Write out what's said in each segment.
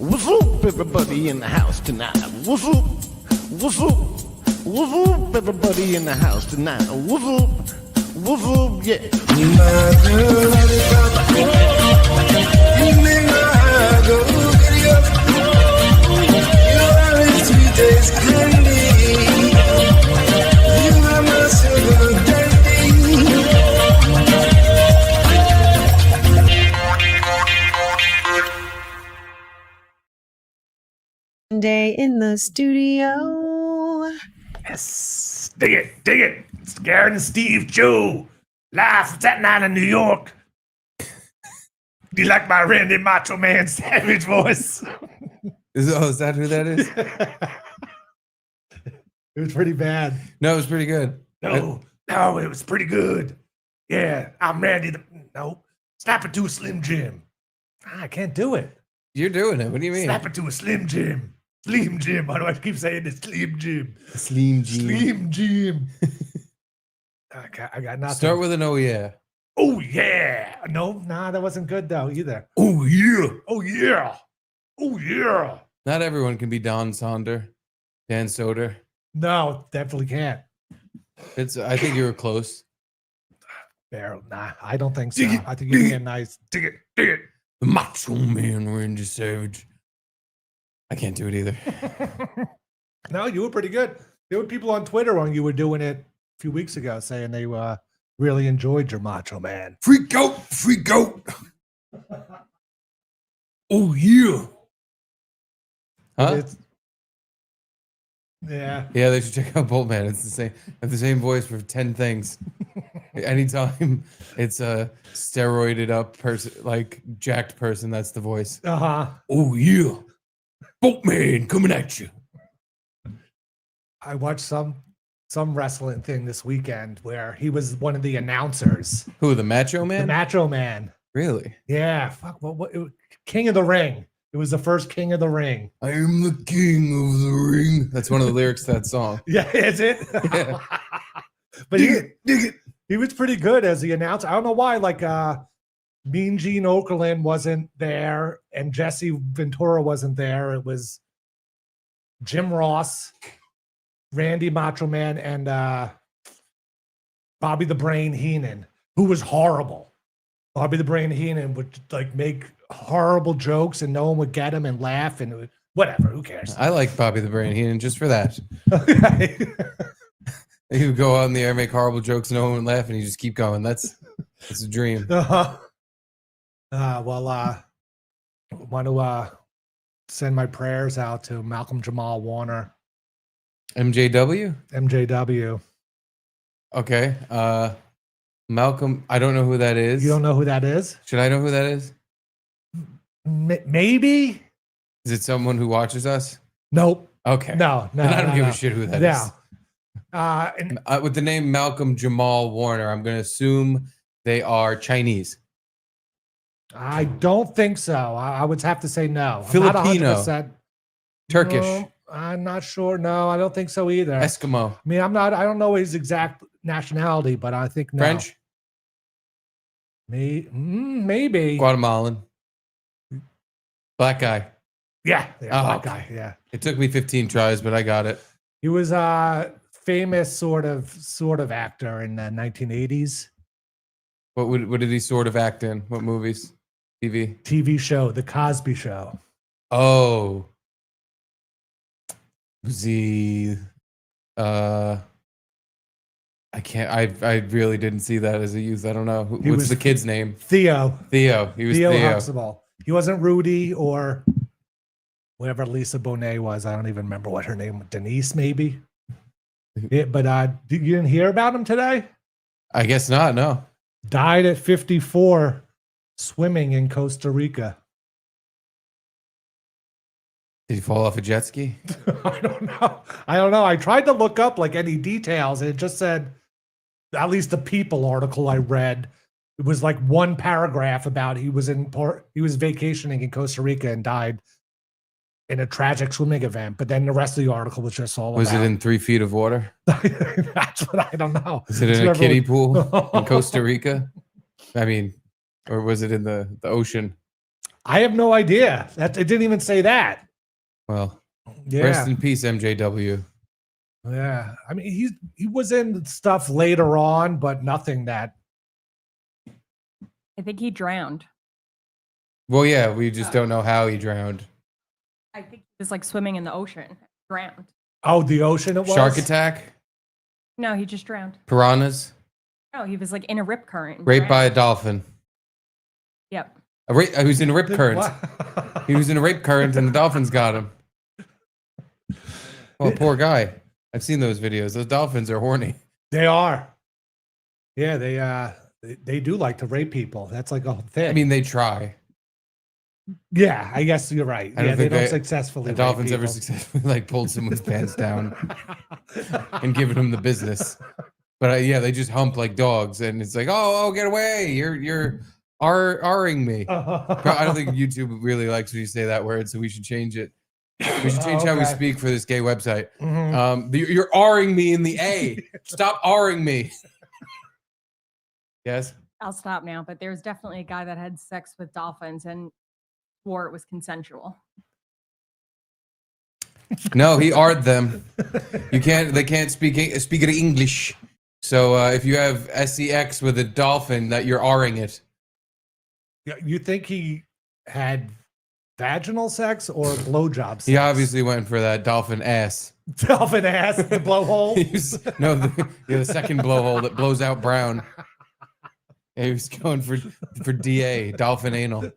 What's up, everybody in the house tonight? What's up? What's up? What's up, everybody in the house tonight? What's up? What's up? Yeah. Day in the studio. Yes, dig it. It's Garrett and Steve Joe, live from Staten Island, New York. Do you like my Randy Macho Man Savage voice? Is that who that is? It was pretty bad. No, it was pretty good. No, it was pretty good. Yeah, I'm Randy. Snap it to a Slim Jim. I can't do it. You're doing it. What do you mean? Snap it to a Slim Jim. Slim Jim. Why do I keep saying it? Slim Jim. Slim Jim. Slim Jim. I got nothing. Start with an oh yeah. Oh yeah. No, that wasn't good though either. Oh yeah. Oh yeah. Oh yeah. Not everyone can be Dan Soder. No, definitely can't. I think you were close. Barrel. Nah, I don't think so. I think you're getting nice. Dig it. The Macho Man Randy Savage. I can't do it either. No, you were pretty good. There were people on Twitter when you were doing it a few weeks ago saying they really enjoyed your Macho Man. Freak out. Oh yeah. Huh? Yeah, they should check out Boltman. It's the same. I have the same voice for 10 things. Anytime it's a steroided up person, like jacked person, that's the voice. Oh yeah. Boltman coming at you. I watched some wrestling thing this weekend where he was one of the announcers. Who, the Macho Man? The Macho Man. Really? Yeah. Fuck. What King of the Ring. It was the first King of the Ring. I am the King of the Ring. That's one of the lyrics to that song. Yeah, is it? Yeah. But dig it. He was pretty good as the announcer. I don't know why. Like Mean Gene Okerlund wasn't there, and Jesse Ventura wasn't there. It was Jim Ross, Randy Macho Man, and Bobby the Brain Heenan, who was horrible. Bobby the Brain Heenan would like make horrible jokes, and no one would get him and laugh, and it would, whatever. Who cares? I like Bobby the Brain Heenan just for that. He would go out in the air, make horrible jokes, no one would laugh, and he just keep going. That's a dream. I want to send my prayers out to Malcolm Jamal Warner. MJW? Okay. Malcolm, I don't know who that is. You don't know who that is? Should I know who that is? Maybe. Is it someone who watches us? Nope. Okay. No. And I don't give a shit who that is. With the name Malcolm Jamal Warner, I'm going to assume they are Chinese. I don't think so. I would have to say no. Filipino. I'm not 100%. Turkish. No, I'm not sure. No, I don't think so either. Eskimo. I mean, I don't know his exact nationality, but I think no. French? Maybe. Guatemalan. Black guy. Yeah, black guy. Yeah. It took me 15 tries, but I got it. He was a famous sort of actor in the 1980s. What did he sort of act in? What movies? TV show, The Cosby Show. Oh. Was he I really didn't see that as a youth. I don't know. What's the kid's name? Theo. He was Theo. Huxtable. He wasn't Rudy or whatever Lisa Bonet was. I don't even remember what her name was. Denise, maybe. Yeah, but you didn't hear about him today? I guess not, no. Died at 54 swimming in Costa Rica. Did he fall off a jet ski? I don't know. I tried to look up like any details, and it just said, at least the People article I read, it was like one paragraph about he was vacationing in Costa Rica and died in a tragic swimming event. But then the rest of the article was just all was about. Was it in 3 feet of water? That's what I don't know. Is it in a kiddie pool in Costa Rica? I mean, or was it in the ocean? I have no idea. That it didn't even say that. Well, Yeah. rest in peace, MJW. Yeah. I mean, he was in stuff later on, but nothing that. I think he drowned. Well, yeah, we just don't know how he drowned. I think he was like swimming in the ocean, drowned. Oh, the ocean it was? Shark attack? No, he just drowned. Piranhas? No, he was like in a rip current. and Raped by a drowned. dolphin. Yep. He was in a rip current. What? He was in a rape current and the dolphins got him. Well, poor guy. I've seen those videos. Those dolphins are horny. They are. Yeah, they do like to rape people. That's like a thing. I mean, they try. yeah, I guess you're right. I don't Yeah, they think don't they- successfully. The rape dolphins ever people. successfully like pulled someone's pants down and given them the business. But yeah, they just hump like dogs, and it's like, oh, get away! You're R-ing me. I don't think YouTube really likes when you say that word, so we should change it. We should change how we Okay. speak for this gay website. Mhm. You're R-ing me in the A. Stop R-ing me. Yes. I'll stop now, but there's definitely a guy that had sex with dolphins and swore it was consensual. No, he R'd them. They can't speak English. So if you have sex with a dolphin, that you're R'ing it. Yeah, you think he had vaginal sex or blowjob sex? He obviously went for that dolphin ass. Dolphin ass, the blowhole. The second blowhole that blows out brown. Yeah, he was going for DA, dolphin anal.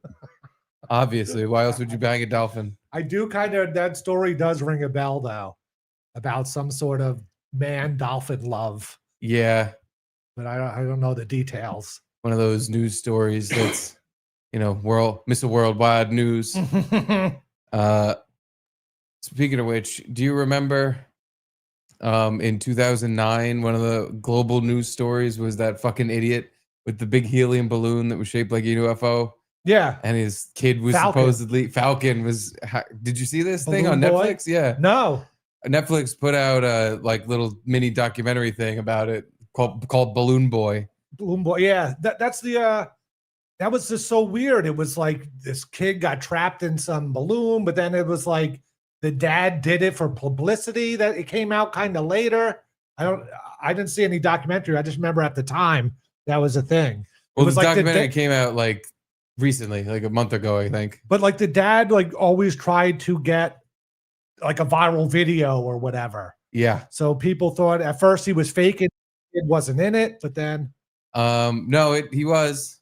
Obviously, why else would you bang a dolphin? I do kind of, that story does ring a bell though, about some sort of man dolphin love, Yeah, but I don't know the details. one of those news stories that's, Mr. Worldwide News. Speaking of which, do you remember in 2009, one of the global news stories was that fucking idiot with the big helium balloon that was shaped like a UFO? Yeah. And his kid was Falcon. supposedly Falcon was. Did you see this thing on Balloon boy? Netflix? Yeah, No. Netflix put out a like little mini documentary thing about it called Balloon Boy. Balloon boy. Yeah. That's the that was just so weird. It was like this kid got trapped in some balloon, but then it was like the dad did it for publicity. That it came out kind of later. I didn't see any documentary. I just remember at the time that was a thing. Well, was the like the documentary da- came out like recently, like a month ago, I think. But like the dad like always tried to get like a viral video or whatever. Yeah. So people thought at first he was faking it wasn't in it, but then No, he was.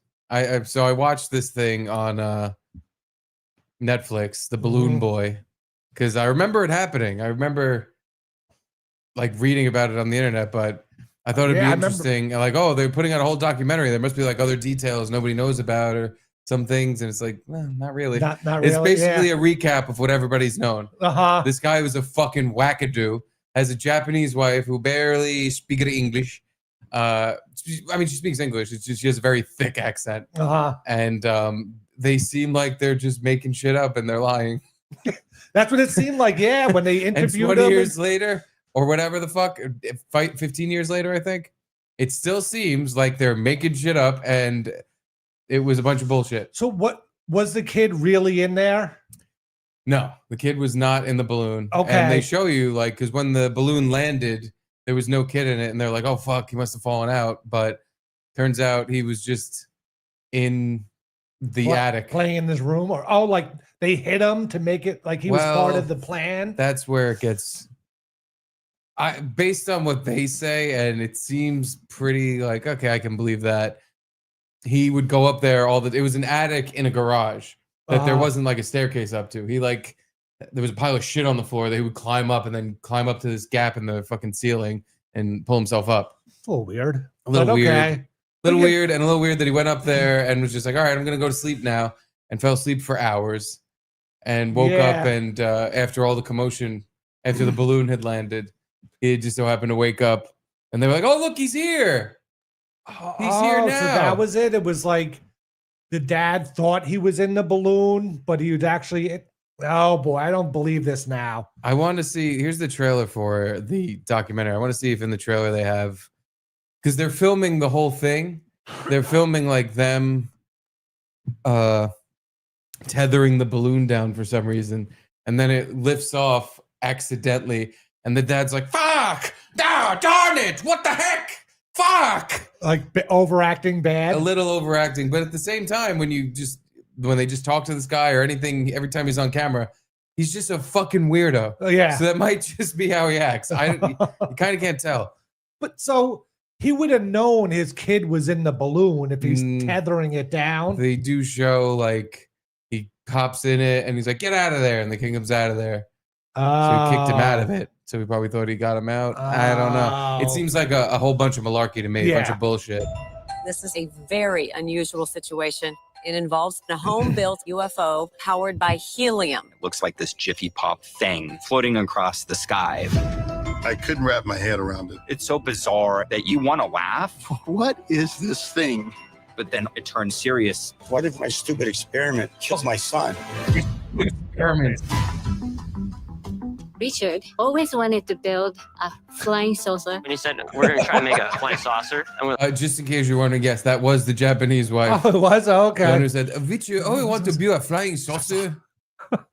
So I watched this thing on Netflix, the Balloon Mhm. Boy, because I remember it happening. I remember like reading about it on the internet, but I thought it'd Yeah, be I remember- interesting. Like, oh, they're putting out a whole documentary. There must be like other details nobody knows about or some things, and it's like, well, not really. not really. It's basically a recap of what everybody's known. Uh-huh. This guy was a fucking wackadoo, has a Japanese wife who barely speaks English. I mean, she speaks English. It's just she has a very thick accent, Uh-huh. and they seem like they're just making shit up and they're lying. That's what it seemed like. Yeah, when they And interviewed 20 him. years later, or whatever the fuck, 15 years later, I think, it still seems like they're making shit up and it was a bunch of bullshit. So what was the kid really in there? No, the kid was not in the balloon. Okay. And they show you, like, because when the balloon landed, there was no kid in it. And they're like, oh, fuck, he must have fallen out. But turns out he was just in the What, attic. playing in this room, or like they hit him to make it like he was part of the plan. That's where it gets. Based on what they say, and it seems pretty like, okay, I can believe that. He would go up there it was an attic in a garage that there wasn't like a staircase up to. There was a pile of shit on the floor that he would climb up and then climb up to this gap in the fucking ceiling and pull himself up. It's a little weird. A little But weird. okay. Little Okay. weird, and a little weird that he went up there and was just like, all right, I'm going to go to sleep now, and fell asleep for hours and woke up. Yeah. And after all the commotion, after the balloon had landed, he just so happened to wake up and they were like, oh, look, he's here. He's here So now. that was it. It was like the dad thought he was in the balloon, but he was actually. Oh boy, I don't believe this now. I want to see. Here's the trailer for the documentary. I want to see if in the trailer they have, because they're filming the whole thing. They're filming like them tethering the balloon down for some reason, and then it lifts off accidentally, and the dad's like, "Fuck! Ah, darn it! What the heck? Fuck!" Like overacting bad. A little overacting, but at the same time, when they just talk to this guy or anything, every time he's on camera, he's just a fucking weirdo. Oh, yeah. So that might just be how he acts. You kind of can't tell. But so he would have known his kid was in the balloon if he's tethering it down. They do show like he hops in it and he's like, "Get out of there," and the kid comes out of there. So he kicked him out of it. So we probably thought he got him out. I don't know. It seems like a whole bunch of malarkey to me, a bunch of bullshit. This is a very unusual situation. It involves a home-built UFO powered by helium. It looks like this Jiffy Pop thing floating across the sky. I couldn't wrap my head around it. It's so bizarre that you want to laugh, What is this thing? but then it turns serious. What if my stupid experiment kills my son? Experiments. Richard always wanted to build a flying saucer. And he said, we're going to try to make a flying saucer. And Just in case you're wondering, yes, that was the Japanese wife. Oh, it was? Okay. The one who said, "Vichy, I want to build a flying saucer."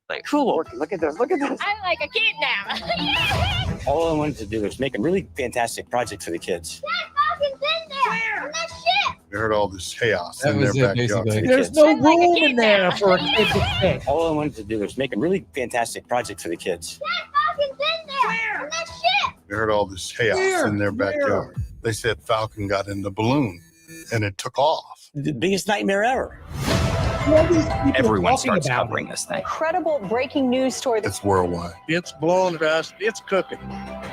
like, cool. Look at this. Look at this. I'm like a kid now. All I wanted to do was make a really fantastic project for the kids. Falcon's in there. On that ship. I heard all this chaos That in their was it, backyard. basically. There's no room in there for a kid to fit. All I wanted to do was make a really fantastic project for the kids. Falcon's in there. On that ship. I heard all this chaos in their backyard. They said Falcon got in the balloon and it took off. The biggest nightmare ever. Everyone starts covering this thing. Incredible breaking news story. It's worldwide. It's blowing dust. It's cooking.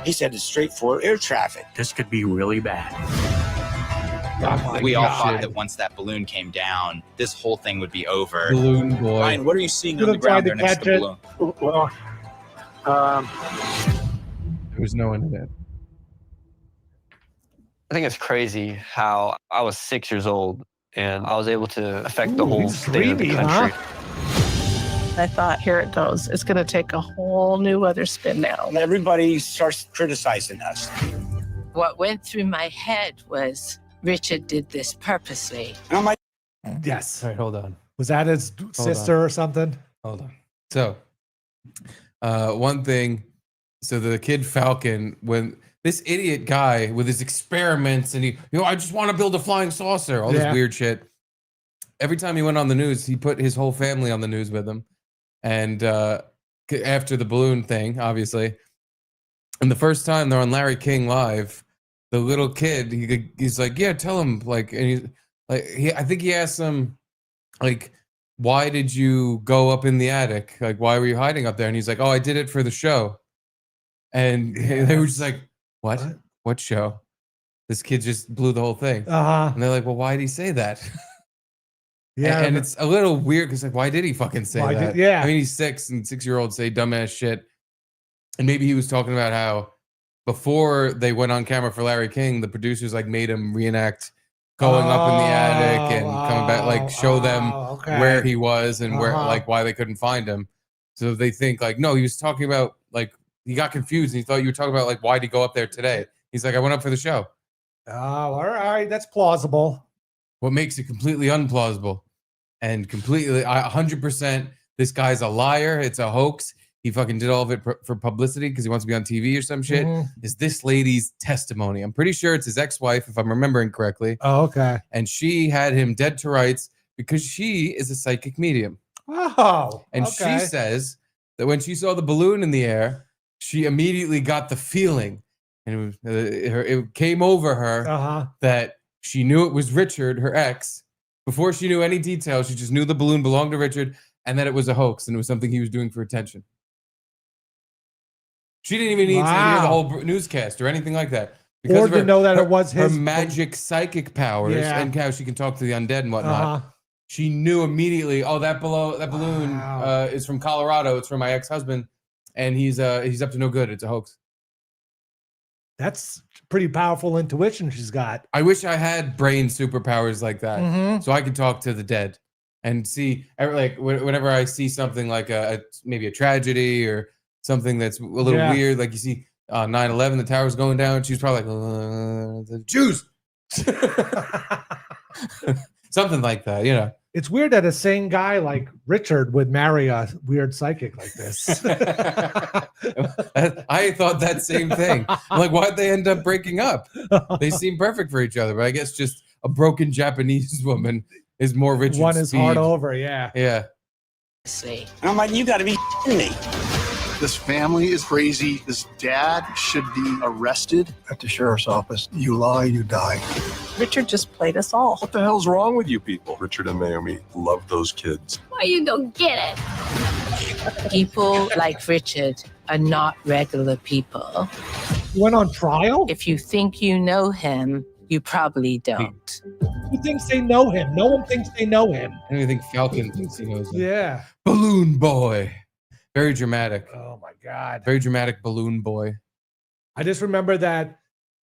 He said it's straight for air traffic. This could be really bad. We all thought that once that balloon came down, this whole thing would be over. Balloon boy. Ryan, what are you seeing You're on the ground trying there to next to the catch balloon? Well, There was no internet. I think it's crazy how I was 6 years old and I was able to affect the whole state of the dreamy, country. I thought, here it goes. It's going to take a whole new other spin now. Everybody starts criticizing us. What went through my head was Richard did this purposely. And I'm like, Yes. All right, hold on. Was that his sister or something? Hold on. So, one thing. So the kid Falcon, when this idiot guy with his experiments and I just want to build a flying saucer, all this weird shit. Every time he went on the news, he put his whole family on the news with him. And after the balloon thing, obviously. And the first time they're on Larry King Live, the little kid, he's like, "Yeah, tell him." Like, and he's like, I think he asked him, like, "Why did you go up in the attic? Like, why were you hiding up there?" And he's like, "Oh, I did it for the show." And they were just like, "What? What show?" This kid just blew the whole thing. And they're like, "Well, why did he say that?" Yeah. And it's a little weird because, like, why did he fucking say that? I mean, he's 6 and 6-year-olds say dumbass shit. And maybe he was talking about how before they went on camera for Larry King, the producers like made him reenact going up in the attic and coming back, like show them where he was and where, like, why they couldn't find him. So they think like, no, he was talking about, like, he got confused and he thought you were talking about, like, why'd he go up there today? He's like, I went up for the show. Oh, all right. That's plausible. What makes it completely unplausible and completely 100% this guy's a liar. It's a hoax. He fucking did all of it for publicity because he wants to be on TV or some shit. Is this lady's testimony? I'm pretty sure it's his ex-wife, if I'm remembering correctly. Oh, okay. And she had him dead to rights because she is a psychic medium. Oh, and she says that when she saw the balloon in the air, she immediately got the feeling, and it came over her that she knew it was Richard, her ex. Before she knew any details, she just knew the balloon belonged to Richard and that it was a hoax and it was something he was doing for attention. She didn't even need to hear the whole newscast or anything like that. Because or to know that it was his her magic psychic powers and how she can talk to the undead and whatnot. She knew immediately, oh, that balloon is from Colorado. It's from my ex-husband, and he's up to no good. It's a hoax. That's pretty powerful intuition she's got. I wish I had brain superpowers like that, so I could talk to the dead and see, like, whenever I see something like maybe a tragedy or something that's a little weird, like you see 9/11, the tower's going down. She's probably like, Jews, something like that, you know. It's weird that a sane guy like Richard would marry a weird psychic like this. I thought that same thing. I'm like, why'd they end up breaking up? They seem perfect for each other, but I guess just a broken Japanese woman is more Richard One is Speed. hard over, yeah. Yeah. And I'm like, you got to be kidding me. This family is crazy. This dad should be arrested. At the sheriff's office, you lie, you die. Richard just played us all. What the hell's wrong with you people? Richard and Naomi love those kids. Why you don't get it? People like Richard are not regular people. You went on trial? If you think you know him, you probably don't. Who thinks they know him? No one thinks they know him. I don't even think Falcon thinks he knows him. Yeah. Balloon Boy. Very dramatic. Oh my God. Very dramatic Balloon Boy. I just remember that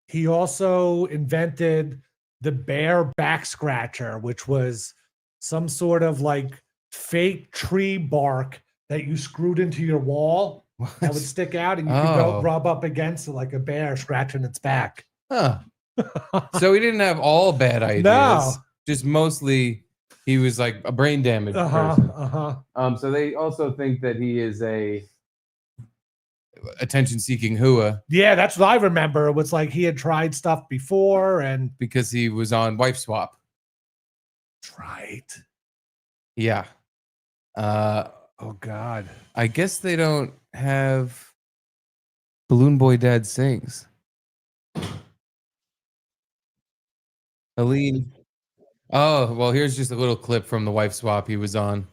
he also invented the bear back scratcher, which was some sort of like fake tree bark that you screwed into your wall that would stick out and you could go rub up against it like a bear scratching its back. Huh. So he didn't have all bad ideas. No. Just mostly he was like a brain damaged person. So they also think that he is a attention-seeking hua. Yeah, that's what I remember. It was like he had tried stuff before and because he was on Wife Swap. That's right. Yeah. Oh God. I guess they don't have Balloon Boy Dad Sings. Aline. Oh, well, here's just a little clip from the wife swap he was on,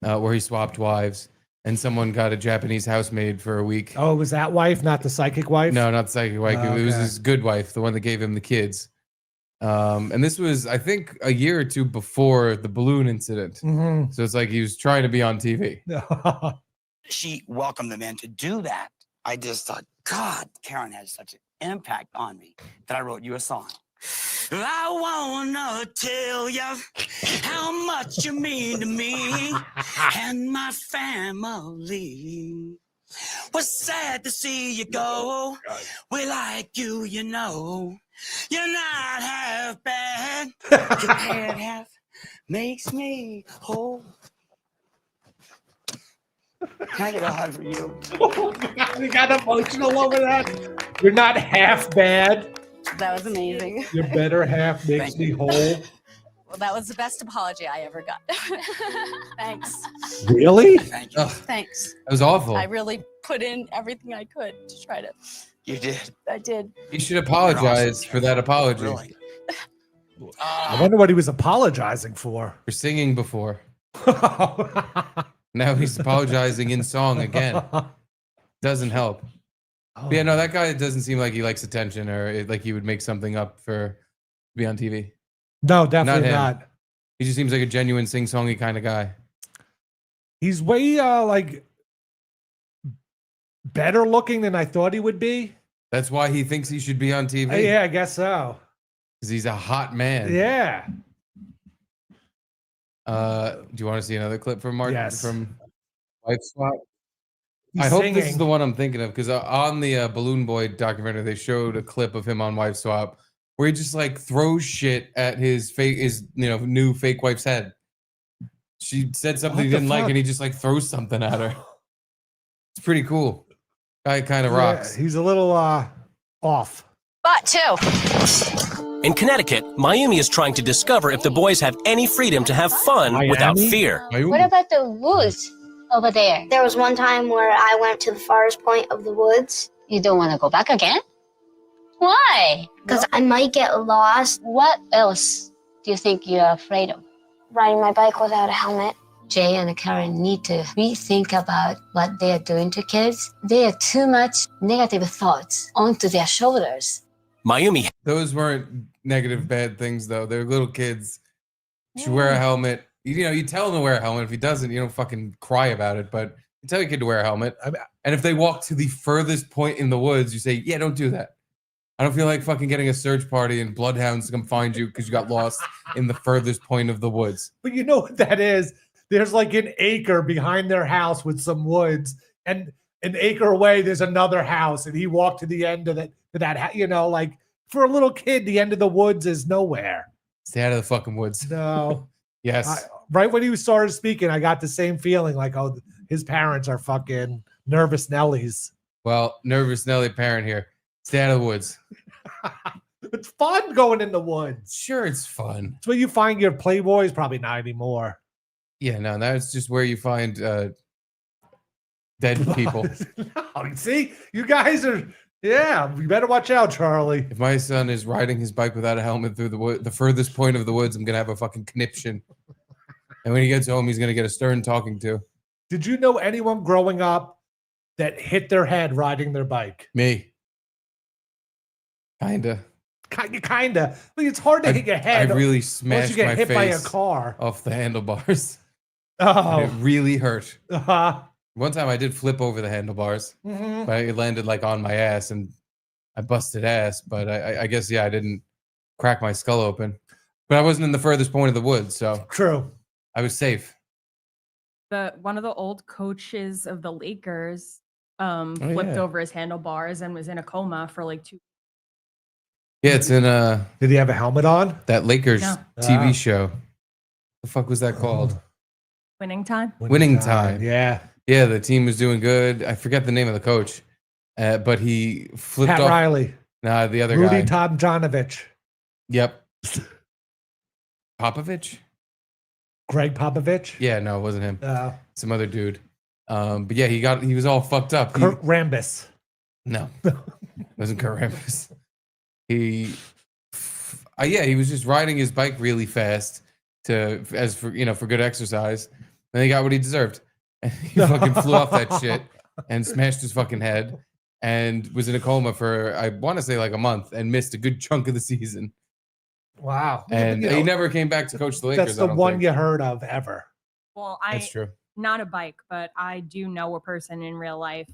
where he swapped wives, and someone got a Japanese housemaid for a week. Oh, was that wife, not the psychic wife? No, not the psychic wife. Oh, It was okay. his good wife, the one that gave him the kids. And this was, I think, a year or two before the balloon incident. Mhm. So it's like he was trying to be on TV. She welcomed the man to do that. I just thought, God, Karen has such an impact on me that I wrote you a song. I wanna tell you how much you mean to me and my family. Was sad to see you go. We like you, you know. You're not half bad. Your bad half makes me whole. Can I get a hug for you? You got emotional over that? You're not half bad. That was amazing. Your better half makes me whole. Well, that was the best apology I ever got. Thanks. Really? Thank you. Thanks. That was awful. I really put in everything I could to try to. You did. I did. You should apologize for that apology. Really? I wonder what he was apologizing for. For singing before. Now he's apologizing in song again. Doesn't help. Oh. But yeah, no, that guy doesn't seem like he likes attention or like he would make something up for to be on TV. No, definitely him. not. He just seems like a genuine sing-songy kind of guy. He's way like better looking than I thought he would be. That's why he thinks he should be on TV. Yeah, I guess so. Because he's a hot man. Yeah. Do you want to see another clip from Mark? Yes. From Wife Swap? He's I hope this is singing. the one I'm thinking of because on the Balloon Boy documentary, they showed a clip of him on Wife Swap where he just like throws shit at his new fake wife's head. She said something What he the didn't like, fuck? and he just like throws something at her. It's pretty cool. Guy kind of rocks. Yeah, he's a little off. But two. In Connecticut, Mayumi is trying to discover if the boys have any freedom to have fun without Miami? fear. What about the woods over there? There was one time where I went to the farthest point of the woods. You don't want to go back again? Why? Because I might get lost. What else do you think you're afraid of? Riding my bike without a helmet. Jay and Karen need to rethink about what they are doing to kids. They are too much negative thoughts onto their shoulders. Mayumi. Those weren't negative, bad things, though. They're little kids. You should wear a helmet. You tell them to wear a helmet. If he doesn't, you don't fucking cry about it. But you tell your kid to wear a helmet. And if they walk to the furthest point in the woods, you say, yeah, don't do that. I don't feel like fucking getting a search party and bloodhounds to come find you because you got lost in the furthest point of the woods. But you know what that is? There's like an acre behind their house with some woods, and an acre away there's another house, and he walked to the end of that. Like for a little kid, the end of the woods is nowhere. Stay out of the fucking woods. No. Yes. right when he started speaking, I got the same feeling like, oh, his parents are fucking nervous Nellies. Well, nervous Nelly parent here. Stay out of the woods. It's fun going in the woods. Sure, it's fun. It's where you find your playboys. Probably not anymore. Yeah, no, that's just where you find dead people. No, see, you guys are. Yeah, we better watch out, Charlie. If my son is riding his bike without a helmet through the furthest point of the woods, I'm gonna have a fucking conniption. And when he gets home, he's gonna get a stern talking to. Did you know anyone growing up that hit their head riding their bike? Me. Kinda. Kinda. I mean, it's hard to hit your head. I really once smashed you get my hit by a face car off the handlebars. Oh, And it really hurt. Uh-huh. One time I did flip over the handlebars, Mhm. but it landed like on my ass and I busted ass. But I guess, yeah, I didn't crack my skull open. But I wasn't in the furthest point of the woods, so True. I was safe. One of the old coaches of the Lakers Oh, flipped yeah. over his handlebars and was in a coma for like 2. Yeah, it's in Did he have a helmet on? that Lakers No. TV Ah. show. The fuck was that called? Winning time. Winning Time. Yeah. Yeah, the team was doing good. I forget the name of the coach, but he flipped Pat off. Riley. Nah, the other Rudy guy. Tomjanovich. Yep. Popovich? Greg Popovich. Yeah, no, it wasn't him. Uh, Some other dude. But yeah, he was all fucked up. Kurt Rambis. No, it wasn't Kurt Rambis. He was just riding his bike really fast for good exercise. And he got what he deserved. And he fucking flew off that shit and smashed his fucking head and was in a coma for, I want to say, like a month and missed a good chunk of the season. Wow. And You know, he never came back to coach the Lakers. that's the I don't one think. you heard of ever. Well, That's true. not a bike, but I do know a person in real life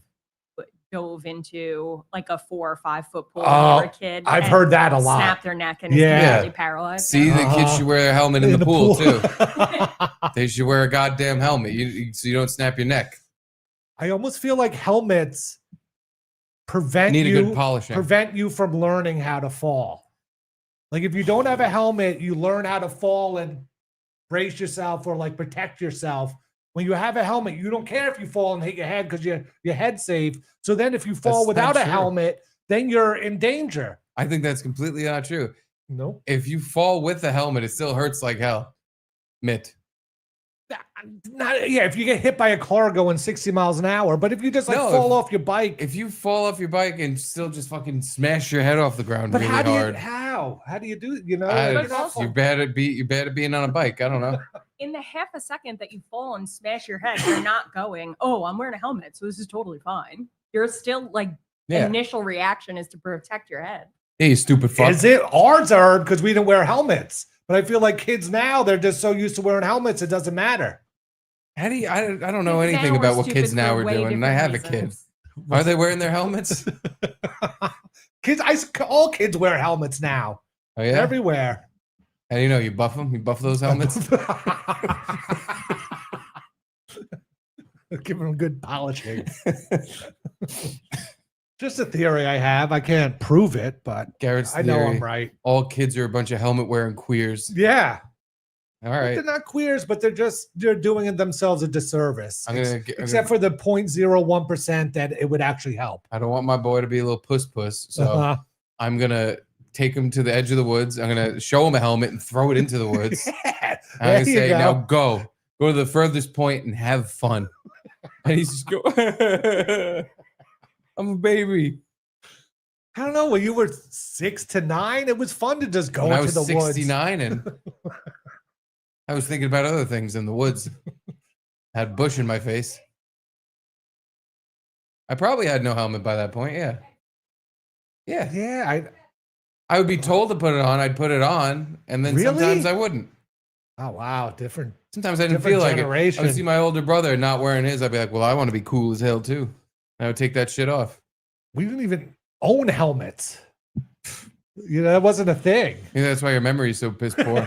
who dove into like a 4 or 5 foot pool for a kid. I've and heard that a lot. Snapped their neck and is Yeah. completely paralyzed. See, the kids should wear a helmet in the pool, too. too. They should wear a goddamn helmet so you don't snap your neck. I almost feel like helmets prevent Need a you good polishing. prevent you from learning how to fall. Like if you don't have a helmet, you learn how to fall and brace yourself or like protect yourself. When you have a helmet, you don't care if you fall and hit your head because your head's safe. So then if you fall That's without not a true. helmet, then you're in danger. I think that's completely not true. No. If you fall with a helmet, it still hurts like hell. Mitt. If you get hit by a car going 60 miles an hour, but if you just like fall off your bike. If you fall off your bike and still just fucking smash your head off the ground But really how do hard. how do you do, you know? You're bad at being on a bike. I don't know. In the half a second that you fall and smash your head, you're not going, oh, I'm wearing a helmet, so this is totally fine. You're still like, Yeah. initial reaction is to protect your head. Hey, you stupid fuck. Is it? Ours are because we didn't wear helmets. But I feel like kids now, they're just so used to wearing helmets, it doesn't matter. How do you, I don't know Kids anything now are about what stupid kids now for are way doing, and I have different a kid. reasons. Are they wearing their helmets? All kids wear helmets now. Oh yeah, everywhere. How do you know? You buff them? You buff those helmets? Give them good polishing. Just a theory I have. I can't prove it, but Garrett's I know theory, I'm right. All kids are a bunch of helmet wearing queers. Yeah. All right. They're not queers, but they're doing themselves a disservice. I'm Except for the 0.01% that it would actually help. I don't want my boy to be a little puss, so Uh-huh. I'm gonna take him to the edge of the woods. I'm gonna show him a helmet and throw it into the woods. I'm There gonna you say, go. now go to the furthest point and have fun. And he's just go. I'm a baby. I don't know. When you were 6 to 9, it was fun to just go When I into was the woods. 69 and I was thinking about other things in the woods. Had bush in my face. I probably had no helmet by that point. Yeah. Yeah. I would be told to put it on. I'd put it on, and then Really? sometimes I wouldn't. Oh wow, different. Sometimes I didn't different feel like it. I generation. would see my older brother not wearing his. I'd be like, well, I want to be cool as hell too. And I would take that shit off. We didn't even own helmets. You know, that wasn't a thing. Maybe that's why your memory is so piss poor.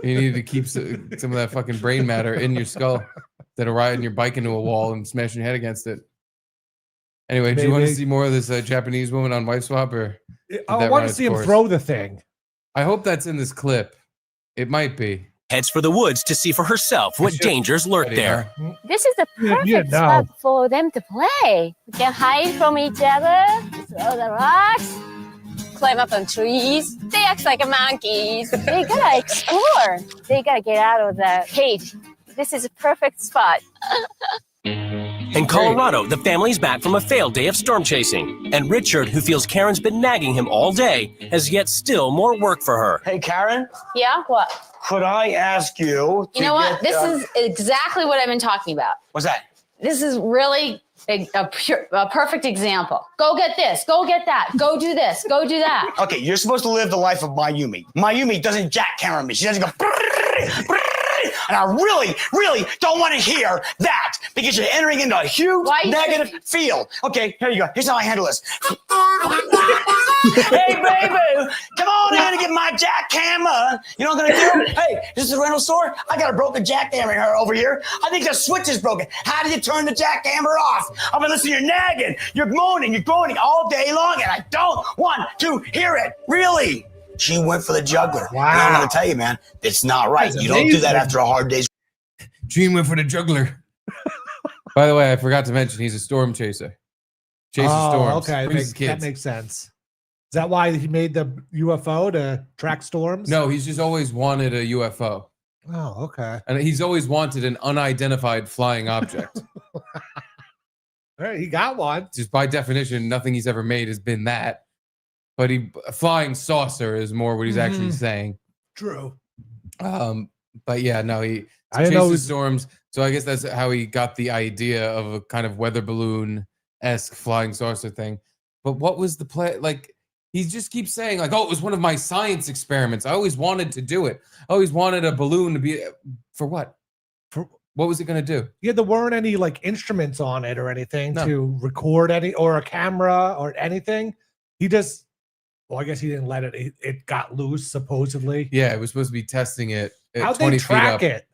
You need to keep some of that fucking brain matter in your skull instead of riding your bike into a wall and smashing your head against it. Anyway, do you want to Maybe. see more of this Japanese woman on Wife Swap, or did I that want run to its see him course? throw the thing. I hope that's in this clip. It might be. heads for the woods to see for herself what dangers lurk there. This is the perfect Yeah, no. spot for them to play. We can hide from each other, throw the rocks, climb up on trees. They act like monkeys. They gotta explore. They gotta get out of the cage. This is a perfect spot. In Colorado, the family's back from a failed day of storm chasing. And Richard, who feels Karen's been nagging him all day, has yet still more work for her. Hey, Karen, Yeah, what? could I ask you? You know what? This is exactly what I've been talking about. What's that? This is really a perfect example. Go get this. Go get that. Go do this. Go do that. Okay, you're supposed to live the life of Mayumi. Mayumi doesn't jack Karen me. She doesn't go. And I really, really don't want to hear that because you're entering into a huge negative field. Okay, here you go. Here's how I handle this. Hey, baby, come on in and get my jackhammer. You know what I'm going to do? Hey, this is a rental store. I got a broken jackhammer over here. I think the switch is broken. How do you turn the jackhammer off? I've been listening to your nagging. You're moaning. You're groaning all day long, and I don't want to hear it. Really? She went for the juggler. Wow. And I'm going to tell you, man, it's not right. You don't do that after a hard day's. Gene went for the juggler. By the way, I forgot to mention he's a storm chaser. Chases storms. Okay, that makes sense. Is that why he made the UFO to track storms? No, he's just always wanted a UFO. Oh, okay. And he's always wanted an unidentified flying object. All right, he got one. Just by definition, nothing he's ever made has been that. But a flying saucer is more what he's actually saying. True. But yeah, no, he I know chases storms. So I guess that's how he got the idea of a kind of weather balloon-esque flying saucer thing. But what was the play? Like, he just keeps saying, like, oh, it was one of my science experiments. I always wanted to do it. I always wanted a balloon to be for what? For what was it going to do? Yeah, there weren't any like instruments on it or anything to record any, or a camera or anything. He just, well, I guess he didn't let it. It got loose supposedly. Yeah, it was supposed to be testing it. How'd they track it?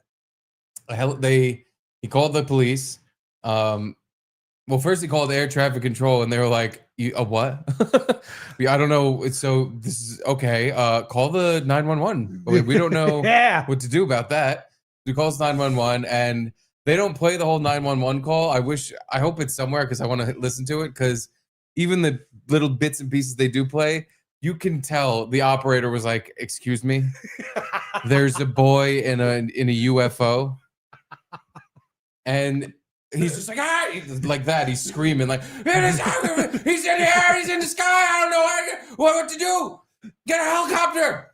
He called the police. Well, first he called air traffic control, and they were like, "A what?" I don't know. So this is okay. Call the 911. We don't know what to do about that. He calls 911, and they don't play the whole 911 call. I hope it's somewhere because I want to listen to it. Because even the little bits and pieces they do play, you can tell the operator was like, "Excuse me, there's a boy in a UFO," and he's just like, like that. He's screaming like, he's in the air, he's in the sky. I don't know what to do. Get a helicopter.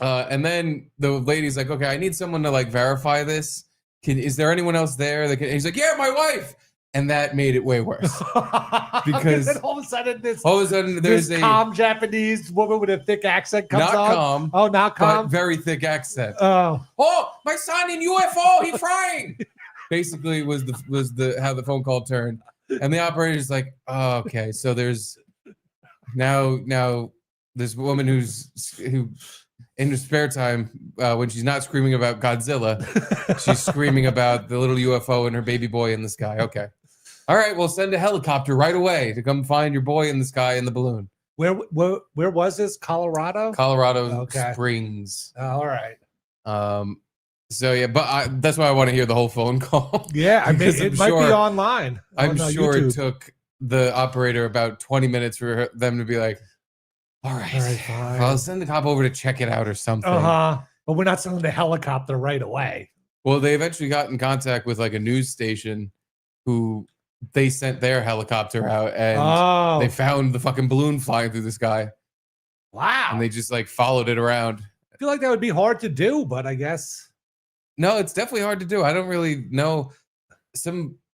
And then the lady's like, okay, I need someone to like verify this. Is there anyone else there? He's like, yeah, my wife. And that made it way worse because then all of a sudden there's a calm Japanese woman with a thick accent comes on. Calm. Oh, not calm. But very thick accent. Oh, my son in UFO. He's frying. Basically, was the how the phone call turned, and the operator's like, oh, okay, so there's now this woman who in her spare time when she's not screaming about Godzilla, she's screaming about the little UFO and her baby boy in the sky. Okay, all right, we'll send a helicopter right away to come find your boy in the sky in the balloon. Where was this? Colorado Springs. All right. So yeah, but that's why I want to hear the whole phone call. Yeah, I mean, it might be online. I'm sure YouTube. it took the operator about 20 minutes for them to be like, all right, fine. I'll send the cop over to check it out or something. But we're not sending the helicopter right away. Well, they eventually got in contact with like a news station who they sent their helicopter out, and they found the fucking balloon flying through the sky. Wow. And they just like followed it around. I feel like that would be hard to do, but I guess. No, it's definitely hard to do. I don't really know.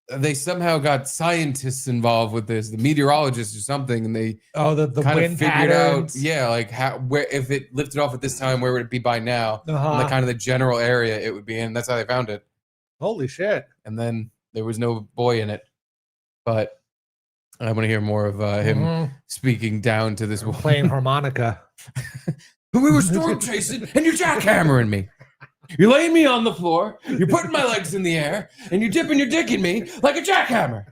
They somehow got scientists involved with this, the meteorologists or something, and they the kind wind of figured patterns. out, like where if it lifted off at this time, where would it be by now? And the kind of the general area it would be in. That's how they found it. Holy shit! And then there was no boy in it, but I want to hear more of him speaking down to this woman. Playing harmonica. We were storm chasing, and you're jackhammering me. You're laying me on the floor, you're putting my legs in the air, and you're dipping your dick in me like a jackhammer.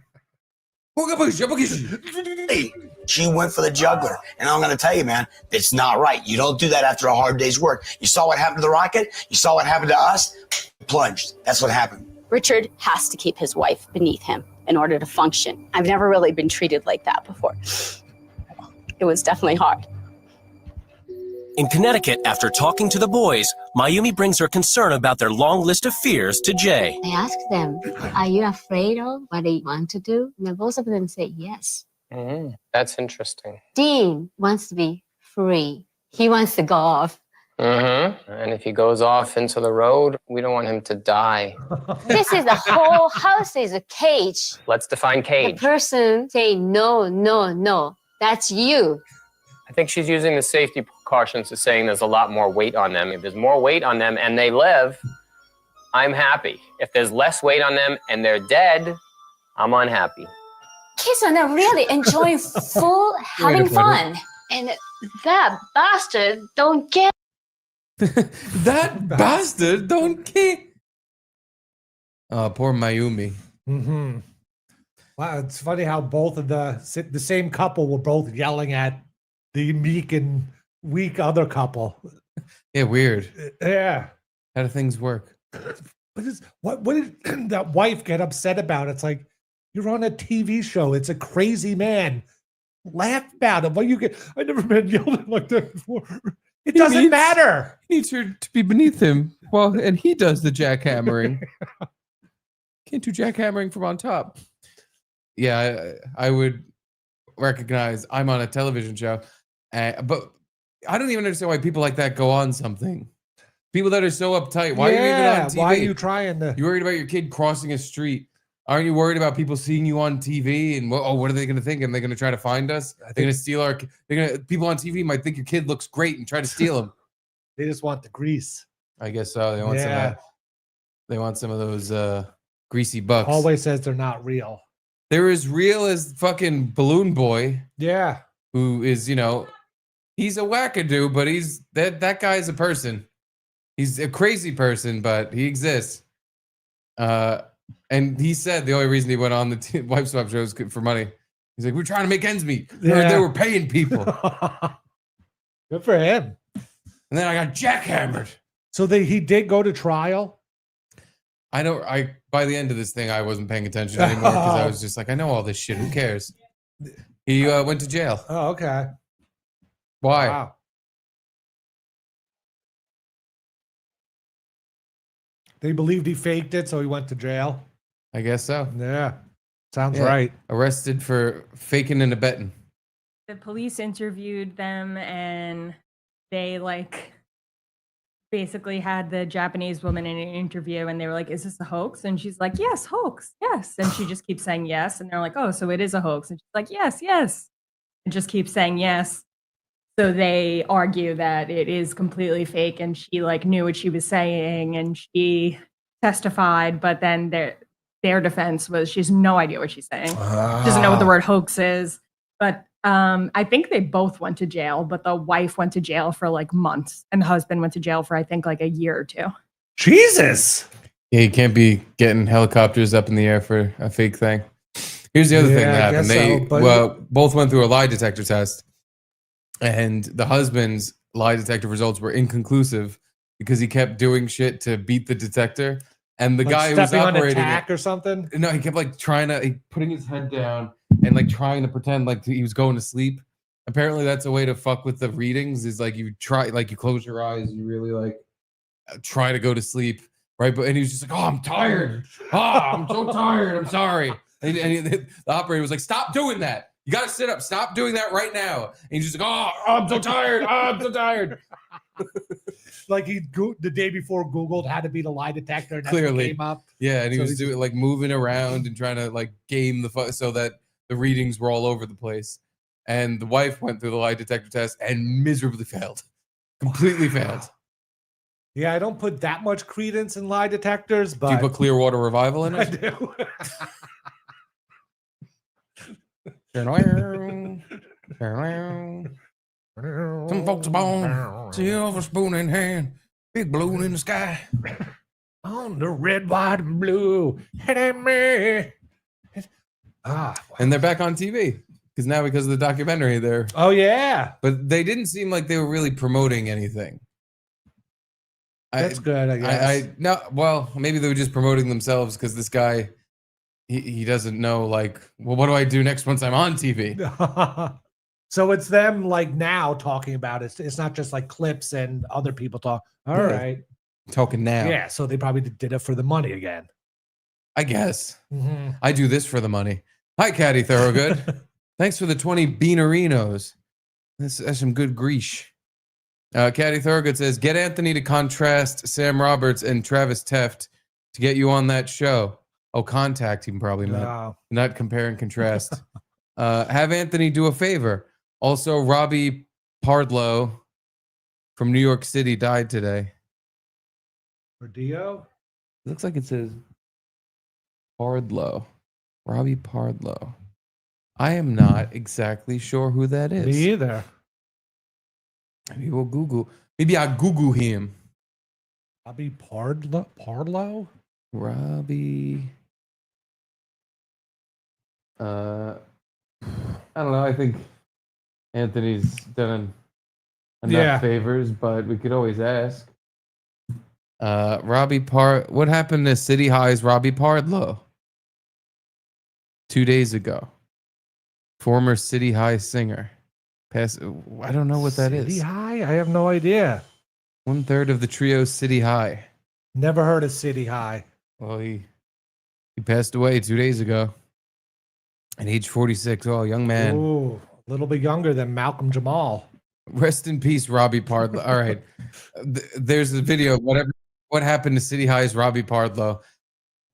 She went for the jugular. And I'm going to tell you, man, it's not right. You don't do that after a hard day's work. You saw what happened to the rocket? You saw what happened to us? Plunged. That's what happened. Richard has to keep his wife beneath him in order to function. I've never really been treated like that before. It was definitely hard. In Connecticut, after talking to the boys, Mayumi brings her concern about their long list of fears to Jay. I asked them, are you afraid of what they want to do? And both of them say yes. That's interesting. Dean wants to be free. He wants to go off. And if he goes off into the road, we don't want him to die. This is the whole house is a cage. Let's define The cage. person say no, no, no. That's you. I think she's using the safety precautions to saying there's a lot more weight on them. If there's more weight on them and they live, I'm happy. If there's less weight on them and they're dead, I'm unhappy. Kids are not really enjoying full having fun. And that bastard don't get. That bastard don't care. Oh, poor Mayumi. Mm-hmm. Wow, it's funny how both of the same couple were both yelling at the meek and weak other couple. Yeah, weird. Yeah. How do things work? What did that wife get upset about? It's like, you're on a TV show. It's a crazy man. Laugh about him. What you get? I never been yelled at like that before. It doesn't matter. He needs her to be beneath him. Well, and he does the jackhammering. Can't do jackhammering from on top. Yeah, I would recognize I'm on a television show, but I don't even understand why people like that go on something. People that are so uptight. Why are you even on TV? Why are you trying to? You worried about your kid crossing a street? Aren't you worried about people seeing you on TV and what are they going to think? And they're going to try to find us? They're going to steal our. People on TV might think your kid looks great and try to steal him. They just want the grease. I guess so. They want some. They want some of those greasy bucks. Always says they're not real. They're as real as fucking Balloon Boy. Yeah. Who is, he's a wackadoo, but that guy is a person. He's a crazy person, but he exists. And he said the only reason he went on the wife swap show is for money. He's like, we're trying to make ends meet. Yeah. They were paying people. Good for him. And then I got jackhammered. So he did go to trial? By the end of this thing, I wasn't paying attention anymore because I was just like, I know all this shit. Who cares? He went to jail. Oh, okay. Why? Wow. They believed he faked it, so he went to jail. I guess so. Yeah. Sounds right. Arrested for faking and abetting. The police interviewed them and they basically had the Japanese woman in an interview and they were like, is this a hoax? And she's like, yes, hoax, yes. And she just keeps saying yes. And they're like, oh, so it is a hoax. And she's like, yes, yes. And just keeps saying yes. So they argue that it is completely fake and she knew what she was saying and she testified, but then their defense was she has no idea what she's saying. She doesn't know what the word hoax is. But I think they both went to jail, but the wife went to jail for months and the husband went to jail for I think a year or two. Jesus. Yeah, you can't be getting helicopters up in the air for a fake thing. Here's the other thing that happened. They both went through a lie detector test. And the husband's lie detector results were inconclusive because he kept doing shit to beat the detector. And the guy who was operating on attack or something. No, he kept putting his head down and trying to pretend like he was going to sleep. Apparently, that's a way to fuck with the readings. Is you try, you close your eyes, and you really try to go to sleep, right? But he was just like, "Oh, I'm tired. I'm so tired. I'm sorry." And the operator was like, "Stop doing that. You got to sit up. Stop doing that right now." And he's just like, "Oh, I'm so tired. I'm so tired." He the day before Googled how to beat a lie detector and Clearly came up. Yeah, and he was doing moving around and trying to game so that the readings were all over the place. And the wife went through the lie detector test and miserably failed. Completely failed. Yeah, I don't put that much credence in lie detectors, but do you put Clearwater Revival in it? I do. Some folks are born, silver spoon in hand, big balloon in the sky. On the red, white, and blue. Hey, me. And they're back on TV because of the documentary they're. Oh yeah. But they didn't seem like they were really promoting anything. That's good, I guess. No, well, maybe they were just promoting themselves because this guy, he doesn't know, like, well, what do I do next once I'm on TV? So it's them like now talking about it. It's not just like clips and other people talk. All right. Talking now. Yeah, so they probably did it for the money again. I guess. Mhm. I do this for the money. Hi, Caddy Thorogood. Thanks for the 20 beanerinos. That's some good grease. Caddy Thorogood says, get Anthony to contrast Sam Roberts and Travis Teft to get you on that show. Oh, contact him probably meant. No. Not compare and contrast. Have Anthony do a favor. Also, Robbie Pardlo from New York City died today. For Dio? Looks like it says Pardlo. Robbie Pardlo. I am not exactly sure who that is. Me either. Maybe we'll Google. Maybe I'll Google him. Robbie Pardlo? Robbie. I don't know. I think Anthony's done enough favors, but we could always ask. What happened to City High's Robbie Pardlo? 2 days ago. Former City High singer. I don't know what that is. City High? I have no idea. 1/3 of the trio City High. Never heard of City High. Well, he passed away 2 days ago at age 46. Oh, young man. Ooh, a little bit younger than Malcolm Jamal. Rest in peace, Robbie Pardlo. All right. There's a video of what happened to City High's Robbie Pardlo.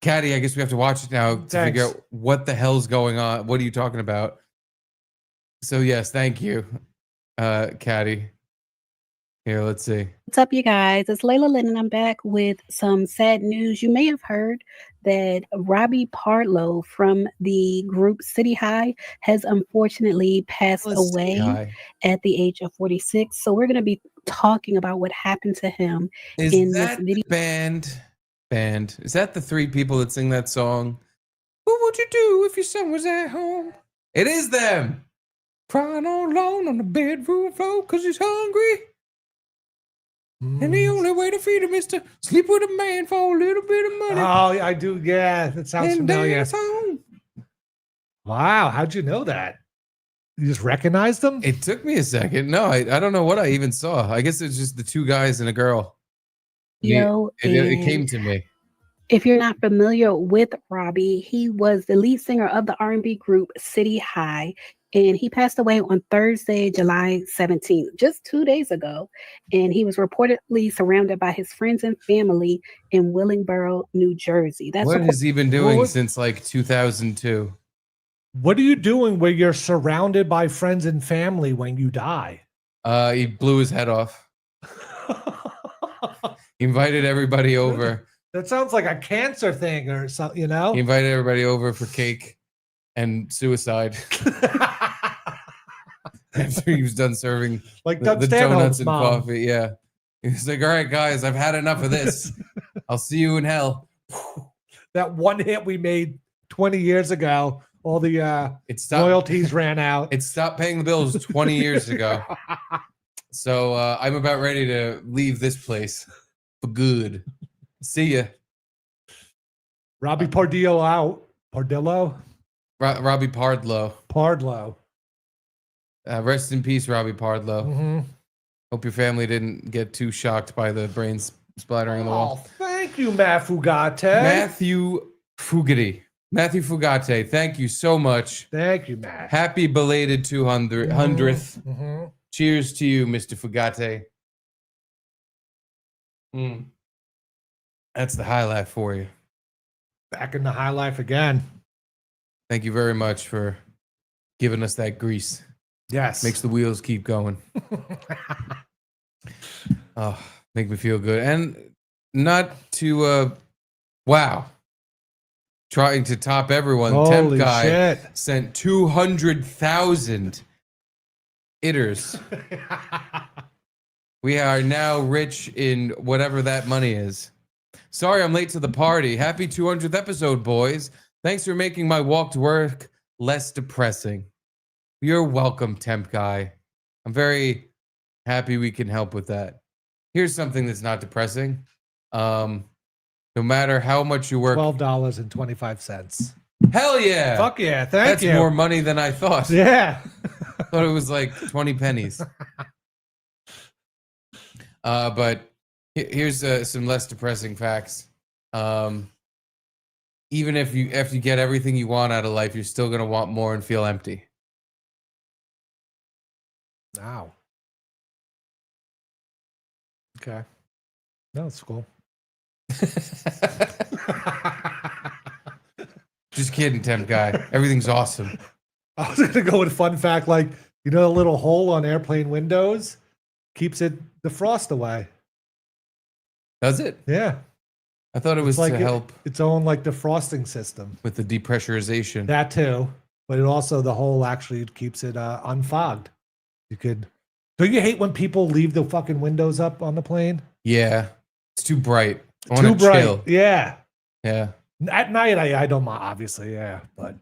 Caddy, I guess we have to watch it now to figure out what the hell's going on. What are you talking about? So, yes, thank you, Caddy. Here, let's see. What's up, you guys? It's Layla Lynn, and I'm back with some sad news. You may have heard that Robbie Pardlo from the group City High has unfortunately passed away at the age of 46. So we're going to be talking about what happened to him in this video. Band? Is that the three people that sing that song? What would you do if your son was at home? It is them. Crying all alone on the bedroom floor because he's hungry. And the only way to feed him is to sleep with a man for a little bit of money. Oh, I do. Yeah, that sounds familiar. Dance home. Wow, how'd you know that? You just recognized them? It took me a second. No, I don't know what I even saw. I guess it's just the two guys and a girl. It came to me. If you're not familiar with Robbie, he was the lead singer of the R&B group City High, and he passed away on Thursday, July 17th, just 2 days ago. And he was reportedly surrounded by his friends and family in Willingboro, New Jersey. What has he been doing since like 2002? What are you doing where you're surrounded by friends and family when you die? He blew his head off. He invited everybody over. That sounds like a cancer thing or something, you know? He invited everybody over for cake and suicide. After he was done serving like the donuts and coffee. Yeah. He was like, all right, guys, I've had enough of this. I'll see you in hell. That one hit we made 20 years ago, all the royalties ran out. It stopped paying the bills 20 years ago. So I'm about ready to leave this place for good. See ya. Robbie Pardillo out. Pardillo? Robbie Pardlo. Pardlo. Rest in peace, Robbie Pardlo. Mm-hmm. Hope your family didn't get too shocked by the brains splattering on the wall. Thank you, Matt Fugate. Matthew Fugate, thank you so much. Thank you, Matt. Happy belated 200th. Mm-hmm. Cheers to you, Mr. Fugate. That's the high life for you. Back in the high life again. Thank you very much for giving us that grease. Yes. Makes the wheels keep going. Oh, make me feel good. And not to, trying to top everyone. Holy Temp Guy shit. sent 200,000 itters. We are now rich in whatever that money is. Sorry I'm late to the party. Happy 200th episode, boys. Thanks for making my walk to work less depressing. You're welcome, temp guy. I'm very happy we can help with that. Here's something that's not depressing. No matter how much you work, $12.25. hell yeah! Fuck yeah! Thank you. That's more money than I thought. Yeah. I thought it was like 20 pennies. But here's some less depressing facts. Even if you get everything you want out of life, you're still gonna want more and feel empty. Wow. Okay. No, it's cool. Just kidding, temp guy. Everything's awesome. I was gonna go with a fun fact, like the little hole on airplane windows keeps the frost away. Does it? Yeah. I thought it was like to help its own defrosting system with the depressurization. That too, but it also the hole actually keeps it unfogged. You could. Don't you hate when people leave the fucking windows up on the plane? Yeah, it's too bright. I Too wanna bright. chill. Yeah. Yeah. At night, I don't mind, obviously. Yeah, but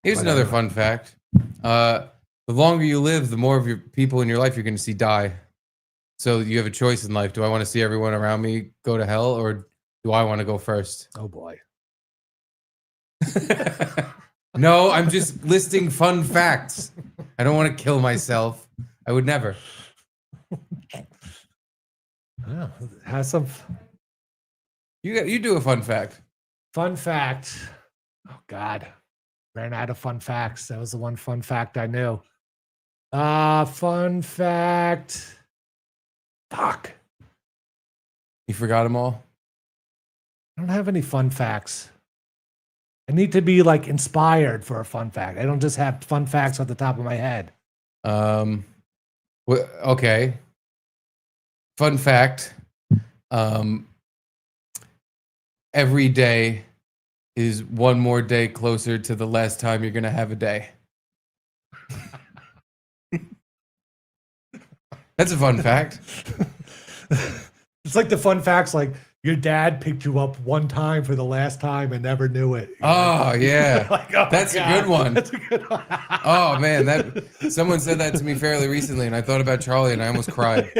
Here's another fun fact. The longer you live, the more of your people in your life you're going to see die. So you have a choice in life. Do I want to see everyone around me go to hell, or do I want to go first? Oh boy. No, I'm just listing fun facts. I don't want to kill myself. I would never. Oh, has some. You do a fun fact. Fun fact. Oh God, ran out of fun facts. That was the one fun fact I knew. Fun fact. Fuck. You forgot them all? I don't have any fun facts. I need to be inspired for a fun fact. I don't just have fun facts off the top of my head. Okay. Fun fact. Every day is one more day closer to the last time you're going to have a day. That's a fun fact. It's like the fun facts, your dad picked you up one time for the last time and never knew it. Oh, yeah. Oh, that's God. a good one. That's a good one. Oh, man. Someone said that to me fairly recently, and I thought about Charlie, and I almost cried.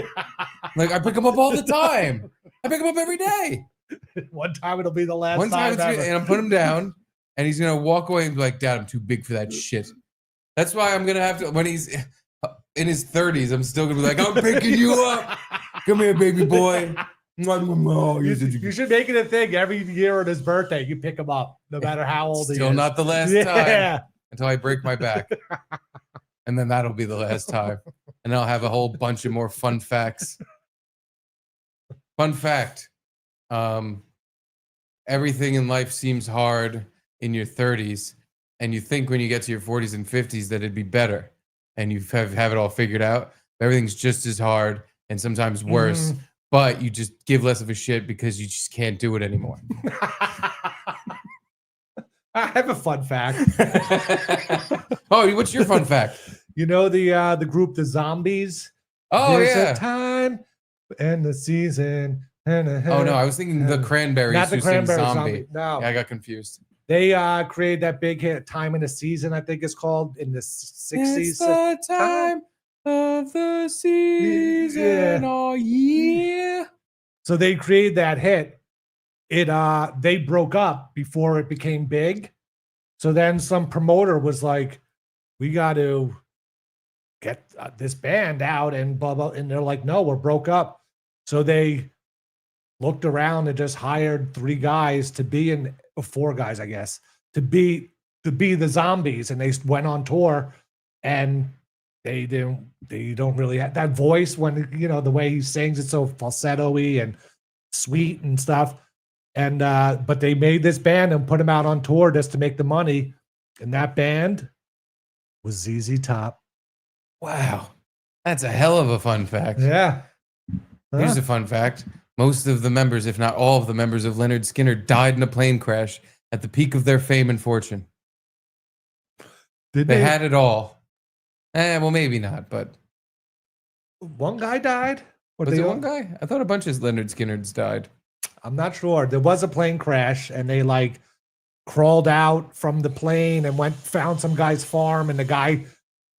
I pick him up all the time. I pick him up every day. One time it'll be the last One time ever. and I'll put him down, and he's going to walk away and be like, Dad, I'm too big for that shit. That's why I'm going to have to, when he's in his 30s, I'm still going to be like, I'm picking you up. Come here, baby boy. You should make it a thing every year on his birthday. You pick him up, no matter how old he is. Still not the last Yeah. time until I break my back. And then that'll be the last time. And I'll have a whole bunch of more fun facts. Fun fact. Everything in life seems hard in your 30s. And you think when you get to your 40s and 50s that it'd be better. And you have it all figured out. Everything's just as hard and sometimes worse. But you just give less of a shit because you just can't do it anymore. I have a fun fact. Oh, what's your fun fact? You know the group The Zombies? Oh, There's yeah. a time and the season. Oh, no. I was thinking the Cranberries. Not the who sing Cranberries Zombie. No. Yeah, I got confused. They created that big hit, Time in the Season, I think it's called, in the 60s. It's the time of the season. Yeah. Oh, yeah. So they created that hit. They broke up before it became big. So then some promoter was like, we got to get this band out and blah, blah. And they're like, no, we're broke up. So they looked around and just hired 3 guys to be in, or 4 guys, I guess, to be the Zombies. And they went on tour, and they don't really have that voice when, the way he sings, it's so falsetto-y and sweet and stuff. And but they made this band and put them out on tour just to make the money. And that band was ZZ Top. Wow. That's a hell of a fun fact. Yeah. Here's a fun fact. Most of the members, if not all of the members of Lynyrd Skynyrd, died in a plane crash at the peak of their fame and fortune. They had it all. Well, maybe not, but one guy died. Was it one guy? I thought a bunch of Lynyrd Skynyrds died. I'm not sure. There was a plane crash, and they crawled out from the plane and found some guy's farm, and the guy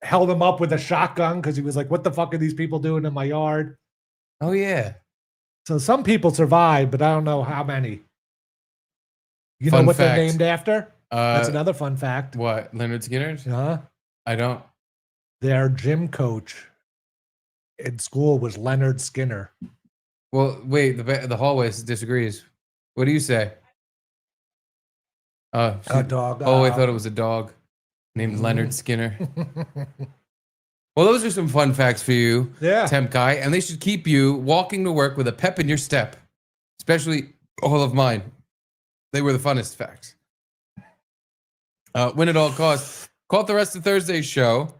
held him up with a shotgun because he was like, what the fuck are these people doing in my yard? Oh, yeah. So some people survived, but I don't know how many. You know Fun what fact. they're named after? That's another fun fact. What? Leonard Skinner? Huh? I don't. Their gym coach in school was Leonard Skinner. Well, wait, the hallway disagrees. What do you say? A dog. Oh, I thought it was a dog named Leonard Skinner. Well, those are some fun facts for you, Temp Guy, and they should keep you walking to work with a pep in your step, especially all of mine. They were the funnest facts. Win at all costs. Call it the rest of Thursday's show.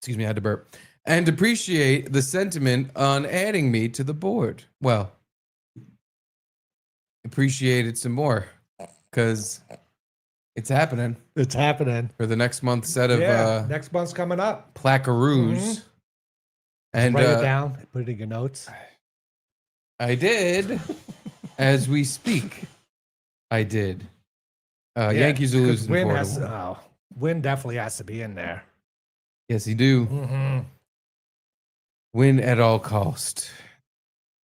Excuse me, I had to burp. And appreciate the sentiment on adding me to the board. Well, appreciate it some more because it's happening. It's happening. For the next month set of next month's coming up. Placaroos. And write it down. Put it in your notes. I did. As we speak. I did. Yankees are losing 4-1. Win definitely has to be in there. Yes, he do. Win at all cost.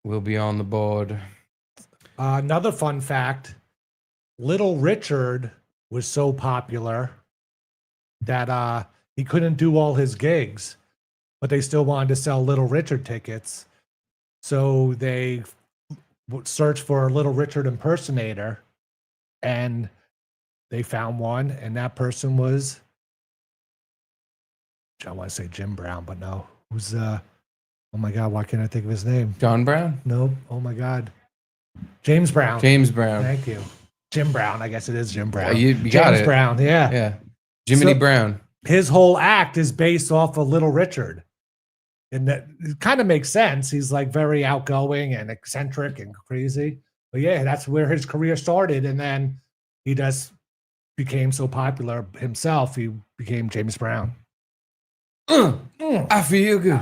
We'll be on the board. Another fun fact. Little Richard was so popular that he couldn't do all his gigs, but they still wanted to sell Little Richard tickets. So they searched for a Little Richard impersonator, and they found one, and that person was, I want to say Jim Brown, but no. Who's, oh my God, why can't I think of his name? John Brown? Nope. Oh my God. James Brown. James Brown. Thank you. Jim Brown. I guess it is Jim Brown. You got James it. Brown. Yeah. Yeah. Jiminy So- Brown. His whole act is based off of Little Richard. And that it kind of makes sense. He's like very outgoing and eccentric and crazy. But yeah, that's where his career started. And then he just became so popular himself. He became James Brown. I feel good.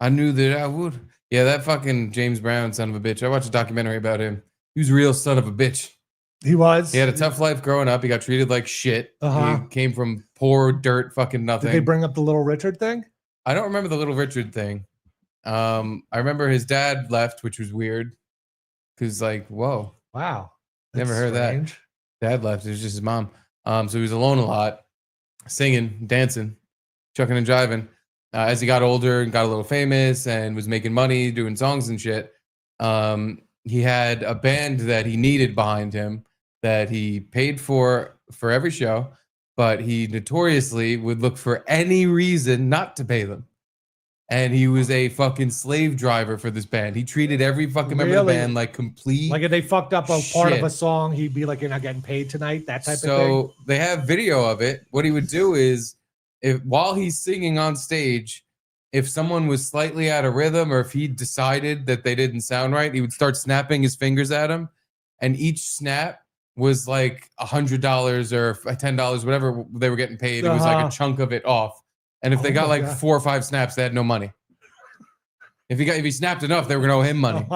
I knew that I would. Yeah, that fucking James Brown son of a bitch. I watched a documentary about him. He was a real son of a bitch. He was. He had a tough life growing up. He got treated like shit. Uh-huh. He came from poor dirt fucking nothing. Did they bring up the Little Richard thing? I don't remember the Little Richard thing. I remember his dad left, which was weird. Because like, whoa. Wow. Never heard strange. that. Dad left. It was just his mom. So he was alone a lot, singing, dancing, chucking and jiving. As he got older and got a little famous and was making money, doing songs and shit, he had a band that he needed behind him that he paid for every show, but he notoriously would look for any reason not to pay them. And he was a fucking slave driver for this band. He treated every fucking member of the band like complete. Like if they fucked up a part of shit. a song, he'd be like, "You're not getting paid tonight." That type of thing. So they have video of it. What he would do is, while he's singing on stage, if someone was slightly out of rhythm or if he decided that they didn't sound right, he would start snapping his fingers at him, and each snap was like $100 or $10, whatever they were getting paid. It was like a chunk of it off. And if they got like 4 or 5 snaps, they had no money. If he snapped enough, they were gonna owe him money.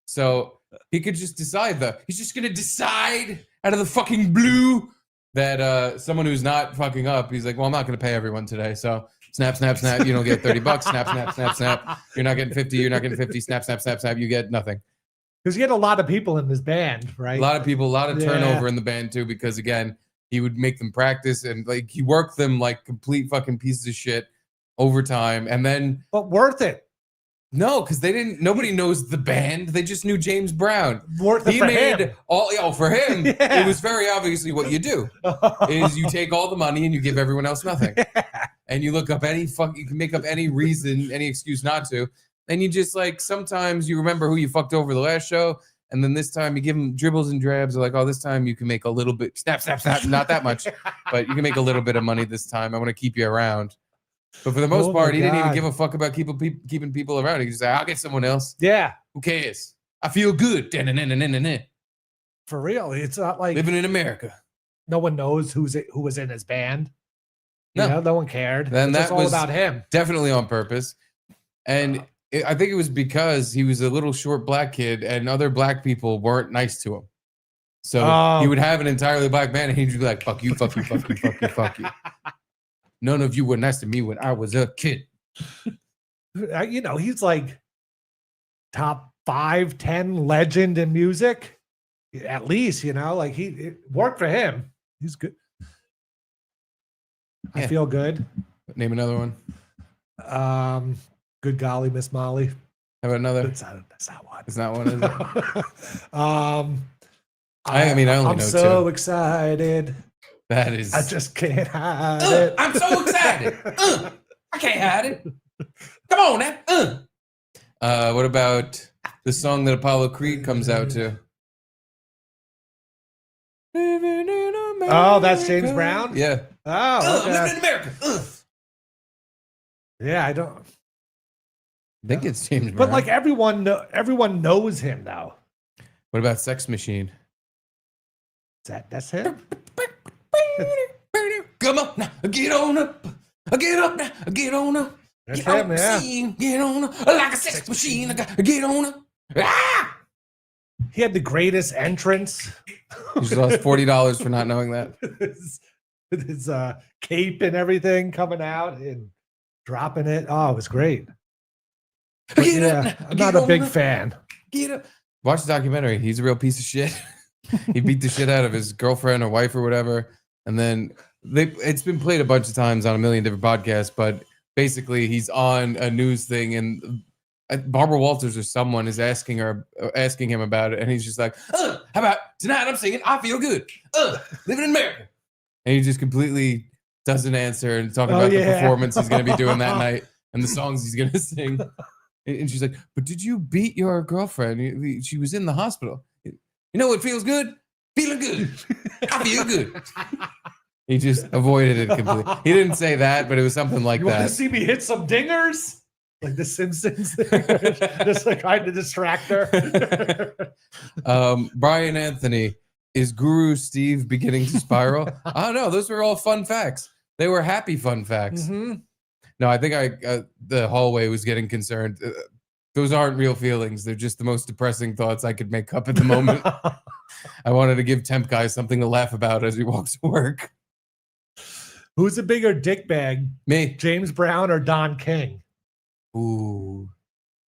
So he could just decide he's just gonna decide out of the fucking blue that someone who's not fucking up, he's like, well, I'm not gonna pay everyone today. So snap, snap, snap, you don't get $30. Snap, snap, snap, snap. You're not getting 50, you're not getting 50, snap, snap, snap, snap, you get nothing. Because he had a lot of people in this band, right? A lot of people, a lot of turnover in the band too, because again, he would make them practice and like he worked them like complete fucking pieces of shit over time. And then But worth it. no, because nobody knows the band. They just knew James Brown. Worth it for him. For him, Yeah. it was very obviously what you do is you take all the money and you give everyone else nothing. And you look up you can make up any reason, any excuse not to. And you just like, sometimes you remember who you fucked over the last show. And then this time you give them dribbles and drabs. Like, oh, this time you can make a little bit, snap, snap, snap, not that much, but you can make a little bit of money this time. I want to keep you around. But for the most part, he didn't even give a fuck about keeping people around. He just said, I'll get someone else. Yeah. Who cares? I feel good. For real. It's not like Living in America. no one knows who was in his band. No. No one cared. Then It's that just all was about him. definitely on purpose. And I think it was because he was a little short black kid and other black people weren't nice to him. So he would have an entirely black man and he'd be like, fuck you, fuck you, fuck you, fuck you, fuck you. None of you were nice to me when I was a kid. You know, he's like top 5, 10 legend in music. At least, you know, like it worked for him. He's good. I feel good. Name another one. Good golly, Miss Molly. How about another? That's not one. It's not one, is it? I only I'm know so 2. excited. That is. I just can't hide it. I'm so excited. I can't hide it. Come on now. What about the song that Apollo Creed comes out to? Oh, that's James Brown? Yeah. Oh, okay. Living in America. Yeah, I don't. I think it's James Brown. But like everyone knows him now. What about Sex Machine? That's him? Come on now, get on up. Get up now, get on up. That's Get him, on yeah. the scene, get on up. Like a sex machine, I got get on up. Ah! He had the greatest entrance. You just lost $40 for not knowing that. With his cape and everything coming out and dropping it. Oh, it was great. But yeah, I'm not a big fan. Get up. Watch the documentary. He's a real piece of shit. He beat the shit out of his girlfriend or wife or whatever. And then it's been played a bunch of times on a million different podcasts, but basically he's on a news thing and Barbara Walters or someone is asking him about it. And he's just like, how about tonight I'm singing I Feel Good. Living in America. And he just completely doesn't answer and talking about the performance he's going to be doing that night and the songs he's going to sing. And she's like, but did you beat your girlfriend? She was in the hospital. You know what feels good? Feeling good. I feel good. He just avoided it completely. He didn't say that, but it was something like You that. want to see me hit some dingers? Like the Simpsons. Just like trying to distract her. Brian Anthony, is Guru Steve beginning to spiral? I don't know. Those were all fun facts. They were happy fun facts. Mm-hmm. No, I think the hallway was getting concerned. Those aren't real feelings. They're just the most depressing thoughts I could make up at the moment. I wanted to give Temp Guy something to laugh about as he walks to work. Who's a bigger dickbag? Me. James Brown or Don King? Ooh.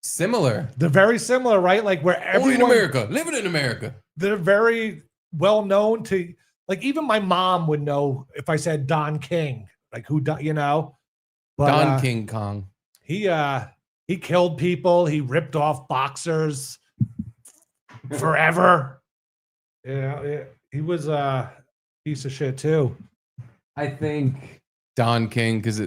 Similar. They're very similar, right? Like where everyone... Only in America. Living in America. They're very well known to... Like even my mom would know if I said Don King. Like who, you know? But, Don King Kong. He killed people. He ripped off boxers forever. Yeah, he was a piece of shit too. I think Don King, because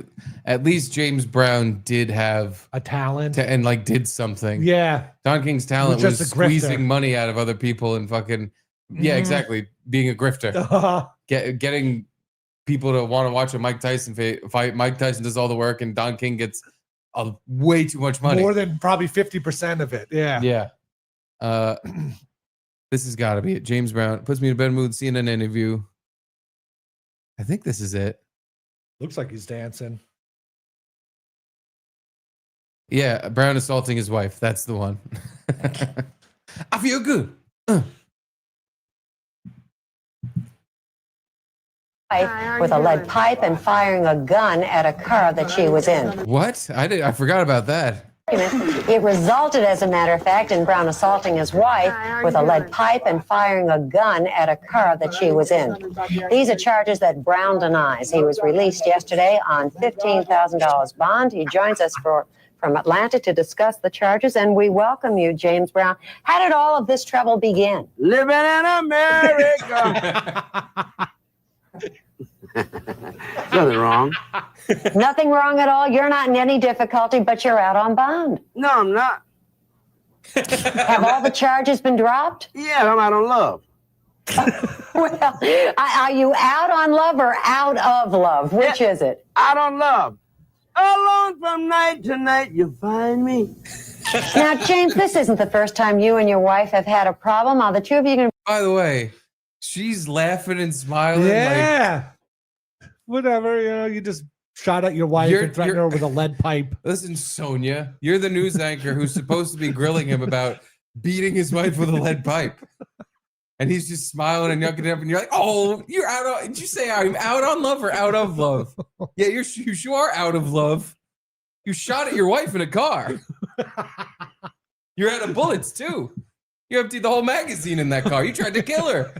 at least James Brown did have a talent and like did something. Yeah, Don King's talent was just a squeezing grifter. money out of other people and fucking yeah, exactly, being a grifter, getting people to want to watch a Mike Tyson fight. Mike Tyson does all the work, and Don King gets way too much money, more than probably 50% of it. Yeah, yeah. This has got to be it. James Brown puts me in a better mood. CNN interview. I think this is it. Looks like he's dancing. Yeah, Brown assaulting his wife. That's the one. I feel good. With a lead pipe and firing a gun at a car that she was in. What? I forgot about that. It resulted, as a matter of fact, in Brown assaulting his wife with a lead pipe and firing a gun at a car that she was in. These are charges that Brown denies. He was released yesterday on $15,000 bond. He joins us from Atlanta to discuss the charges, and we welcome you, James Brown. How did all of this trouble begin? Living in America. Nothing wrong. Nothing wrong at all. You're not in any difficulty, but you're out on bond. No, I'm not. Have all the charges been dropped? Yeah, I'm out on love. Well, are you out on love or out of love? Which is it? Out on love. Alone from night to night, you find me. Now, James, this isn't the first time you and your wife have had a problem. Are the two of you going to... By the way, she's laughing and smiling. Yeah. Whatever, you know, you just shot at your wife and threatened her with a lead pipe. Listen, Sonia, you're the news anchor who's supposed to be grilling him about beating his wife with a lead pipe. And he's just smiling and yucking it up, and you're like, "Oh, you're out of." Did you say I'm out on love or out of love? Yeah, you are out of love. You shot at your wife in a car. You're out of bullets too. You emptied the whole magazine in that car. You tried to kill her.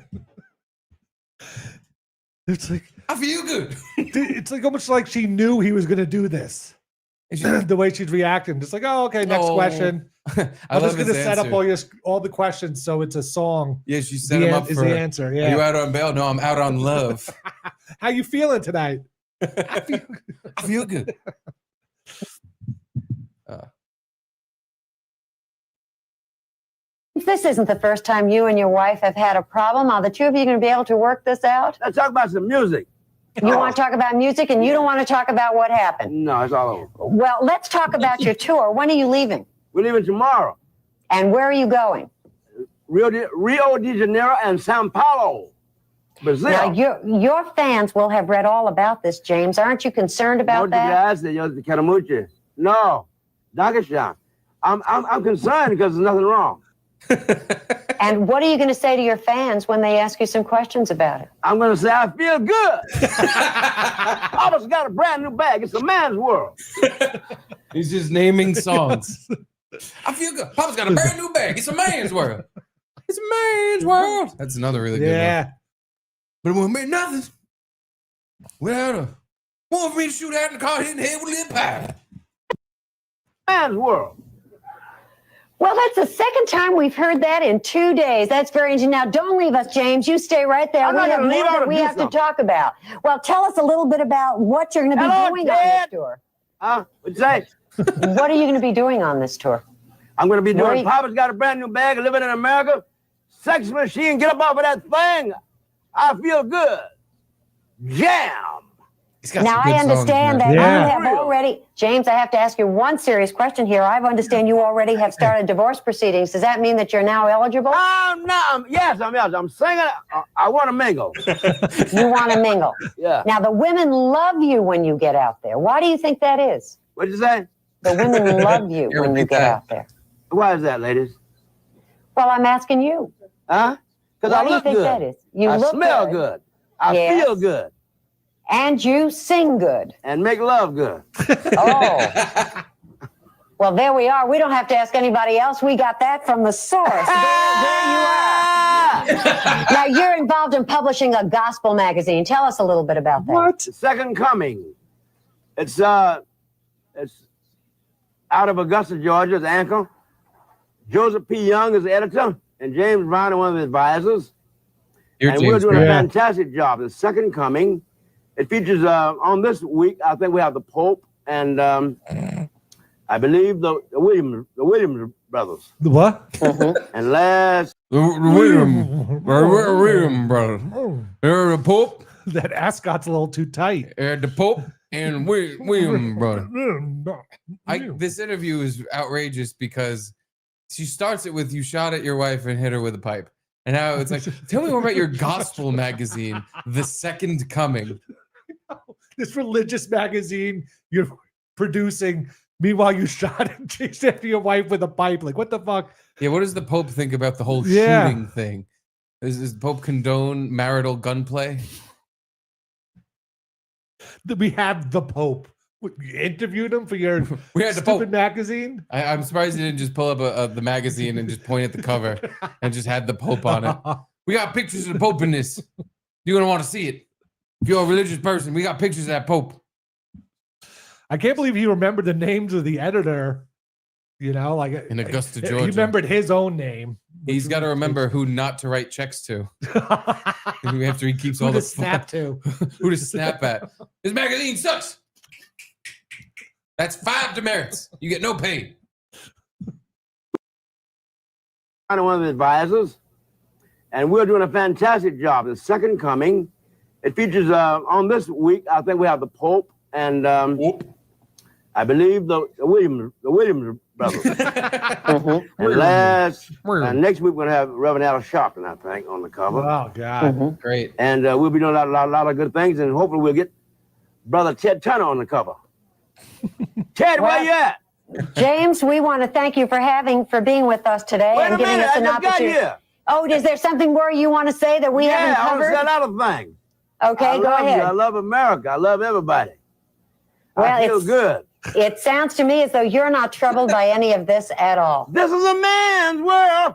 It's like I feel good. It's like almost like she knew he was going to do this. The way she's reacting, just like, "Oh, okay, next question." I'm just going to set up all the questions so it's a song. Yeah, she set him up for the answer. Yeah. Are you out on bail? No, I'm out on love. How you feeling tonight? I feel good. This isn't the first time you and your wife have had a problem. Are the two of you going to be able to work this out? Let's talk about some music. You want to talk about music and you don't want to talk about what happened? No, it's all over. Well, let's talk about your tour. When are you leaving? We're leaving tomorrow. And where are you going? Rio de Janeiro and Sao Paulo, Brazil. Now, your fans will have read all about this, James. Aren't you concerned about that? No, Dageshan. I'm concerned because there's nothing wrong. And what are you going to say to your fans when they ask you some questions about it? I'm going to say, I feel good. Papa's got a brand new bag. It's a man's world. He's just naming songs. I feel good. Papa's got a brand new bag. It's a man's world. It's a man's world. That's another really good one. But it won't make nothing without a one for me to shoot out in the car, hitting the head with a lead pipe. Man's world. Well, that's the second time we've heard that in 2 days. That's very interesting. Now, don't leave us, James. You stay right there. We have more that we have to talk about. Well, tell us a little bit about what you're going to be doing on this tour. What'd you say? What are you going to be doing on this tour? I'm going to be doing Papa's got a brand new bag, living in America. Sex machine, get up off of that thing. I feel good. Jam. Now, I understand that you have already, James, I have to ask you one serious question here. I understand you already have started divorce proceedings. Does that mean that you're now eligible? Yes, I'm eligible. I'm singing. I want to mingle. You want to mingle? Yeah. Now, the women love you when you get out there. Why do you think that is? What'd you say? The women love you when you get out there. Why is that, ladies? Well, I'm asking you. Huh? Because I look good. That is? You I look smell good. I feel good. And you sing good. And make love good. Oh. Well, there we are. We don't have to ask anybody else. We got that from the source. There you are. Now, you're involved in publishing a gospel magazine. Tell us a little bit about that. What? The Second Coming. It's out of Augusta, Georgia. It's Anchor. Joseph P. Young is the editor, and James Brown is one of the advisors. We're doing a fantastic job. The Second Coming. It features on this week. I think we have the Pope and I believe the Williams brothers. The what? And last the William brothers. The Pope. That ascot's a little too tight. The Pope and William brothers. This interview is outrageous because she starts it with "You shot at your wife and hit her with a pipe," and now it's like, "Tell me more about your gospel magazine, The Second Coming." This religious magazine you're producing. Meanwhile, you shot and chased after your wife with a pipe. Like, what the fuck? Yeah, what does the Pope think about the whole shooting thing? Does the Pope condone marital gunplay? We have the Pope. You interviewed him for your stupid magazine? I'm surprised you didn't just pull up the magazine and just point at the cover and just had the Pope on it. We got pictures of the Pope in this. You're going to want to see it. If you're a religious person, we got pictures of that Pope. I can't believe he remembered the names of the editor. You know, like in Augusta, Georgia. He remembered his own name. He's got to remember who not to write checks to. After he keeps all the snap to. Who to snap at. This magazine sucks. That's 5 demerits. You get no pay. I'm one of the advisors, and we're doing a fantastic job. The Second Coming. It features on this week. I think we have the Pope and I believe the Williams brothers. And next week we're gonna have Reverend Al Sharpton, I think, on the cover. Oh God, great! And we'll be doing a lot of good things, and hopefully we'll get brother Ted Turner on the cover. Ted, where you at? James, we want to thank you for being with us today Wait and a giving minute, us I an just got opportunity. here. Oh, is there something more you want to say that we haven't covered? Yeah, I want to say a lot of things. Okay, I go love ahead. You. I love America. I love everybody. Well, I feel good. It sounds to me as though you're not troubled by any of this at all. This is a man's world.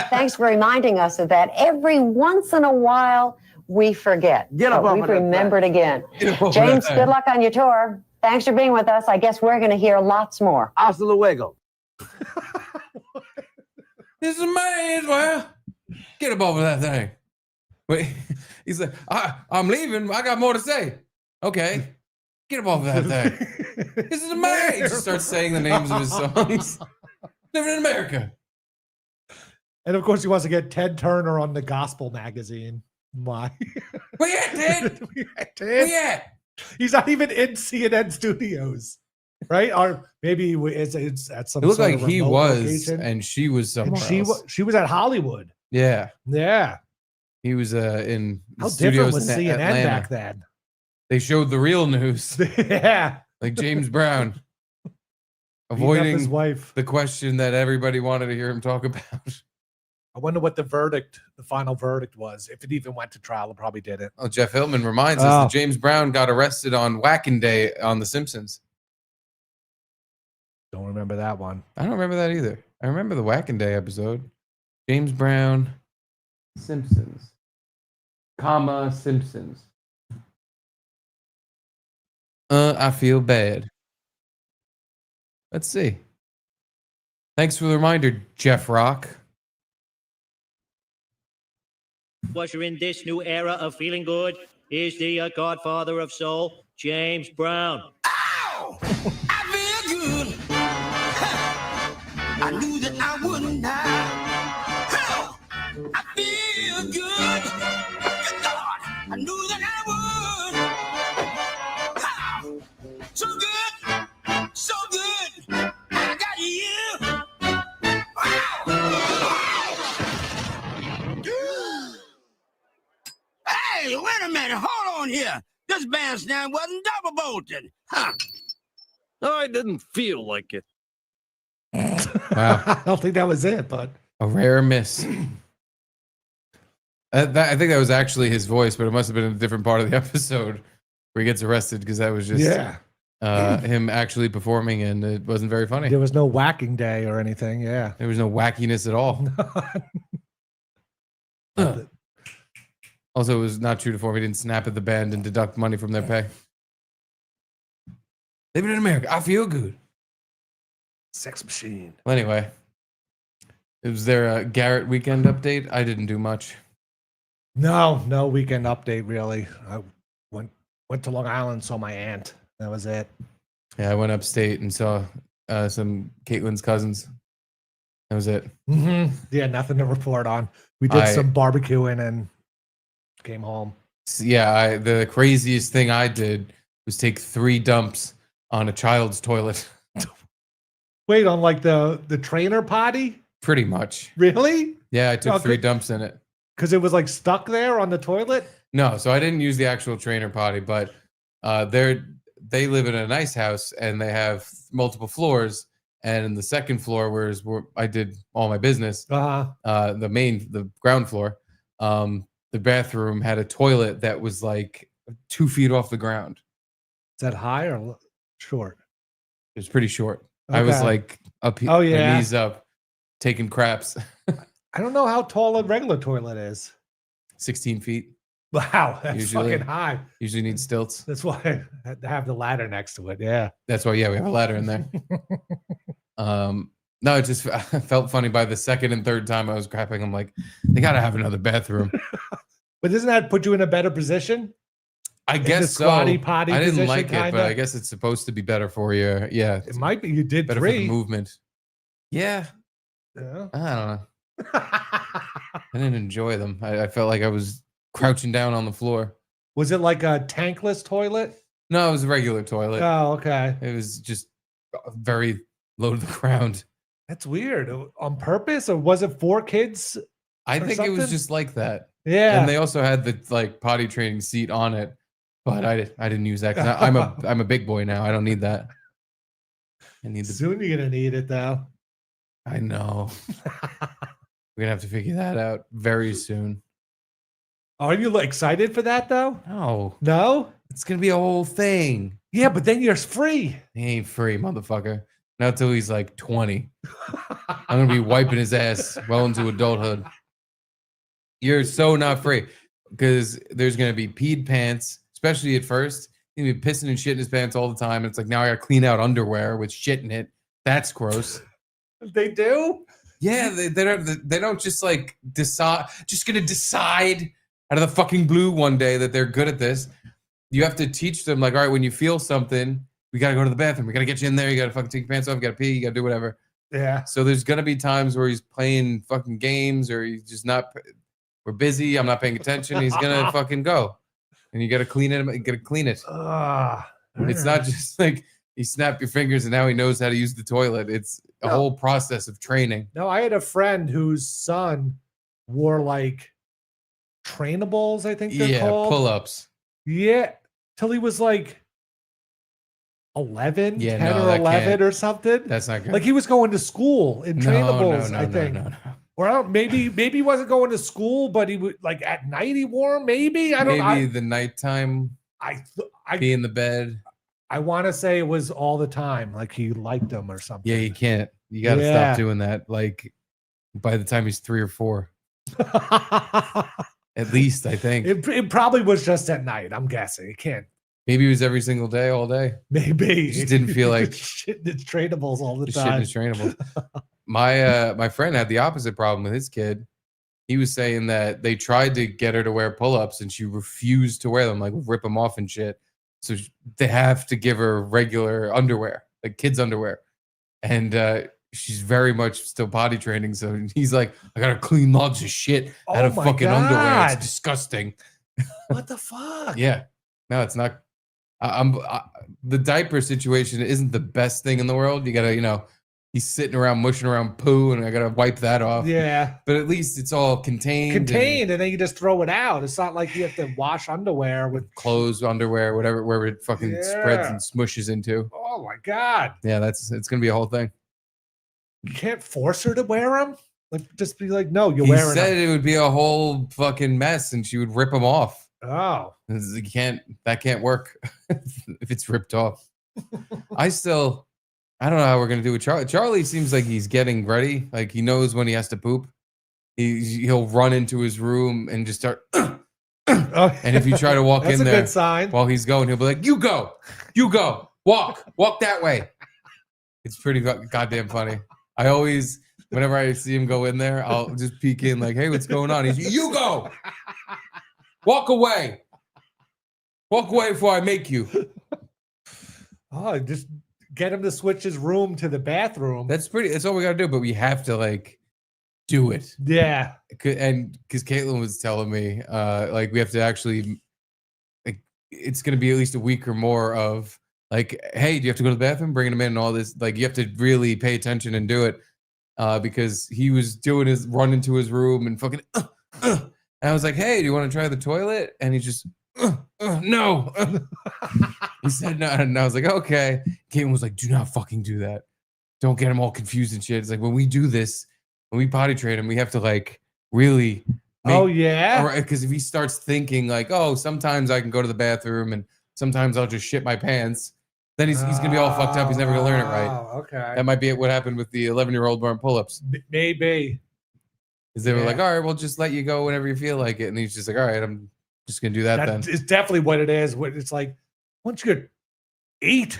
Thanks for reminding us of that. Every once in a while, we forget. Get up but off we've of that remembered again. Get off James, of that good luck on your tour. Thanks for being with us. I guess we're going to hear lots more. Hasta luego. This is a man's world. Get up over that thing. Wait, he said, I'm leaving. I got more to say. Okay. Get up off that thing. This is a man. He just starts saying the names of his songs. Living in America. And of course, he wants to get Ted Turner on the Gospel magazine. Why? Where you at, Ted? Ted? We at? He's not even in CNN studios, right? Or maybe it's at some. It looked sort like of he remote was, location. and she was somewhere She else. she was at Hollywood. Yeah. Yeah. He was in the How studios different was in CNN Atlanta. back then? They showed the real news. Yeah. Like James Brown. Beating up Avoiding his wife. the question that everybody wanted to hear him talk about. I wonder what the final verdict was. If it even went to trial, it probably didn't. Oh, Jeff Hillman reminds us that James Brown got arrested on Whacking Day on The Simpsons. Don't remember that one. I don't remember that either. I remember the Whacking Day episode. James Brown, Simpsons, Simpsons. I feel bad. Let's see. Thanks for the reminder, Jeff Rock. Usher in this new era of feeling good is the godfather of soul, James Brown. I feel good. I knew that I wouldn't die. I feel good. Good God, I knew that I would. So good, so good. I got you. Hey, wait a minute. Hold on here. This bandstand wasn't double bolted. Huh? I didn't feel like it. Wow. I don't think that was it, but A rare miss. I think that was actually his voice, but it must have been in a different part of the episode where he gets arrested, because that was just him actually performing, and it wasn't very funny. there was no whacking day or anything. Yeah. There was no wackiness at all. Also, it was not true to form. He didn't snap at the band and deduct money from their pay. Living in America, I feel good. Sex machine. Well, anyway, was there a Garrett weekend update? I didn't do much. No weekend update really. I went to Long Island, saw my aunt. That was it. Yeah, I went upstate and saw some Caitlin's cousins. That was it. Mm-hmm. Yeah, nothing to report on. We did some barbecuing and came home. Yeah, the craziest thing I did was take 3 dumps on a child's toilet. Wait, on like the trainer potty? Pretty much. Really? Yeah, I took 3 dumps in it. Because it was like stuck there on the toilet? No, so I didn't use the actual trainer potty, but they live in a nice house and they have multiple floors. And in the second floor, where I did all my business, the ground floor, the bathroom had a toilet that was like 2 feet off the ground. Is that high or short? It was pretty short. I was like up here, my knees up, taking craps. I don't know how tall a regular toilet is. 16 feet. Wow, that's fucking high. Usually need stilts. That's why I had to have the ladder next to it. Yeah. That's why, we have a ladder in there. No, it just felt funny by the second and third time I was crapping. I'm like, they got to have another bathroom. But doesn't that put you in a better position? I guess so. Squatty potty I didn't position, like it, kinda? but I guess it's supposed to be better for you. Yeah. It might be. You did better 3. for the movement. Yeah. Yeah. I don't know. I didn't enjoy them. I felt like I was crouching down on the floor. Was it like a tankless toilet? No, it was a regular toilet. Oh, okay. It was just very low to the ground. That's weird. On purpose, or was it for kids? I or think it was something? just like that. Yeah. And they also had the like potty training seat on it. But I didn't use that because I'm a big boy now. I don't need that. I need Soon you're gonna need it though. I know. We're gonna have to figure that out very soon. Are you excited for that though? No. No? It's gonna be a whole thing. Yeah, but then you're free. He ain't free, motherfucker. Not till he's like 20. I'm gonna be wiping his ass well into adulthood. You're so not free because there's gonna be peed pants, especially at first. He's gonna be pissing and shit in his pants all the time. It's like now I gotta clean out underwear with shit in it. That's gross. They do? Yeah, they don't just like decide. Just gonna decide out of the fucking blue one day that they're good at this. You have to teach them like, all right, when you feel something, we gotta go to the bathroom. We gotta get you in there. You gotta fucking take your pants off. You gotta pee. You gotta do whatever. Yeah. So there's gonna be times where he's playing fucking games or he's just not. We're busy. I'm not paying attention. He's gonna fucking go, and you gotta clean it. You gotta clean it. It's not just like you snap your fingers and now he knows how to use the toilet. It's a whole process of training. No, I had a friend whose son wore like trainables, I think they're called. Pull-ups. Yeah, till he was like 11, Yeah, 10 no, or that 11 can't- or something. That's not good. Like he was going to school in trainables, I think. No. Or I don't, maybe he wasn't going to school, but he would like at night he wore them. Maybe I don't. Maybe the nighttime. I be in the bed. I want to say it was all the time, like he liked them or something. Yeah, you can't. You got to Yeah. stop doing that. Like by the time he's 3 or 4, at least I think. It probably was just at night. I'm guessing. It can't. Maybe it was every single day, all day. Maybe He just didn't feel like shit. It's trainables all the just shit time. is trainable. My friend had the opposite problem with his kid. He was saying that they tried to get her to wear pull-ups and she refused to wear them, like rip them off and shit. So they have to give her regular underwear, like kids' underwear. And she's very much still potty training. So he's like, I got to clean logs of shit out of my fucking underwear. God. It's disgusting. What the fuck? Yeah. No, it's not. The diaper situation isn't the best thing in the world. You got to, he's sitting around mushing around poo and I got to wipe that off. Yeah. But at least it's all contained. And then you just throw it out. It's not like you have to wash underwear with clothes, underwear, whatever, wherever it fucking spreads and smushes into. Oh my God. Yeah, it's going to be a whole thing. You can't force her to wear them. Like, just be like, no, you're He wearing said them. it would be a whole fucking mess and she would rip them off. Oh. That can't work if it's ripped off. I don't know how we're going to do it. Charlie seems like he's getting ready. Like he knows when he has to poop. He'll run into his room and just start. And if you try to walk That's in a there good sign. while he's going, he'll be like, you go, walk that way. It's pretty goddamn funny. I always, whenever I see him go in there, I'll just peek in like, hey, what's going on? He's, you go, walk away before I make you. Oh, just get him to switch his room to the bathroom. That's all we got to do, but we have to like do it. Yeah. And because Caitlin was telling me, like we have to actually, like, it's going to be at least a week or more of like, hey, do you have to go to the bathroom? Bringing him in and all this. Like you have to really pay attention and do it because he was doing his run into his room and fucking, and I was like, hey, do you want to try the toilet? And he just, no. He said no. And I was like, okay. Caitlin was like, do not fucking do that. Don't get him all confused and shit. It's like when we do this, when we potty train him, we have to like really. Oh, yeah. Because if he starts thinking like, oh, sometimes I can go to the bathroom and sometimes I'll just shit my pants, then he's gonna be all fucked up. He's never gonna learn it right. Okay. That might be what happened with the 11-year-old wearing pull-ups. Maybe. Because they were like, all right, we'll just let you go whenever you feel like it. And he's just like, all right, I'm just gonna do that then. It's definitely what it is. It's like once you get 8,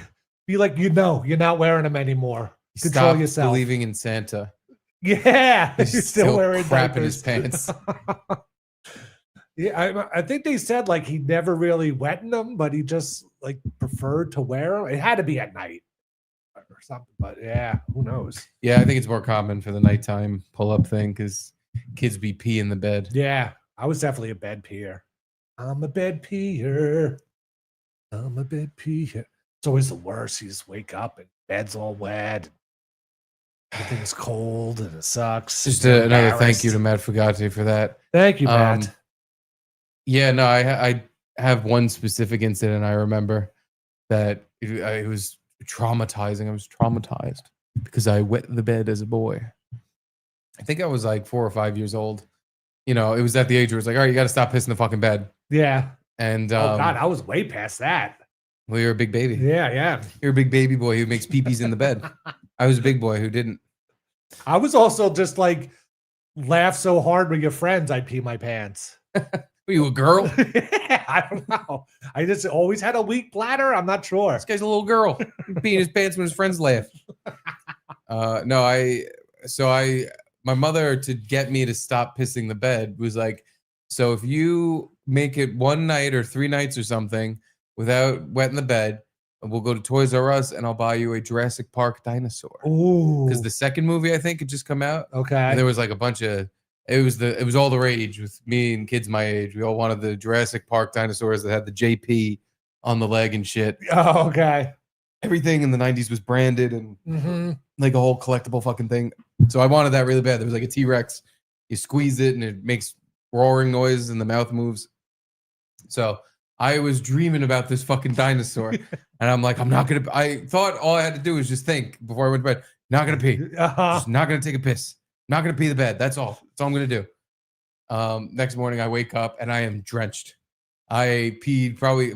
be like, you're not wearing them anymore. Control Stop yourself. believing in Santa. Yeah, He's you're still wearing crap in diapers. his pants. Yeah, I think they said like he never really wet in them, but he just like preferred to wear them. It had to be at night or something, but yeah, who knows? Yeah, I think it's more common for the nighttime pull-up thing because kids be pee in the bed. Yeah, I was definitely a bed peer. I'm a bed peer. It's always the worst. You just wake up and bed's all wet. Everything's cold and it sucks. Just You're another thank embarrassed. you to Matt Fugate for that. Thank you, Matt. Yeah, no, I have one specific incident I remember that it was traumatizing. I was traumatized because I wet the bed as a boy. I think I was like 4 or 5 years old. You know, it was at the age where it's like, all right, you got to stop pissing the fucking bed. Yeah. And oh God, I was way past that. Well, you're a big baby. Yeah. You're a big baby boy who makes peepees in the bed. I was a big boy who didn't. I was also just like laugh so hard with your friends, I'd pee my pants. Were you a girl? I don't know. I just always had a weak bladder. I'm not sure. This guy's a little girl. Peeing his pants when his friends laugh. My mother, to get me to stop pissing the bed, was like, so if you make it one night or 3 nights or something without wetting the bed, we'll go to Toys R Us and I'll buy you a Jurassic Park dinosaur. Ooh. Because the second movie, I think, had just come out. Okay. And there was like a bunch of, it was all the rage with me and kids my age. We all wanted the Jurassic Park dinosaurs that had the JP on the leg and shit. Oh, okay. Everything in the 90s was branded and like a whole collectible fucking thing. So I wanted that really bad. There was like a T-Rex. You squeeze it and it makes roaring noises and the mouth moves. So I was dreaming about this fucking dinosaur. And I'm like, I thought all I had to do was just think before I went to bed, not going to pee. Just not going to take a piss. Not going to pee the bed. That's all. That's all I'm going to do. Next morning I wake up and I am drenched. I peed probably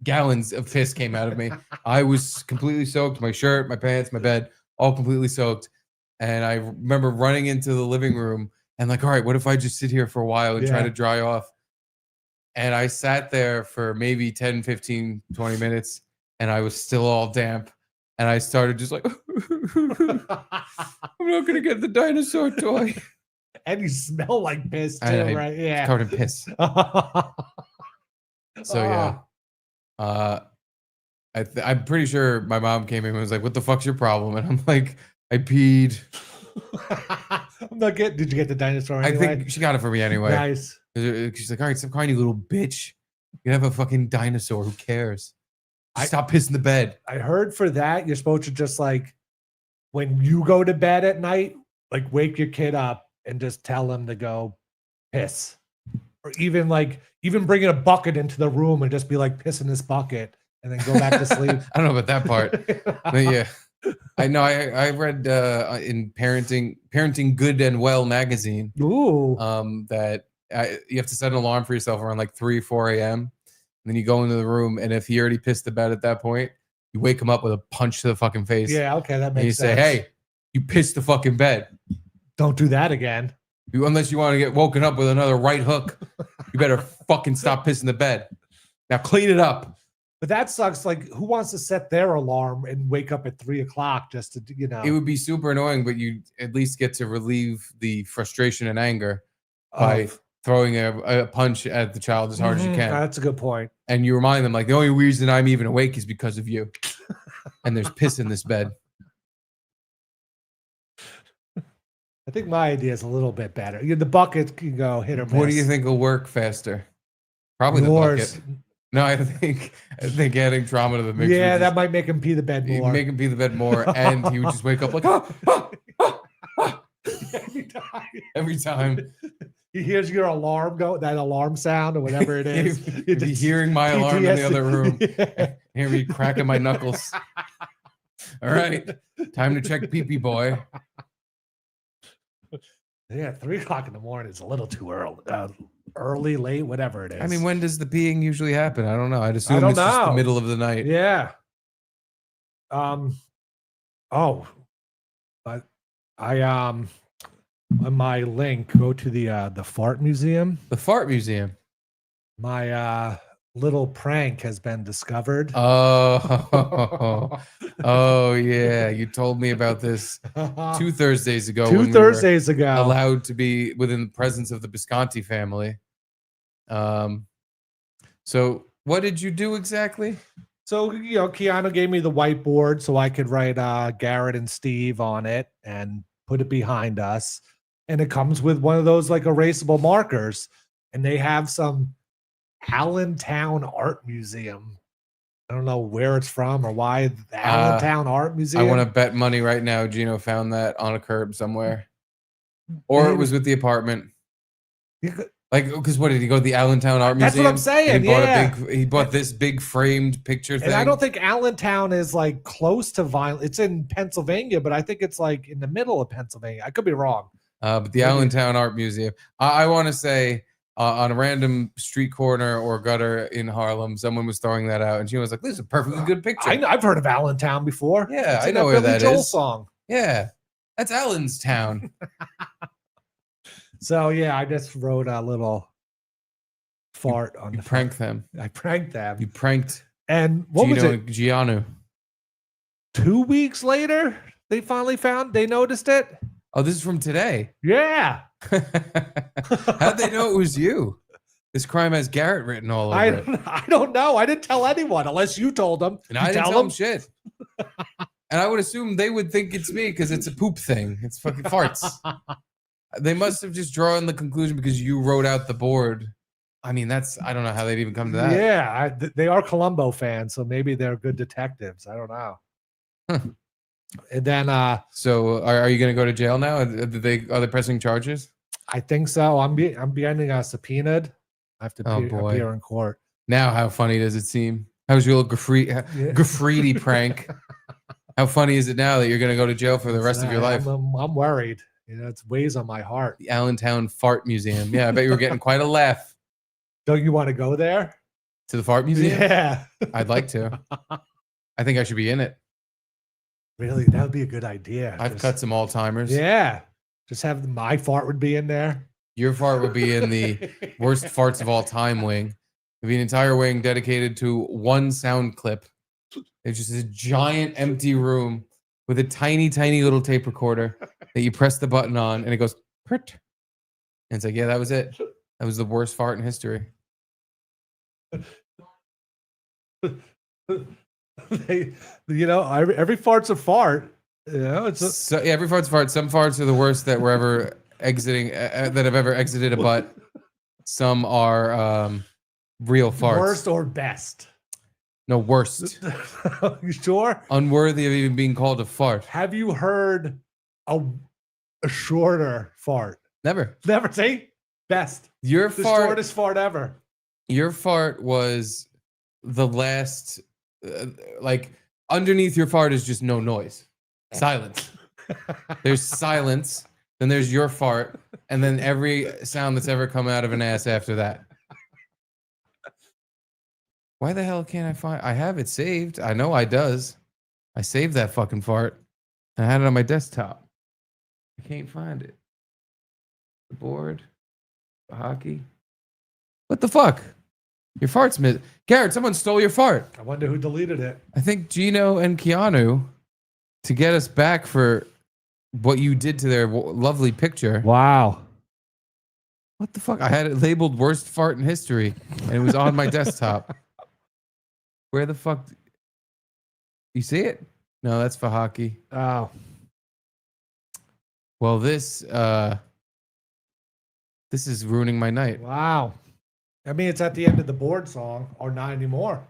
gallons of piss came out of me. I was completely soaked. My shirt, my pants, my bed, all completely soaked. And I remember running into the living room and like, all right, what if I just sit here for a while and try to dry off? And I sat there for maybe 10, 15, 20 minutes and I was still all damp. And I started just like, I'm not going to get the dinosaur toy. And you smell like piss too, right? Yeah. Covered in piss. So yeah. I'm pretty sure my mom came in and was like, what the fuck's your problem? And I'm like, I peed. I'm not getting. Did you get the dinosaur anyway? I think she got it for me anyway. Nice. She's like, all right, stop crying, you little bitch. You have a fucking dinosaur. Who cares? Stop pissing the bed. I heard for that, you're supposed to just like, when you go to bed at night, like wake your kid up and just tell him to go piss. Or even bringing a bucket into the room and just be like, piss in this bucket and then go back to sleep. I don't know about that part. But yeah. I know I read in Parenting Good and Well magazine. Ooh. That you have to set an alarm for yourself around like 3 or 4 a.m. And then you go into the room, and if he already pissed the bed at that point, you wake him up with a punch to the fucking face. Yeah, okay, that makes sense. And you say, hey, you pissed the fucking bed. Don't do that again. Unless you want to get woken up with another right hook, you better fucking stop pissing the bed. Now clean it up. But that sucks. Like, who wants to set their alarm and wake up at 3 o'clock just to, It would be super annoying, but you at least get to relieve the frustration and anger by throwing a punch at the child as hard as you can. That's a good point. And you remind them, like, the only reason I'm even awake is because of you. And there's piss in this bed. I think my idea is a little bit better. The bucket can go hit or miss. What do you think will work faster? Probably the bucket. No, I think adding trauma to the mix. Yeah, that might make him pee the bed more. Make him pee the bed more, and he would just wake up like, every time. He hears your alarm go, that alarm sound or whatever it is. He'd be hearing my alarm in the other room. Hear me cracking my knuckles. All right, time to check pee-pee boy. Yeah, 3 o'clock in the morning is a little too early. Early, late, whatever it is. I mean, when does the peeing usually happen? I don't know. I'd assume it's just the middle of the night. Yeah. But I on my link, go to the Fart Museum. The Fart Museum. My little prank has been discovered. Oh yeah. You told me about this 2 Thursdays ago. 2 Thursdays ago. Allowed to be within the presence of the Bisconti family. So what did you do exactly? So, Keanu gave me the whiteboard so I could write Garrett and Steve on it and put it behind us. And it comes with one of those like erasable markers. And they have some Allentown Art Museum. I don't know where it's from or why the Allentown Art Museum. I want to bet money right now Gino found that on a curb somewhere. Or it was with the apartment. Like, because what did he go to the Allentown Art Museum? That's what I'm saying. And he bought yeah. he bought this big framed picture thing. And I don't think Allentown is like close to violent. It's in Pennsylvania, but I think it's like in the middle of Pennsylvania. I could be wrong. But the Allentown Art Museum. I want to say on a random street corner or gutter in Harlem, someone was throwing that out, and she was like, "This is a perfectly good picture." I've heard of Allentown before. Yeah, It's I in know where Billy that Joel is. song. Yeah, that's Allenstown. So yeah, I just wrote a little fart on the pranked them. I pranked them. You pranked. And what was Gino it? and Gino. 2 weeks later, they finally they noticed it. Oh, this is from today. Yeah. How'd they know it was you? This crime has Garrett written all over it. I don't know. I didn't tell anyone unless you told them. And I didn't tell them shit. And I would assume they would think it's me because it's a poop thing. It's fucking farts. They must have just drawn the conclusion because you wrote out the board. I mean, I don't know how they'd even come to that. Yeah, they are Columbo fans, so maybe they're good detectives. I don't know. And then, so are you going to go to jail now? Are they pressing charges? I think so. I'm being subpoenaed. I have to appear in court. Now, how funny does it seem? How's your little graffiti prank? How funny is it now that you're going to go to jail for the rest of your life? I'm worried. It weighs on my heart. The Allentown Fart Museum. Yeah, I bet you were getting quite a laugh. Don't you want to go there? To the Fart Museum? Yeah. I'd like to. I think I should be in it. Really? That would be a good idea. I've cut some all-timers. Yeah. Just have my fart would be in there. Your fart would be in the worst farts of all time wing. It'd be an entire wing dedicated to one sound clip. It's just a giant empty room with a tiny, tiny little tape recorder that you press the button on and it goes, Pert. And it's like, yeah, that was it. That was the worst fart in history. Every fart's a fart. Every fart's a fart. Some farts are the worst that were ever exiting, that have ever exited a butt. Some are real farts. Worst or best? No, worst. You sure? Unworthy of even being called a fart. Have you heard a shorter fart? Never. Never. See? Best. The shortest fart ever. Your fart was the last, underneath your fart is just no noise. Silence. There's silence, then there's your fart, and then every sound that's ever come out of an ass after that. Why the hell can't I find? I have it saved. I know I does. I saved that fucking fart. I had it on my desktop. I can't find it. The board. The hockey. What the fuck? Your fart's Garrett, someone stole your fart. I wonder who deleted it. I think Gino and Keanu, to get us back for what you did to their lovely picture. Wow. What the fuck? I had it labeled worst fart in history, and it was on my desktop. Where the fuck? You see it? No, that's for hockey. Oh. Well, this is ruining my night. Wow. I mean, it's at the end of the board song, or not anymore.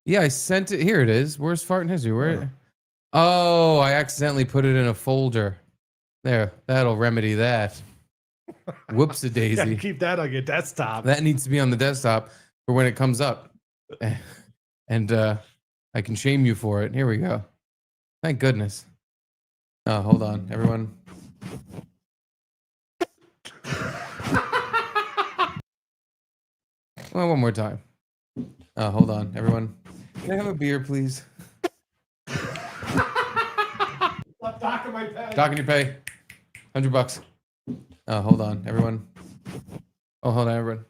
Yeah, I sent it. Here it is. Worst fart in history. Where? Oh, I accidentally put it in a folder. There, that'll remedy that. Whoops-a-daisy. Yeah, keep that on your desktop. That needs to be on the desktop for when it comes up. And I can shame you for it. Here we go. Thank goodness. Oh, hold on, everyone. Well, one more time. Hold on, everyone. Can I have a beer, please? Docking my pay. Docking your pay. $100. Hold on, everyone. Oh, hold on, everyone.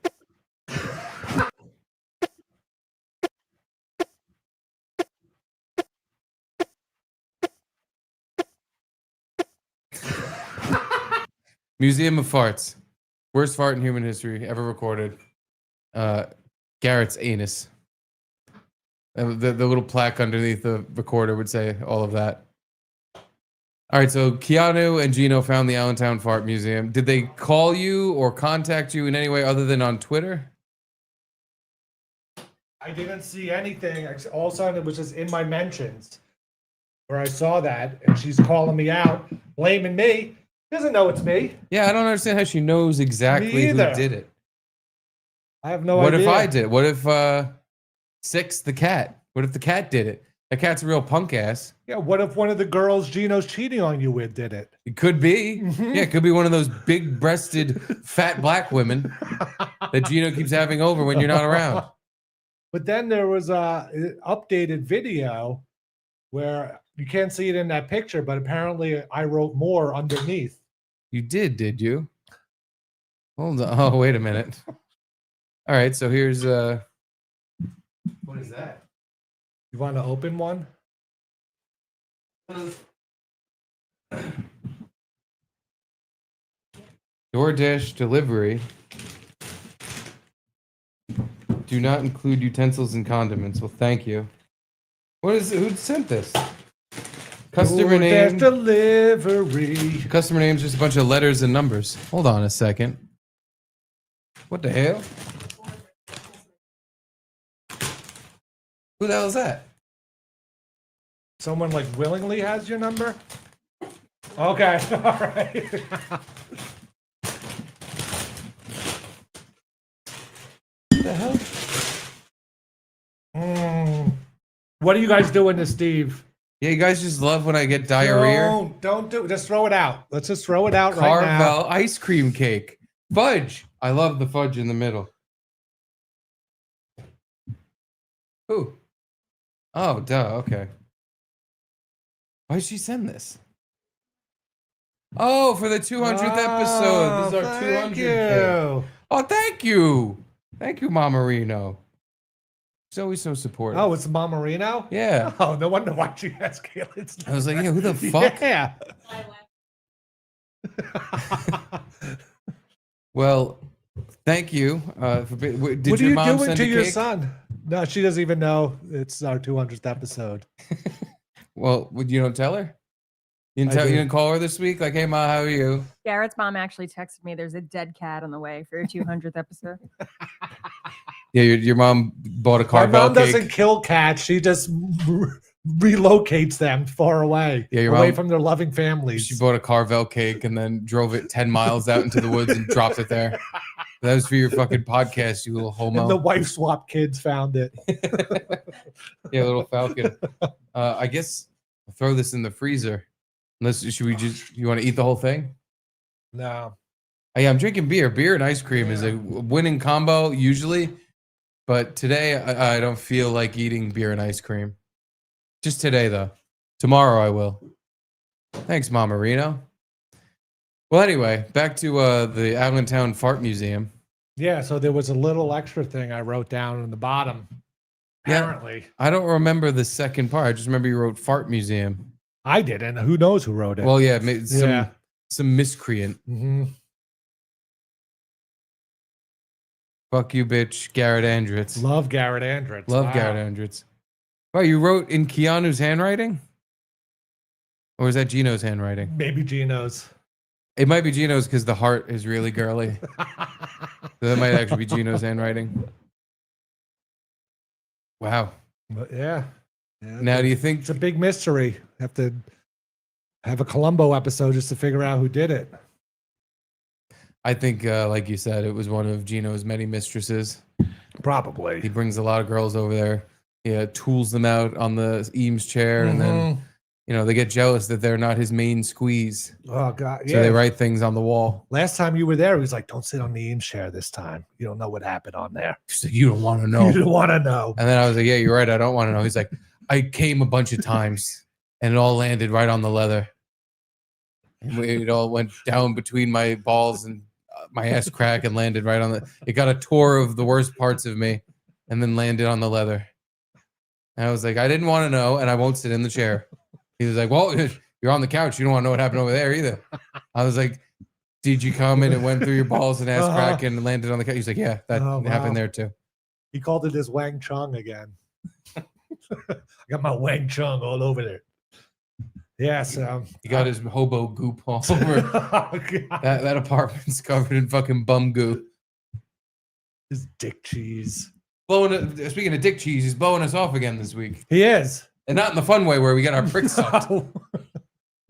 Museum of Farts. Worst fart in human history ever recorded. Garrett's anus. The little plaque underneath the recorder would say all of that. All right, so Keanu and Gino found the Allentown Fart Museum. Did they call you or contact you in any way other than on Twitter? I didn't see anything. All of a sudden, it was just in my mentions where I saw that, and she's calling me out, blaming me. She doesn't know it's me. Yeah, I don't understand how she knows exactly who did it. I have no What idea. if I did? What if Six the cat? What if the cat did it? That cat's a real punk ass. Yeah, what if one of the girls Gino's cheating on you with did it? It could be. Yeah, it could be one of those big-breasted, fat black women that Gino keeps having over when you're not around. But then there was a updated video where you can't see it in that picture, but apparently I wrote more underneath. You did you? Hold on. Oh, wait a minute. All right, so here's what is that? You want to open one? DoorDash delivery. Do not include utensils and condiments. Well, thank you. What is it? Who sent this? Customer name. DoorDash delivery. Customer name's just a bunch of letters and numbers. Hold on a second. What the hell? Who the hell is that? Someone like willingly has your number? Okay, all right. What the hell? What are you guys doing to Steve? Yeah, you guys just love when I get diarrhea. Don't do it. Just throw it out. Let's just throw it out right now. Carvel ice cream cake. Fudge. I love the fudge in the middle. Who? Oh, duh. Okay. Why did she send this? Oh, for the 200th episode. This is our 200th. You. Oh, thank you. Thank you, Mama Reno. She's always so supportive. Oh, it's Mama Reno? Yeah. Oh, no wonder why she has Kaylin's I was like, yeah, who the fuck? Yeah. Well, thank you. Did What are your you mom doing send to a your cake? son? No, she doesn't even know it's our 200th episode. Well, you don't tell her? You didn't, I you do. didn't call her this week? Like, hey, Ma, how are you? Garrett's mom actually texted me. There's a dead cat on the way for your 200th episode. Yeah, your mom bought a My Carvel mom cake. doesn't kill cats. She just relocates them far away, Yeah, your away mom- from their loving families. She bought a Carvel cake and then drove it 10 miles out into the woods and dropped it there. That was for your fucking podcast, you little homo. And the wife swap kids found it. Yeah, little falcon. I guess I'll throw this in the freezer. Unless, should we just, you want to eat the whole thing? No. Yeah, I'm drinking beer. Beer and ice cream is a winning combo usually. But today, I don't feel like eating beer and ice cream. Just today, though. Tomorrow, I will. Thanks, Mama Reno. Well, anyway, back to the Allentown Fart Museum. Yeah, so there was a little extra thing I wrote down on the bottom. Apparently. Yeah, I don't remember the second part. I just remember you wrote Fart Museum. I didn't. Who knows who wrote it? Well, yeah, Yeah. some miscreant. Mm-hmm. Fuck you, bitch, Garrett Andritz. Love Garrett Andritz. Love Wow. Garrett Andritz. Wow, you wrote in Keanu's handwriting? Or is that Gino's handwriting? Maybe Gino's. It might be Gino's because the heart is really girly. So that might actually be Gino's handwriting. Wow. But yeah. Yeah, Now, do you think it's a big mystery? Have to have a Columbo episode just to figure out who did it. I think, like you said, it was one of Gino's many mistresses. Probably. He brings a lot of girls over there. Yeah, tools them out on the Eames chair, and then they get jealous that they're not his main squeeze. Oh God! Yeah. So they write things on the wall. Last time you were there, he was like, "Don't sit on the Eames chair this time. You don't know what happened on there. He's like, you don't want to know. You don't want to know." And then I was like, yeah, you're right. I don't want to know. He's like, I came a bunch of times, and it all landed right on the leather. And it all went down between my balls and my ass crack and landed right on the. It got a tour of the worst parts of me, and then landed on the leather. And I was like, I didn't want to know, and I won't sit in the chair. He was like, well, you're on the couch. You don't want to know what happened over there either. I was like, did you come and it went through your balls and ass crack and landed on the couch? He's like, yeah, that happened there too. He called it his Wang Chung again. I got my Wang Chung all over there. Yes. He got his hobo goop all over. that apartment's covered in fucking bum goo. His dick cheese. Speaking of dick cheese, he's blowing us off again this week. He is. And not in the fun way where we get our pricks sucked.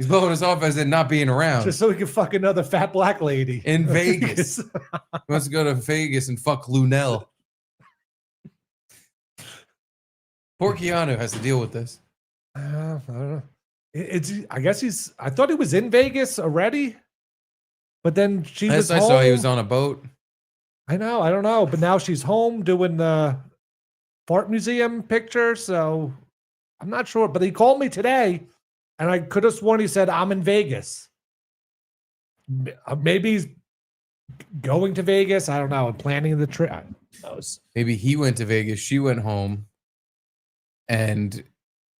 He's blowing us off as in not being around. Just so he can fuck another fat black lady. In Vegas. He wants to go to Vegas and fuck Lunel. Poor Keanu has to deal with this. I don't know. I guess I thought he was in Vegas already. But then she was home. I saw he was on a boat. I know. I don't know. But now she's home doing the Fart Museum picture. So I'm not sure. But he called me today. And I could have sworn he said, I'm in Vegas. Maybe he's going to Vegas. I don't know. I'm planning the trip. Maybe he went to Vegas. She went home. And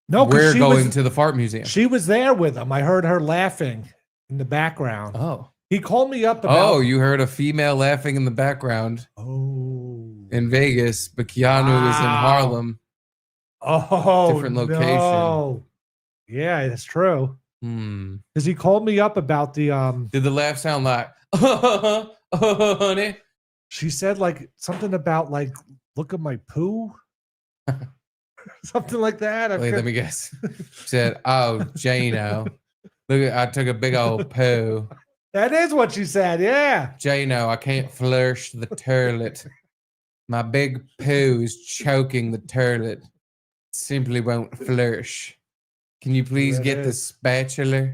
no, we're going to the Fart Museum. She was there with him. I heard her laughing in the background. Oh. He called me up about... Oh, you heard a female laughing in the background. Oh. In Vegas, but Keanu was in Harlem. Oh, different location. No. Yeah, that's true. Because he called me up about the... Did the laugh sound like, oh, honey? She said like something about like, look at my poo. Something like that. Wait, let me guess. She said, oh, Gino. Look, I took a big old poo. That is what she said, yeah. Gino, I can't flush the toilet. My big poo is choking the toilet. Simply won't flush. Can you please get the spatula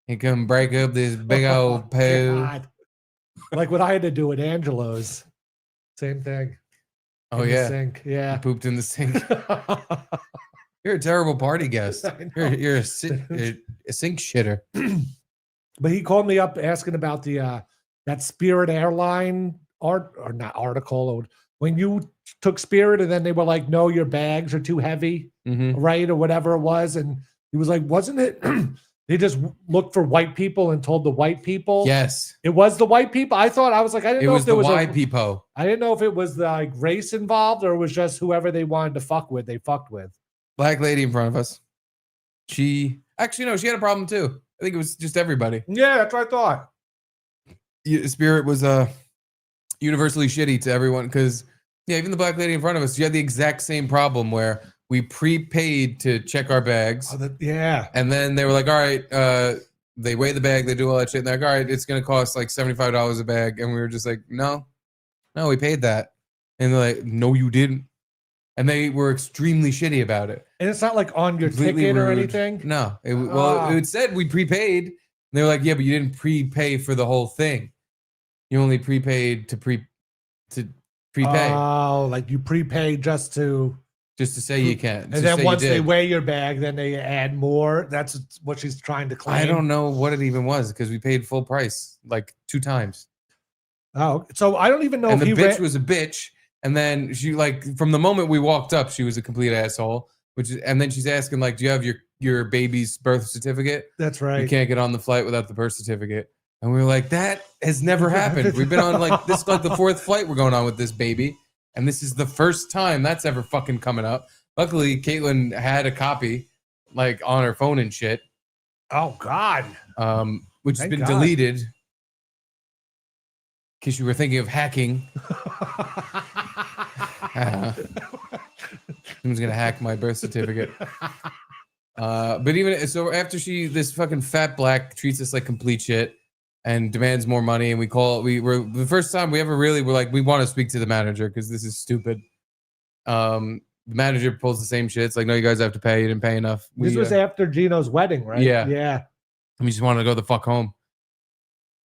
and come break up this big old poo? God. Like what I had to do at Angelo's. Same thing. Oh, in yeah. the sink. Yeah. You pooped in the sink. You're a terrible party guest. You're a sink shitter. But he called me up asking about the that Spirit airline article. Or when you took Spirit and then they were like, no, your bags are too heavy, right? Or whatever it was. And he was like, wasn't it? They just looked for white people and told the white people. Yes. It was the white people. I didn't know if there was white people. I didn't know if it was the like race involved or it was just whoever they wanted to fuck with, they fucked with. Black lady in front of us. She had a problem too. I think it was just everybody. Yeah, that's what I thought. Spirit was universally shitty to everyone because, yeah, even the black lady in front of us, she had the exact same problem where we prepaid to check our bags. Yeah. And then they were like, all right, they weigh the bag, they do all that shit. And they're like, all right, it's going to cost like $75 a bag. And we were just like, no, we paid that. And they're like, no, you didn't. And they were extremely shitty about it. And it's not like on your Completely ticket or rude. anything? No. It said we prepaid. And they were like, yeah, but you didn't prepay for the whole thing. You only prepaid to prepay. Oh, like you prepay just to say you can. And then once they weigh your bag, then they add more. That's what she's trying to claim. I don't know what it even was because we paid full price like 2 times. Oh, so I don't even know and if the bitch was a bitch. And then she like from the moment we walked up, she was a complete asshole. And then she's asking like, do you have your baby's birth certificate? That's right. You can't get on the flight without the birth certificate. And we were like, that has never happened. We've been on like this like the 4th flight we're going on with this baby. And this is the first time that's ever fucking coming up. Luckily, Caitlin had a copy like on her phone and shit. Oh God. Which has been deleted. In case you were thinking of hacking. Who's gonna hack my birth certificate? But even so, after this fucking fat black treats us like complete shit and demands more money, and we were the first time we ever really were like, we want to speak to the manager because this is stupid. The manager pulls the same shit. It's like, no, you guys have to pay. You didn't pay enough. This was after Gino's wedding, right? Yeah. Yeah. We just wanted to go the fuck home.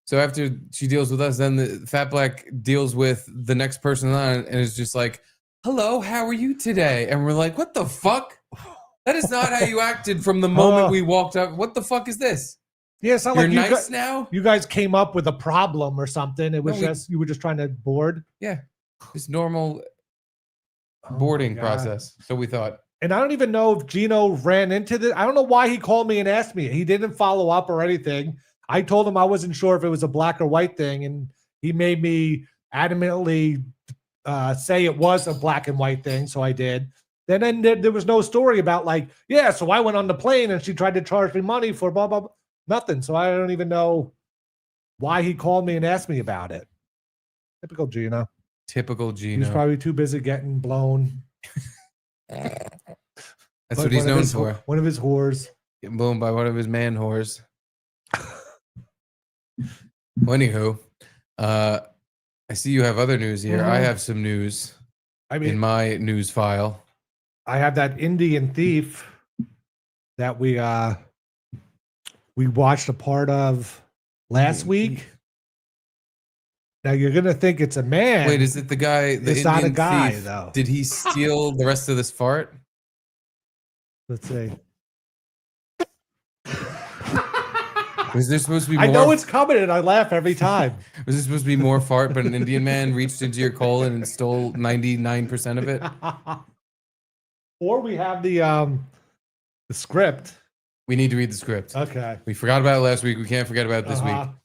So after she deals with us, then the fat black deals with the next person on and is just like, hello, how are you today? And we're like, what the fuck? That is not how you acted from the moment we walked up. What the fuck is this? Yeah, it's not You're like nice now? You guys came up with a problem or something. It was you were just trying to board. Yeah. Just normal boarding process. So we thought. And I don't even know if Gino ran into this. I don't know why he called me and asked me. He didn't follow up or anything. I told him I wasn't sure if it was a black or white thing. And he made me adamantly say it was a black and white thing. So I did. Then there was no story about like, yeah, so I went on the plane and she tried to charge me money for blah, blah, blah. Nothing. So I don't even know why he called me and asked me about it. Typical Gino. Typical Gino. He's probably too busy getting blown. That's what he's known for. One of his whores. Getting blown by one of his man whores. Well, anywho, I see you have other news here. I have some news. In my news file, I have that Indian thief that we watched a part of last week. Now you're gonna think it's a man. Wait, is it the guy? The It's not a Indian guy thief, though. Did he steal the rest of this fart? Let's see. Was there supposed to be more? I know it's coming, and I laugh every time. Was this supposed to be more fart, but an Indian man reached into your colon and stole 99% of it? Or we have the script. We need to read the script. Okay. We forgot about it last week. We can't forget about it this Uh-huh. week.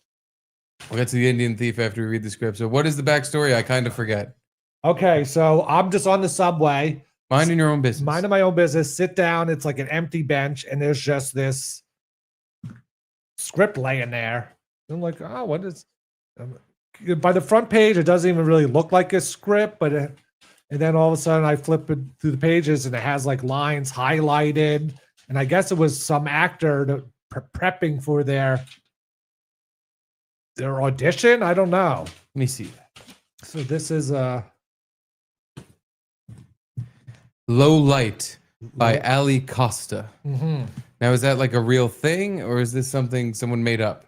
We'll get to the Indian thief after we read the script. So what is the backstory? I kind of forget. Okay, so I'm just on the subway. Minding your own business. Minding my own business. Sit down. It's like an empty bench, and there's just this script laying there. I'm like, oh, what is? By the front page, it doesn't even really look like a script, but and then all of a sudden, I flip it through the pages, and it has like lines highlighted, and I guess it was some actor prepping for their audition. I don't know. Let me see that. So this is Low Light by Ali Costa. Mhm. Now, is that like a real thing, or is this something someone made up?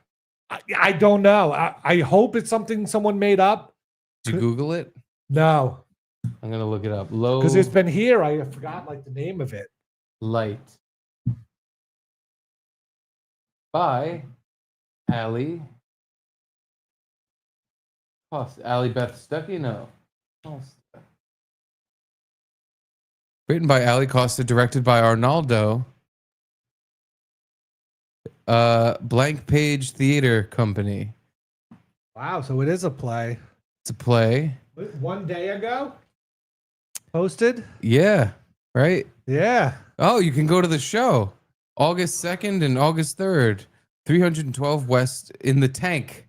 I don't know. I hope it's something someone made up. Did you Google it? No, I'm gonna look it up. Low because it's been here. I forgot like the name of it. Light by Ali Costa. Ali Beth Stuckey? No. Costa. Written by Ali Costa, directed by Arnaldo. Blank Page Theater Company. Wow, so it is a play. It's a play. One day ago, posted. Yeah, right? Yeah. Oh, you can go to the show. August 2nd and August 3rd. 312 West in the Tank.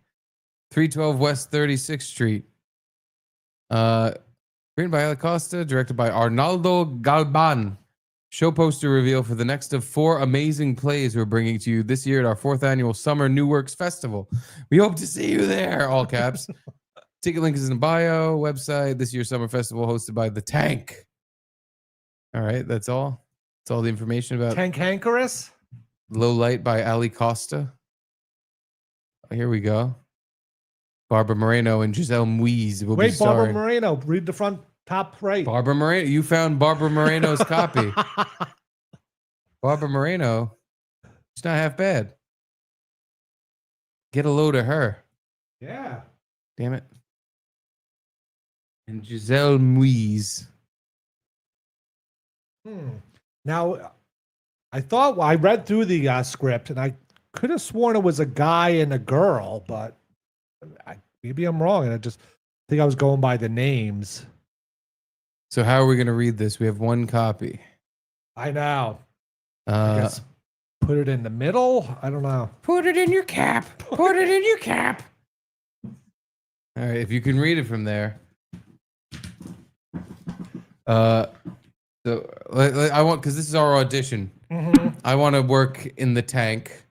312 West 36th Street. Written by Ali Costa, directed by Arnaldo Galban. Show poster reveal for the next of 4 amazing plays we're bringing to you this year at our 4th annual Summer New Works Festival. We hope to see you there, all caps. Ticket link is in the bio. Website, this year's Summer Festival hosted by The Tank. All right, that's all. That's all the information about Tank Hankerus. Low Light by Ali Costa. Here we go. Barbara Moreno and Giselle Muiz will be Wait, Barbara starring. Moreno. Read the front top right. Barbara Moreno. You found Barbara Moreno's copy. Barbara Moreno. She's not half bad. Get a load of her. Yeah. Damn it. And Giselle Muiz. Now, I thought I read through the script, and I could have sworn it was a guy and a girl, but maybe I'm wrong. And I just think I was going by the names. So how are we going to read this? We have one copy. I know. I guess put it in the middle. I don't know. Put it in your cap. Put it in your cap. All right, if you can read it from there. So I want, because this is our audition. Mhm. I want to work in the tank,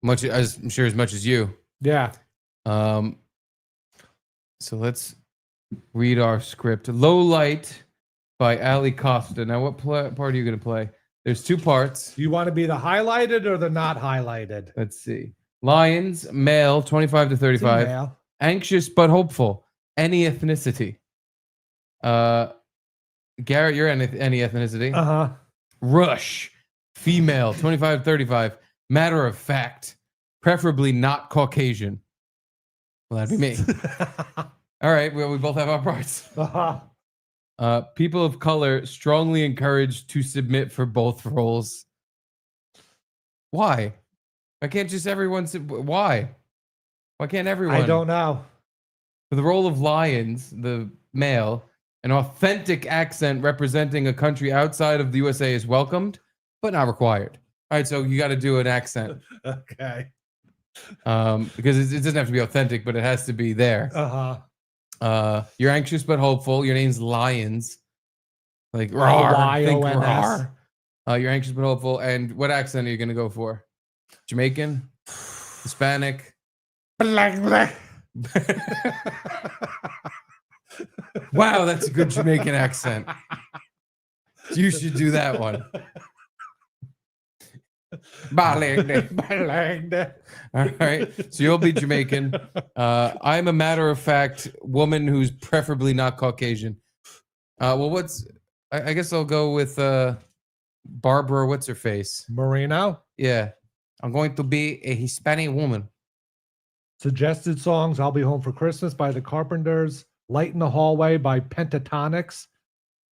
much as I'm sure as much as you. Yeah. So let's read our script. Low Light by Ali Costa. Now, what part are you going to play? There's 2 parts. Do you want to be the highlighted or the not highlighted? Let's see. Lions, male, 25 to 35. Female. Anxious but hopeful. Any ethnicity. Garrett, you're any ethnicity. Uh-huh. Rush, female, 25 to 35. Matter of fact, preferably not Caucasian. Well, that'd be me. All right, well, we both have our parts. Uh-huh. People of color strongly encouraged to submit for both roles. Why? Why can't just everyone? Why? Why can't everyone? I don't know. For the role of Lions, the male, an authentic accent representing a country outside of the USA is welcomed, but not required. All right, so you got to do an accent. Okay. Because it doesn't have to be authentic, but it has to be there. You're anxious but hopeful. Your name's Lions. Like, rawr, think rawr. You're anxious but hopeful. And what accent are you going to go for? Jamaican? Hispanic? Wow, that's a good Jamaican accent. You should do that one. All right. So you'll be Jamaican. I'm a matter-of-fact woman who's preferably not Caucasian. Well, I guess I'll go with Barbara, what's her face? Moreno? Yeah. I'm going to be a Hispanic woman. Suggested songs: I'll Be Home for Christmas by the Carpenters, Light in the Hallway by Pentatonics.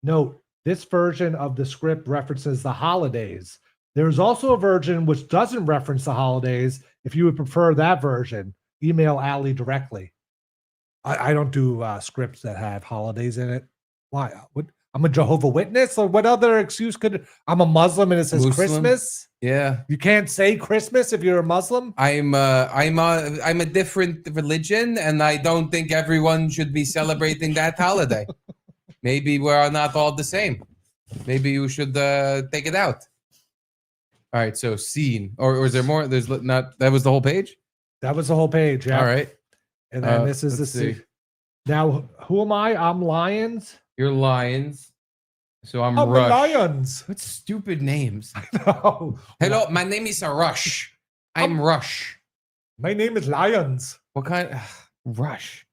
Note, this version of the script references the holidays. There's also a version which doesn't reference the holidays. If you would prefer that version, email Allie directly. I don't do scripts that have holidays in it. Why? What? I'm a Jehovah Witness, or what other excuse could? I'm a Muslim and it says Christmas. Yeah, you can't say Christmas if you're a Muslim. I'm a different religion, and I don't think everyone should be celebrating that holiday. Maybe we're not all the same. Maybe you should take it out. All right, so scene, or is there more? There's not. That was the whole page. That was the whole page. Yeah. All right, and then this is the scene. Now, who am I? I'm Lions. You're Lions. So I'm Rush. Lions. What stupid names? No. Hello, my name is Rush. I'm Rush. My name is Lions. What kind? Rush.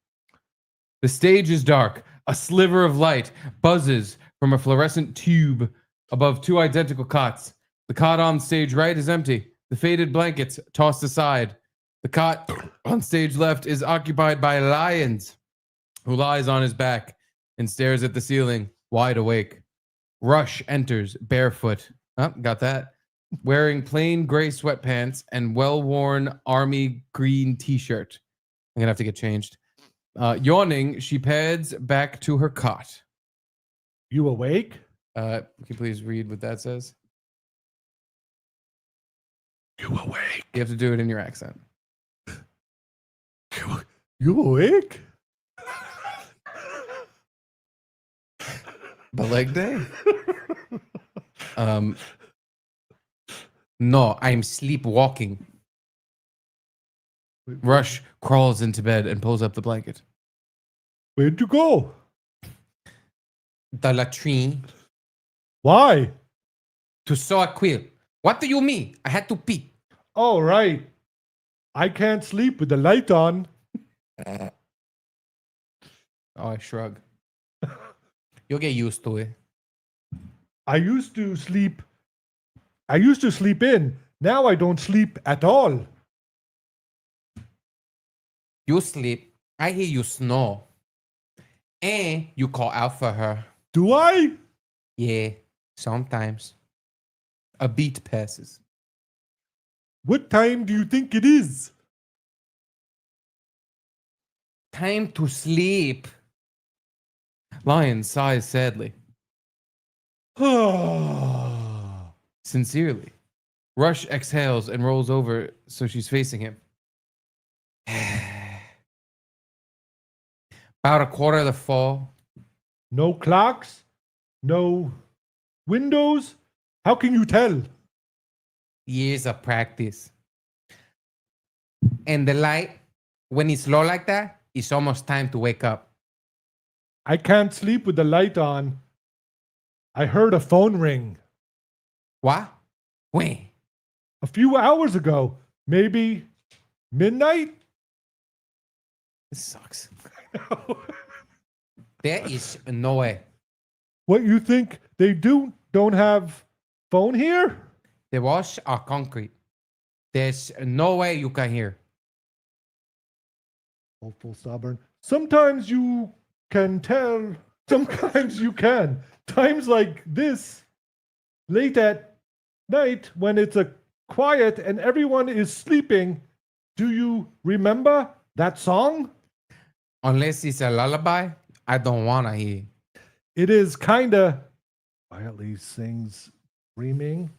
The stage is dark. A sliver of light buzzes from a fluorescent tube above two identical cots. The cot on stage right is empty. The faded blankets tossed aside. The cot on stage left is occupied by Lions, who lies on his back and stares at the ceiling, wide awake. Rush enters barefoot. Oh, got that. Wearing plain gray sweatpants and well-worn army green t-shirt. I'm gonna have to get changed. Yawning, she pads back to her cot. You awake? Can you please read what that says? You awake? You have to do it in your accent. You awake? The leg day? No, I'm sleepwalking. Rush crawls into bed and pulls up the blanket. Where'd you go? The latrine. Why? To sew a quilt. What do you mean? I had to pee. Oh, right. I can't sleep with the light on. Oh, I shrug. You'll get used to it. I used to sleep in. Now I don't sleep at all. You sleep. I hear you snore. And you call out for her. Do I? Yeah, sometimes. A beat passes. What time do you think it is? Time to sleep. Lion sighs sadly. Sincerely. Rush exhales and rolls over so she's facing him. About a quarter to 4. No clocks? No windows? How can you tell? Years of practice. And the light, when it's low like that, it's almost time to wake up. I can't sleep with the light on. I heard a phone ring. What? When? A few hours ago. Maybe midnight? This sucks. There is no way. What, you think they don't have phone here? The walls are concrete. There's no way you can hear. Hopeful, stubborn. Sometimes you can tell. Sometimes you can. Times like this, late at night, when it's a quiet and everyone is sleeping. Do you remember that song? Unless it's a lullaby, I don't want to hear. It is kinda quietly sings, dreaming.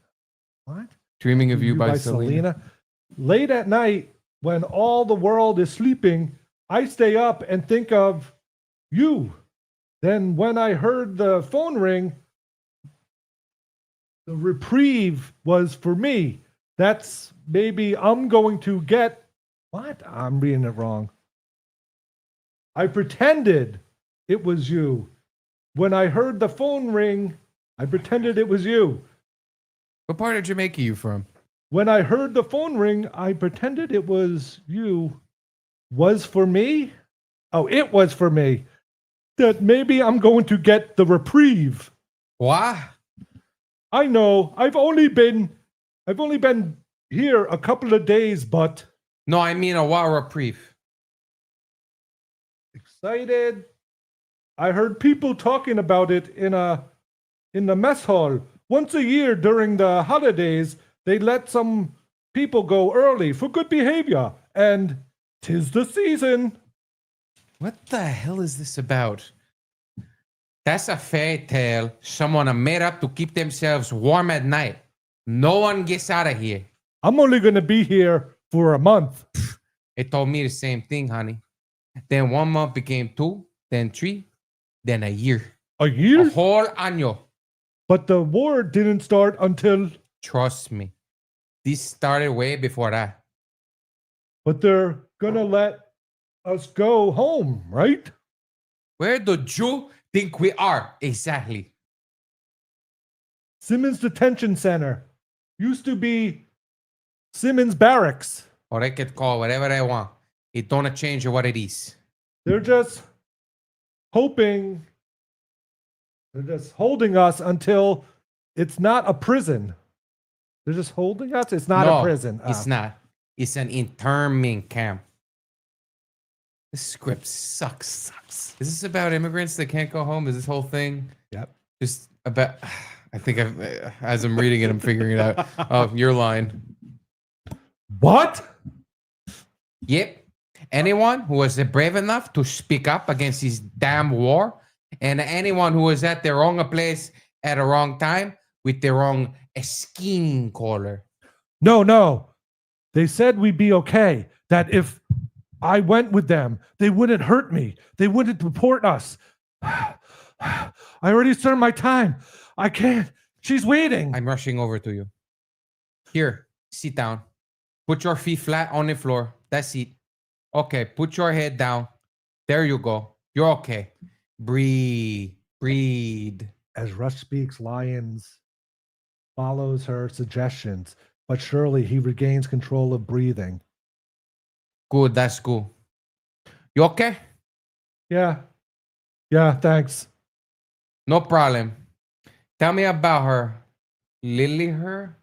What? Dreaming of You by Selena. Late at night, when all the world is sleeping, I stay up and think of you. Then when I heard the phone ring, the reprieve was for me. That's maybe I'm going to get What? I'm reading it wrong. I pretended it was you. When I heard the phone ring, I pretended it was you. What part of Jamaica are you from? When I heard the phone ring, I pretended it was you. Was for me? Oh, it was for me. That maybe I'm going to get the reprieve. What? I know. I've only been here a couple of days, but No, I mean a what reprieve. excited. I heard people talking about it in the mess hall. Once a year during the holidays, they let some people go early for good behavior, and 'tis the season. What the hell is this about? That's a fairy tale someone made up to keep themselves warm at night. No one gets out of here. I'm only going to be here for a month. It told me the same thing, honey. Then 1 month became 2, then 3, then a year. A year? A whole año. But the war didn't start until... Trust me. This started way before that. But they're going to let us go home, right? Where do you think we are? Exactly. Simmons Detention Center. Used to be Simmons Barracks. Or they could call whatever they want. It don't change what it is. They're just hoping... They're just holding us until it's not a prison. They're just holding us? It's not a prison. It's not. It's an internment camp. This script sucks. Is this about immigrants that can't go home? Is this whole thing? Yep. Just about... I think as I'm reading it, I'm figuring it out. Oh, your line. What? Yep. Anyone who was brave enough to speak up against this damn war, and anyone who was at the wrong place at the wrong time with the wrong skin color. No. They said we'd be okay. That if I went with them, they wouldn't hurt me. They wouldn't deport us. I already served my time. I can't. She's waiting. I'm rushing over to you. Here, sit down. Put your feet flat on the floor. That's it. Okay, put your head down. There you go. You're okay. Breathe. As Rush speaks, Lyons follows her suggestions, but surely he regains control of breathing. Good, that's good. You okay? Yeah, thanks. No problem. Tell me about her. Lilibet?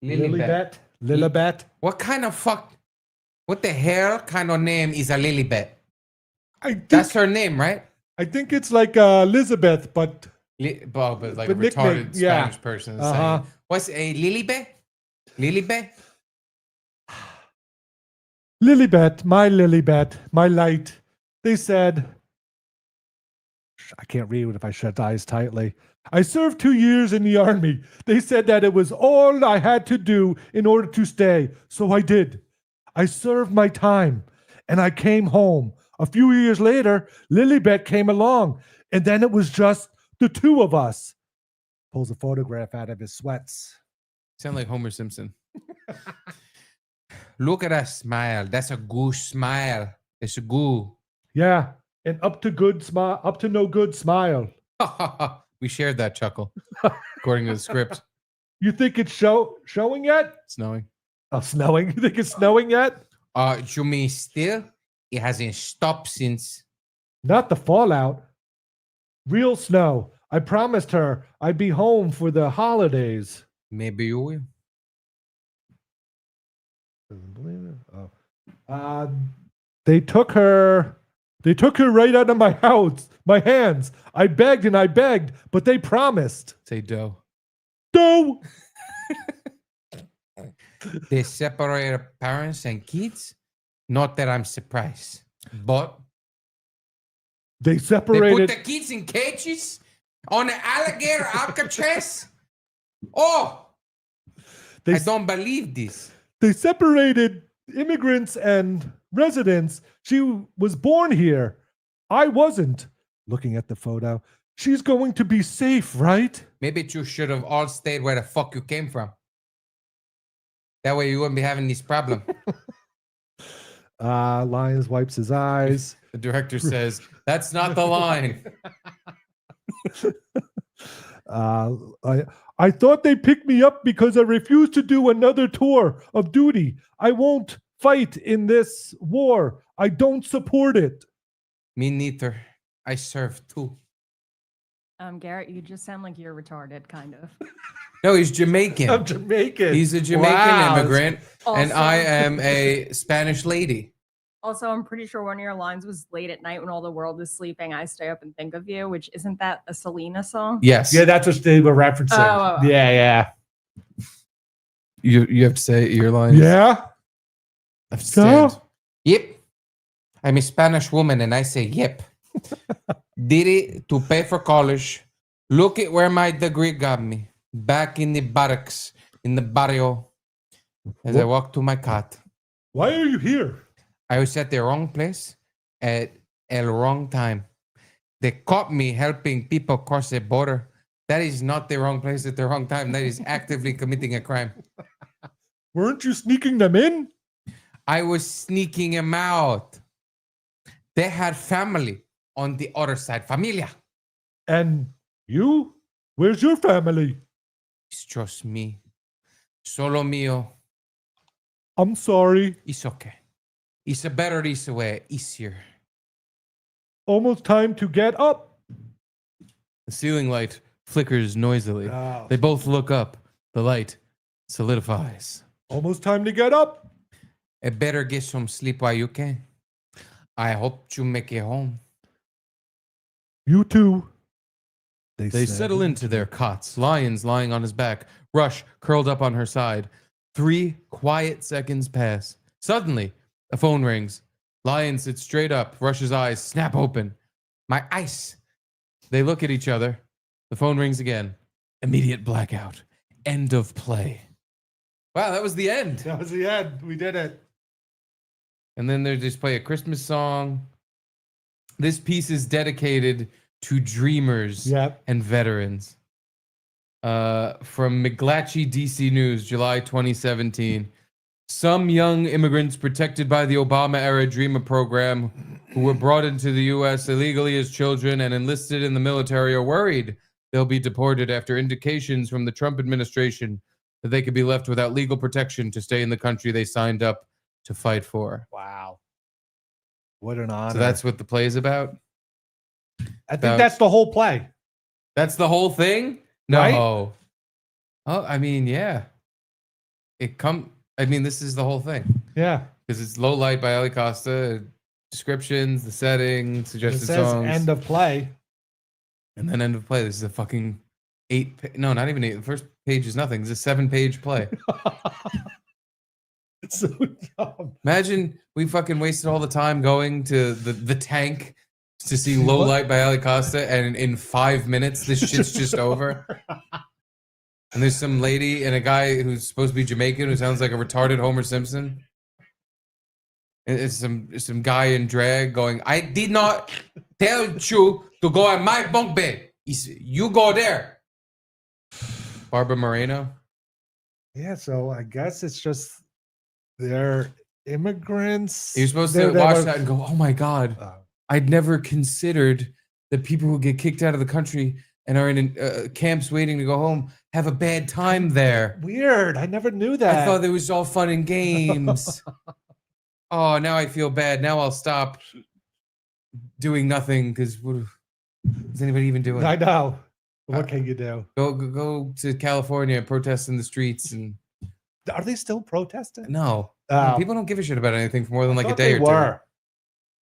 Lilibet? What the hell kind of name is a Lilibet? That's her name, right? I think it's like Elizabeth, but... but like a nickname, retarded Spanish person is saying. What's a Lilibet? Lilibet, my light. They said... I can't read it if I shut eyes tightly. I served 2 years in the army. They said that it was all I had to do in order to stay. So I did. I served my time and I came home. A few years later, Lilibet came along, and then it was just the two of us. Pulls a photograph out of his sweats. Sound like Homer Simpson. Look at that smile. That's a good smile. It's a good. Yeah, an up to no good smile. We shared that chuckle, according to the script. You think it's showing yet? Snowing. Oh, snowing? You think it's snowing yet? You mean still? It hasn't stopped since. Not the fallout. Real snow. I promised her I'd be home for the holidays. Maybe you will. Doesn't believe it. Oh. They took her right out of my house, my hands. I begged, but they promised. Say dough. Dough. They separated parents and kids. Not that I'm surprised, but they separated. They put the kids in cages on the alligator Alcatraz. Oh, I don't believe this. They separated immigrants and residents. She was born here. I wasn't. Looking at the photo, she's going to be safe, right? Maybe you should have all stayed where the fuck you came from. That way you wouldn't be having this problem. Lyons wipes his eyes. The director says, that's not the line. I thought they picked me up because I refused to do another tour of duty. I won't fight in this war. I don't support it. Me neither. I serve too. Garrett, you just sound like you're retarded, kind of. No, he's Jamaican. I'm Jamaican. He's a Jamaican immigrant, and Also- I am a Spanish lady. Also, I'm pretty sure one of your lines was late at night when all the world is sleeping, I stay up and think of you, which isn't that a Selena song? Yes. Yeah, that's what they were referencing. Oh. Yeah. You have to say your line. Yeah. I have to stand. Yep. I'm a Spanish woman, and I say yep. Did it to pay for college. Look at where my degree got me. Back in the barracks, in the barrio. As I walk to my cot. Why are you here? I was at the wrong place at the wrong time. They caught me helping people cross the border. That is not the wrong place at the wrong time. That is actively committing a crime. Weren't you sneaking them in? I was sneaking them out. They had family on the other side. Familia. And you? Where's your family? It's just me. Solo mío. I'm sorry. It's okay. It's a better this way. Easier. Almost time to get up. The ceiling light flickers noisily. Oh. They both look up. The light solidifies. Almost time to get up. I better get some sleep while you can. I hope you make it home. You too. They settle into their cots. Lyons lying on his back. Rush curled up on her side. 3 quiet seconds pass. Suddenly, a phone rings. Lyons sits straight up. Rush's eyes snap open. My ice. They look at each other. The phone rings again. Immediate blackout. End of play. Wow, that was the end. That was the end. We did it. And then they just play a Christmas song. This piece is dedicated to dreamers and veterans. From McGlatchy DC News, July 2017. Some young immigrants protected by the Obama-era Dreamer program who were brought into the U.S. illegally as children and enlisted in the military are worried they'll be deported after indications from the Trump administration that they could be left without legal protection to stay in the country they signed up to fight for. Wow. What an honor. So that's what the play is about? I think that's the whole play. That's the whole thing? No. Right? Oh, I mean, yeah. This is the whole thing. Yeah. Because it's Low Light by Ali Costa, descriptions, the setting, suggested It says songs. end of play. And then end of play. This is a fucking 8, no, not even 8. The first page is nothing. It's a 7-page play. It's so dumb. Imagine we fucking wasted all the time going to the tank to see Low Light by Ali Costa, and in 5 minutes, this shit's just over. And there's some lady and a guy who's supposed to be Jamaican who sounds like a retarded Homer Simpson. It's some guy in drag going, I did not tell you to go on my bunk bed. You go there. Barbara Moreno. Yeah, so I guess it's just they're immigrants. You're supposed to watch that and go, oh my God. I'd never considered that people who get kicked out of the country and are in camps waiting to go home have a bad time there. Weird. I never knew that. I thought it was all fun and games. Oh, now I feel bad. Now I'll stop doing nothing because what is anybody even doing? I know. What can you do? Go to California and protest in the streets. And are they still protesting? No. Oh. People don't give a shit about anything for more than like a thought day they or were. two.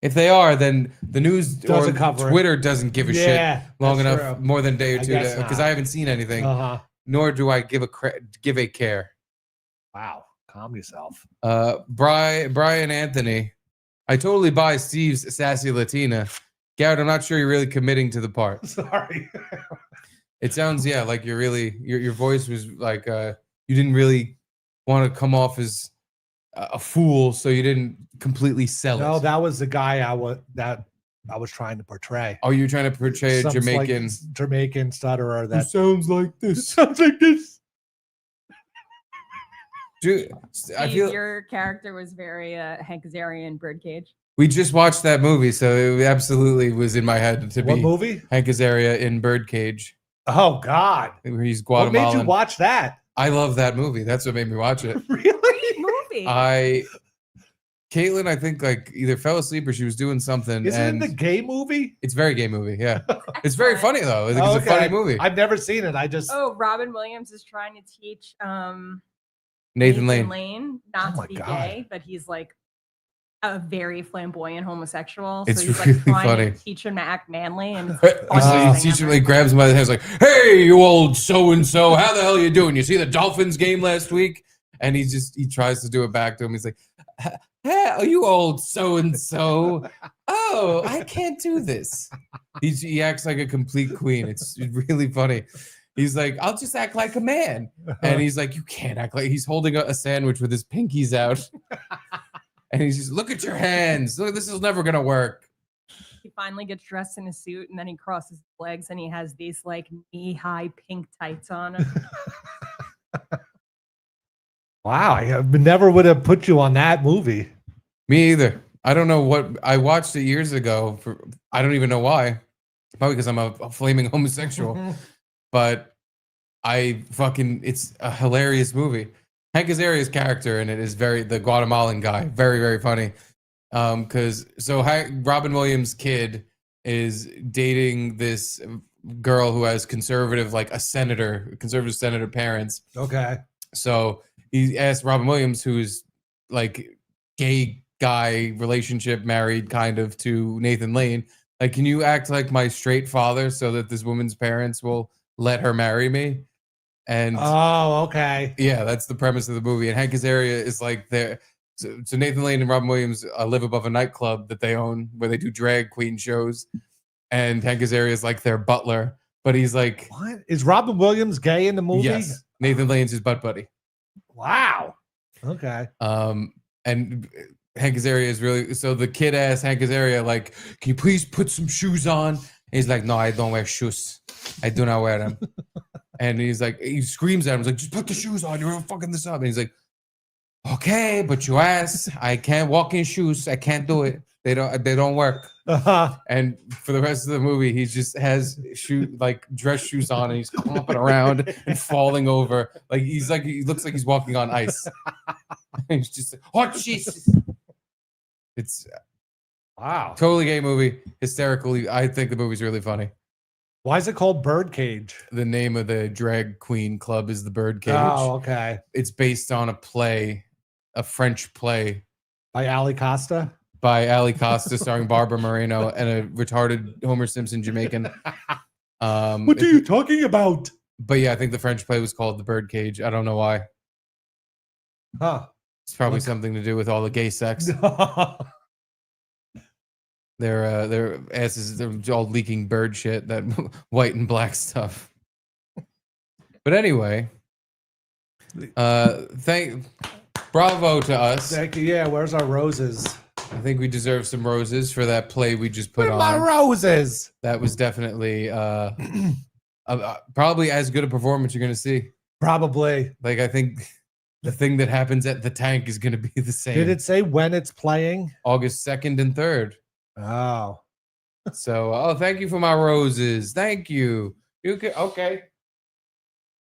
If they are, then the news Doesn't or cover it. Twitter doesn't give a Yeah, shit long that's enough, true. more than a day or I two, guess because not. I haven't seen anything. Uh-huh. Nor do I give a care. Wow. Calm yourself. Brian Anthony. I totally buy Steve's sassy Latina. Garrett, I'm not sure you're really committing to the part. Sorry. It sounds, like you're really, your voice was like, you didn't really want to come off as a fool, so you didn't completely sell it. No, that was the guy I was trying to portray. Oh, you're trying to portray a Some Jamaican. slight Jamaican stutterer Who that sounds like this. sounds like this. Dude, I feel your character was very Hank Azaria Birdcage. we just watched that movie, so it absolutely was in my head to What be movie? Hank Azaria in Birdcage. Oh God! Where he's What Guatemalan. made you watch that? I love that movie. That's what made me watch it. Really? Movie. Caitlin, I think like either fell asleep or she was doing something. Isn't it a gay movie? It's a very gay movie. Yeah, it's very funny though. I think it's a funny movie. I've never seen it. I just Robin Williams is trying to teach Nathan Lane. not Oh to be my God. gay, but he's like a very flamboyant homosexual. It's so he's really like trying funny. to teach him to act manly and He teaches grabs him by the head, like, "Hey, you old so and so, how the hell you doing? You see the Dolphins game last week?" And he tries to do it back to him. He's like, "Hey, you old so and so. Oh, I can't do this." He acts like a complete queen. It's really funny. He's like, "I'll just act like a man," and he's like, "You can't act like." He's holding a sandwich with his pinkies out. And he's just, "Look at your hands. Look, this is never gonna work." He finally gets dressed in a suit and then he crosses his legs and he has these like knee-high pink tights on. wow. I never would have put you on that movie. Me either. I don't know what I watched it years ago. I don't even know why. Probably because I'm a flaming homosexual. But it's a hilarious movie. Hank Azaria's character in it is the Guatemalan guy, very, very funny. Robin Williams' kid is dating this girl who has conservative senator parents. Okay. So he asked Robin Williams, who's like gay guy relationship, married kind of to Nathan Lane, like, "Can you act like my straight father so that this woman's parents will let her marry me?" And okay. Yeah, that's the premise of the movie. And Hank Azaria is like there. So Nathan Lane and Robin Williams live above a nightclub that they own where they do drag queen shows. And Hank Azaria is like their butler. But he's like, "What? Is Robin Williams gay in the movie?" Yes. Nathan Lane's his butt buddy. Wow. Okay. And Hank Azaria is really, so the kid asked Hank Azaria, like, "Can you please put some shoes on?" And he's like, "No, I don't wear shoes. I do not wear them." And he's like, he screams at him, he's like, "Just put the shoes on. You're fucking this up." And he's like, "Okay, but you asked. I can't walk in shoes. I can't do it. They don't work." And for the rest of the movie, he just has dress shoes on, and he's clumping around and falling over. He looks like he's walking on ice. He's just like, "Oh Jesus!" It's wow, totally gay movie, hysterically. I think the movie's really funny. Why is it called Birdcage? The name of the drag queen club is the Birdcage. Oh, okay. It's based on a French play by Ali Costa. Starring Barbara Moreno and a retarded Homer Simpson Jamaican. What are you talking about? But yeah, I think the French play was called the Birdcage. I don't know why. Huh. It's probably something to do with all the gay sex. Their asses, they're all leaking bird shit, that white and black stuff. But anyway, bravo to us. Thank you. Yeah, where's our roses? I think we deserve some roses for that play we just put on. My roses. That was definitely probably as good a performance you're going to see. Probably. I think the thing that happens at the tank is going to be the same. Did it say when it's playing? August 2nd and 3rd. Oh. So, thank you for my roses. Thank you. Okay.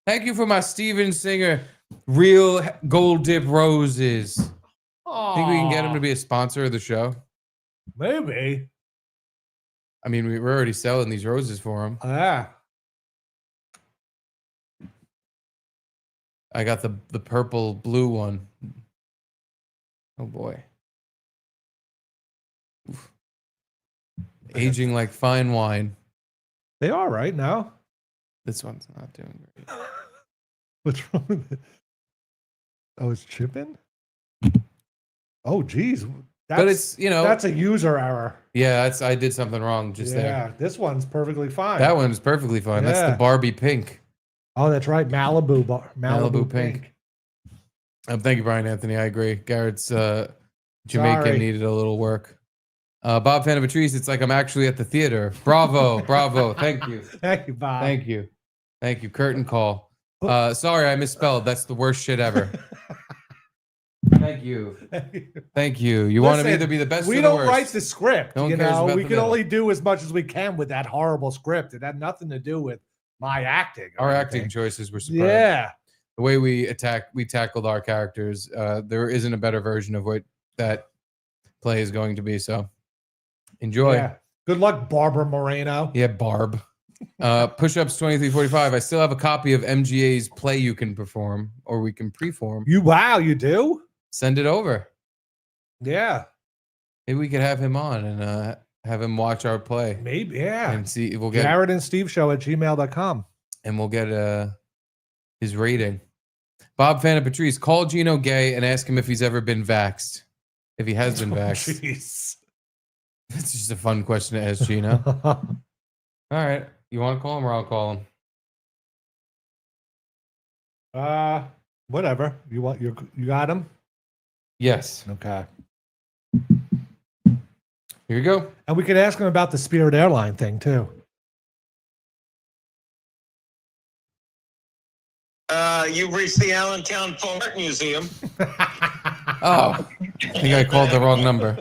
Thank you for my Steven Singer real gold dip roses. Think we can get him to be a sponsor of the show? Maybe. I mean, we're already selling these roses for him. Yeah. I got the purple blue one. Oh boy. Oof. Aging like fine wine. They are right now. This one's not doing great. What's wrong with it? Oh, it's chipping? Oh, geez. But it's, that's a user error. Yeah, I did something wrong just there. Yeah, this one's perfectly fine. That one's perfectly fine. Yeah. That's the Barbie pink. Oh, that's right. Malibu pink. Thank you, Brian Anthony. I agree. Garrett's Jamaican Sorry. needed a little work. Bob Patrice, it's like I'm actually at the theater. Bravo, bravo. Thank you. Thank you, Bob. Thank you. Curtain call. Sorry, I misspelled. That's the worst shit ever. Thank you. Thank you. You want to either be the best or We the don't worst. write the script. No one You cares know, about we the can middle. only do as much as we can with that horrible script. It had nothing to do with my acting. or Our anything. acting choices were superb. Yeah. The way we tackled our characters, there isn't a better version of what that play is going to be. So enjoy. Yeah. Good luck, Barbara Moreno. Yeah, Barb. Push-ups 2345. I still have a copy of MGA's play you can perform, or we can preform. You do? Send it over. Yeah. Maybe we could have him on and have him watch our play. Maybe, yeah. And see if we'll get Garrett and Steve show at gmail.com. And we'll get his rating. Bob Fana Patrice, call Gino gay and ask him if he's ever been vaxxed. If he has been vaxxed. Jeez. It's just a fun question to ask Gino. All right. You want to call him or I'll call him? Whatever. You got him? Yes. Okay. Here you go. And we could ask him about the Spirit Airline thing too. You've reached the Allentown Fart Museum. Oh, I think I called the wrong number.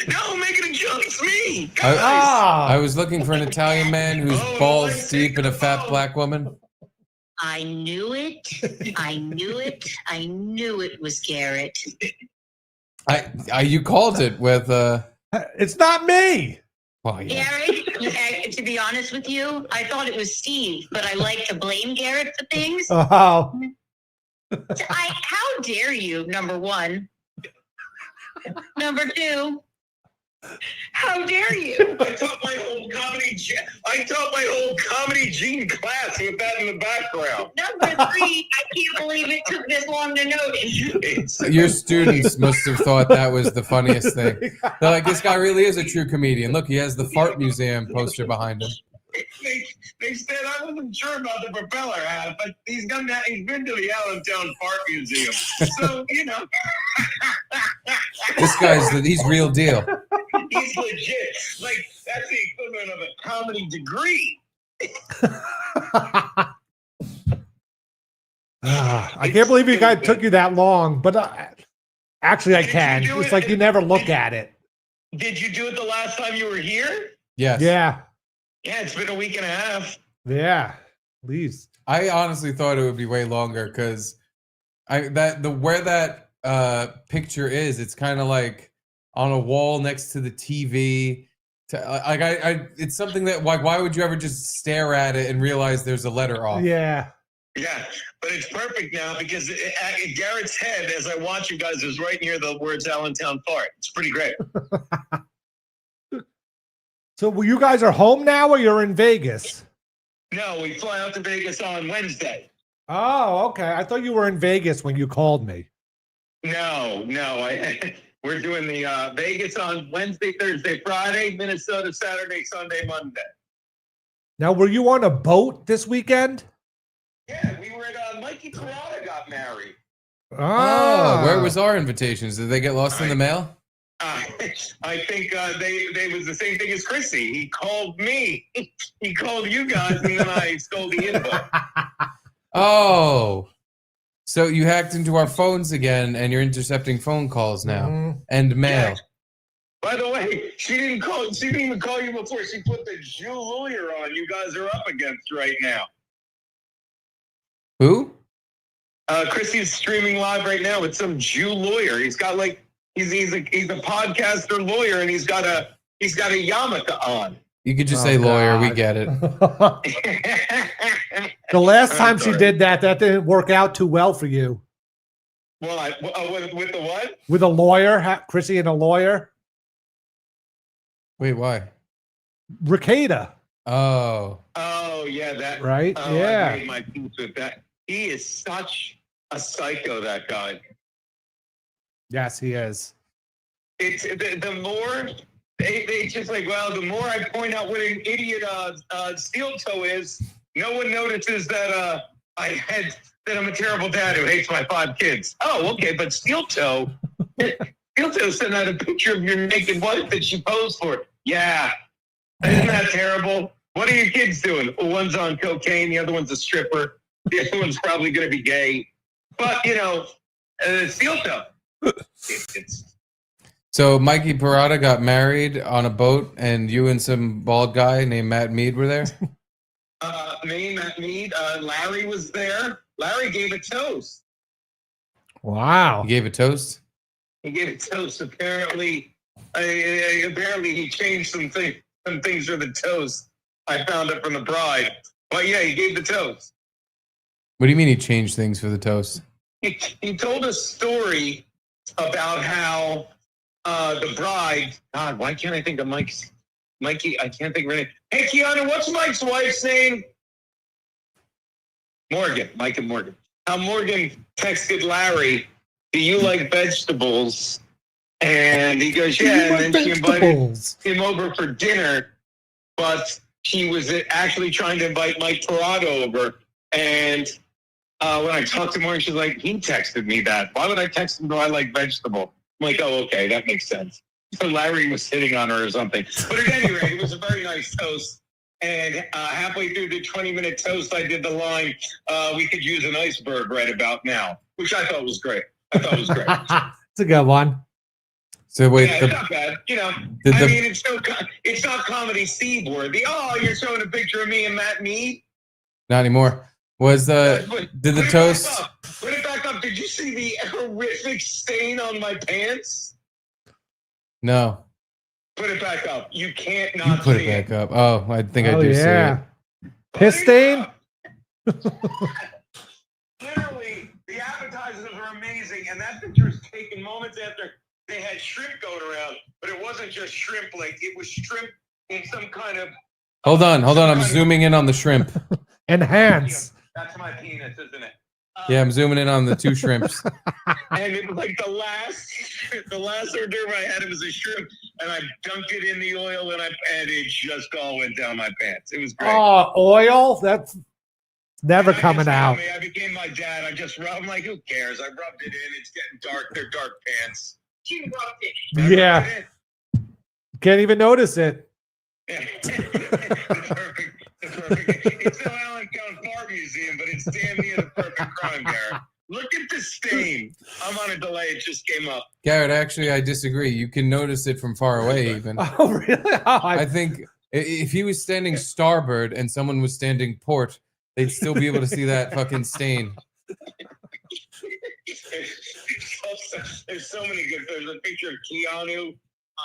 No, making a joke. It's me. I was looking for an Italian man who's balls deep in a fat black woman. I knew it. I knew it. I knew it was Garrett. You called it with It's not me. Well, yeah. Garrett, to be honest with you, I thought it was Steve, but I like to blame Garrett for things. Oh. How dare you, number one. Number two, how dare you? I taught my whole comedy gene class with that in the background. Number three, I can't believe it took this long to notice. Your students must have thought that was the funniest thing. They're like, this guy really is a true comedian. Look, he has the Fart Museum poster behind him. They said I wasn't sure about the propeller hat, but he's been to the Allentown Fart Museum. So, you know. This he's real deal. He's legit. Like, that's the equivalent of a comedy degree. I can't believe you guys took you that long, but actually I can. It's like you never look at it. Did you do it the last time you were here? Yes. Yeah. Yeah, it's been a week and a half. Yeah. Please. I honestly thought it would be way longer because where that picture is, it's kind of like on a wall next to the TV. It's something that why would you ever just stare at it and realize there's a letter off? Yeah. Yeah, but it's perfect now because Garrett's head, as I watch you guys, is right near the words Allentown Fart. It's pretty great. So you guys are home now or you're in Vegas? No, we fly out to Vegas on Wednesday. Oh, okay. I thought you were in Vegas when you called me. No. We're doing the Vegas on Wednesday, Thursday, Friday, Minnesota, Saturday, Sunday, Monday. Now, were you on a boat this weekend? Yeah, we were at Mikey Parada got married. Oh, where was our invitations? Did they get lost in the mail? I think they was the same thing as Chrissy. He called me. He called you guys, and then I stole the info. Oh, so you hacked into our phones again, and you're intercepting phone calls now and mail. Yeah. By the way, she didn't even call you before she put the Jew lawyer on. You guys are up against right now. Who? Chrissy's streaming live right now with some Jew lawyer. He's got he's a podcaster lawyer, and he's got a yarmulke on. You could just say lawyer. We get it. The last time she did that didn't work out too well for you. Well, with the what? With a lawyer, Chrissy and a lawyer. Wait, why? Ricada. Oh, yeah, that right. Oh, yeah, I made my peace with that. He is such a psycho. That guy. Yes, he is. It's the more they just like. Well, the more I point out what an idiot Steel Toe is, no one notices that I'm a terrible dad who hates my 5 kids. Oh, okay, but Steel Toe sent out a picture of your naked wife that she posed for. Yeah, isn't that terrible? What are your kids doing? Well, one's on cocaine, the other one's a stripper, the other one's probably going to be gay. But steel toe. It's So Mikey Parada got married on a boat, and you and some bald guy named Matt Mead were there? me, Matt Mead. Larry was there. Larry gave a toast. Wow. He gave a toast? He gave a toast. Apparently he changed some things for the toast. I found it from the bride. But yeah, he gave the toast. What do you mean he changed things for the toast? He told a story about how the bride. God, why can't I think of Mikey? I can't think of her name. Hey, Keanu, what's Mike's wife's name? Morgan. Mike and Morgan. How Morgan texted Larry, "Do you like vegetables?" And he goes, "Yeah." And then she invited him over for dinner, but she was actually trying to invite Mike Parado over. And when I talked to Morgan, she's like, "He texted me that. Why would I text him? Do I like vegetable?" I'm like, "Oh, okay, that makes sense." So Larry was hitting on her or something. But at any rate, it was a very nice toast. And halfway through the 20-minute toast, I did the line, "We could use an iceberg right about now," which I thought was great. It's a good one. So wait, yeah, it's not bad. It's not comedy Steve worthy. Oh, you're showing a picture of me and Matt Mead? Not anymore. Did the toast? Put it back up. Did you see the horrific stain on my pants? No. Put it back up. You can't You not put see it back up. Oh, I think I Oh, do see yeah. it. Piss stain? Literally, the appetizers are amazing, and that picture is taken moments after they had shrimp going around, but it wasn't just shrimp, like it was shrimp in some kind of... Hold on. I'm zooming in on the shrimp. Enhance. That's my penis, isn't it? Yeah, I'm zooming in on the two shrimps. And it was like the last hors d'oeuvre I had, it was a shrimp, and I dunked it in the oil, and it just all went down my pants. It was great. Oh, oil? That's never coming out. I became my dad. I'm like, who cares? I rubbed it in. It's getting dark. They're dark pants. She rubbed it. Yeah. Can't even notice it. Perfect. It's the Allentown Fart Museum, but it's damn near the perfect crime, Garrett. Look at the stain. I'm on a delay. It just came up. Garrett, actually, I disagree. You can notice it from far away, even. Oh, really? I think if he was standing starboard and someone was standing port, they'd still be able to see that fucking stain. There's so many good. There's a picture of Keanu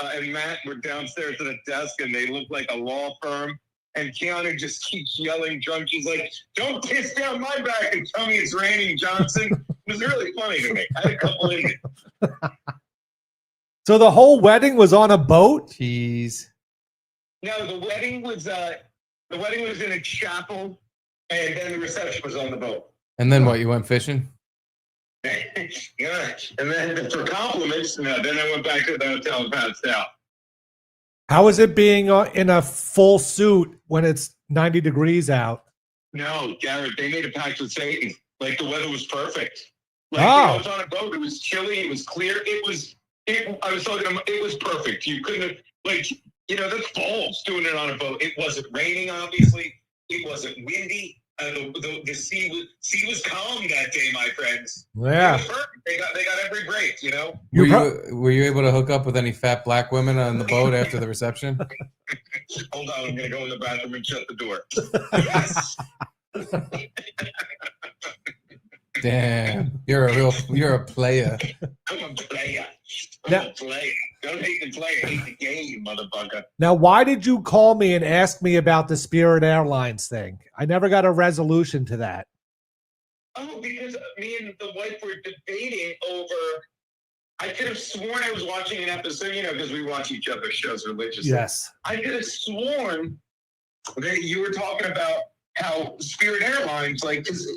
and Matt were downstairs at a desk, and they look like a law firm. And Keanu just keeps yelling drunk. He's like, "Don't piss down my back and tell me it's raining, Johnson." It was really funny to me. I had a couple in it. So the whole wedding was on a boat? Jeez. No, the wedding was in a chapel, and then the reception was on the boat. And then what? You went fishing? Yeah, and then for compliments, then I went back to the hotel and passed out. How is it being in a full suit when it's 90 degrees out? No, Garrett, they made a pact with Satan. Like, the weather was perfect. Like, I was on a boat. It was chilly. It was clear. It was perfect. You couldn't have, that's balls doing it on a boat. It wasn't raining, obviously. It wasn't windy. The sea was calm that day, my friends. Yeah. They got every break, you know. Were you able to hook up with any fat black women on the boat after the reception? Hold on, I'm gonna go in the bathroom and shut the door. Yes. Damn, you're a player. I'm a player. I'm a player. Don't hate the player, hate the game, you motherfucker. Now, why did you call me and ask me about the Spirit Airlines thing? I never got a resolution to that. Oh, because me and the wife were debating over. I could have sworn I was watching an episode, because we watch each other's shows religiously. Yes. I could have sworn that you were talking about how Spirit Airlines, because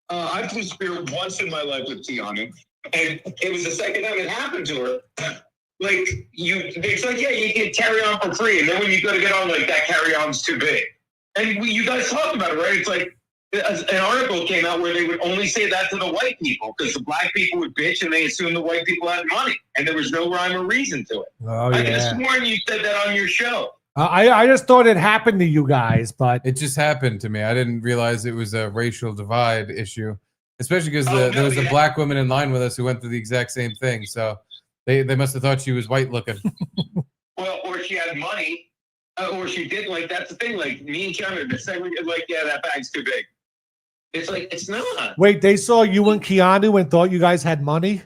I flew Spirit once in my life with Keanu, and it was the second time it happened to her. It's like, yeah, you can carry on for free, and then when you go to get on, that carry on's too big. And you guys talked about it, right? It's like an article came out where they would only say that to the white people because the black people would bitch and they assumed the white people had money, and there was no rhyme or reason to it. Oh, I could have sworn you said that on your show. I just thought it happened to you guys, but it just happened to me. I didn't realize it was a racial divide issue. Especially because there was a black woman in line with us who went through the exact same thing. So they must have thought she was white looking. Well, or she had money, or she did. Like, that's the thing. Like, me and Keanu, the same, like, yeah, that bag's too big. It's like, it's not. Wait, they saw you and Keanu and thought you guys had money?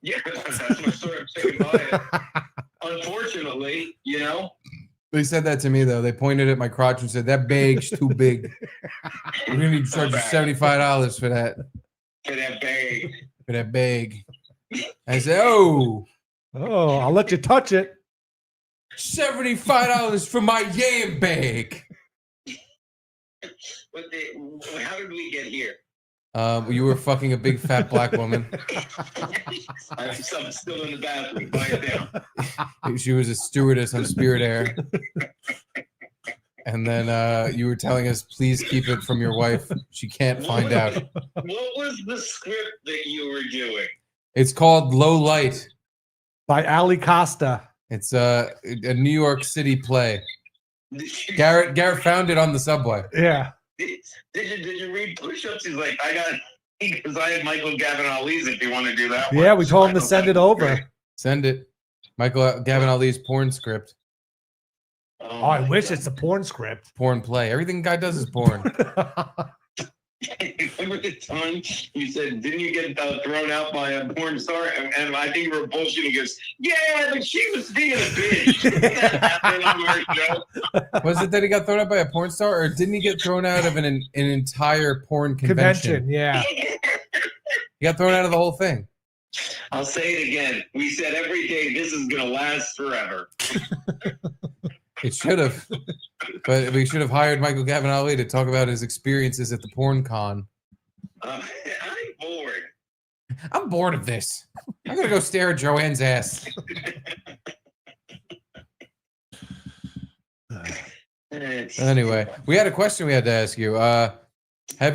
Yeah, that's my sort of saying by it. Unfortunately, you know. They said that to me though. They pointed at my crotch and said, "That bag's too big. We're gonna need to charge you $75 for that." For that bag. For that bag. I said, "Oh, I'll let you touch it. $75 for my yam bag." How did we get here? You were fucking a big fat black woman. I'm still in the bathroom. Quiet down. She was a stewardess on Spirit Air. And then you were telling us, please keep it from your wife. She can't find out. What was the script that you were doing? It's called Low Light. By Ali Costa. It's a New York City play. Garrett found it on the subway. Yeah. Did you read push-ups? He's like, because I had Michael Gavin Ali's if you want to do that Yeah, one. we told him to send it over. Send it. Michael Gavin Ali's porn script. Oh, I wish it's a porn script. Porn play. Everything guy does is porn. Remember the time you said, didn't you get thrown out by a porn star? And I think you were bullshitting. He goes, yeah, but she was being a bitch. That happened on our show. Was it that he got thrown out by a porn star, or didn't he get thrown out of an entire porn convention? Yeah. He got thrown out of the whole thing. I'll say it again. We said every day this is going to last forever. It should have. But we should have hired Michael Gavin Ali to talk about his experiences at the porn con. I'm bored. I'm bored of this. I'm going to go stare at Joanne's ass. Anyway, we had a question we had to ask you. Have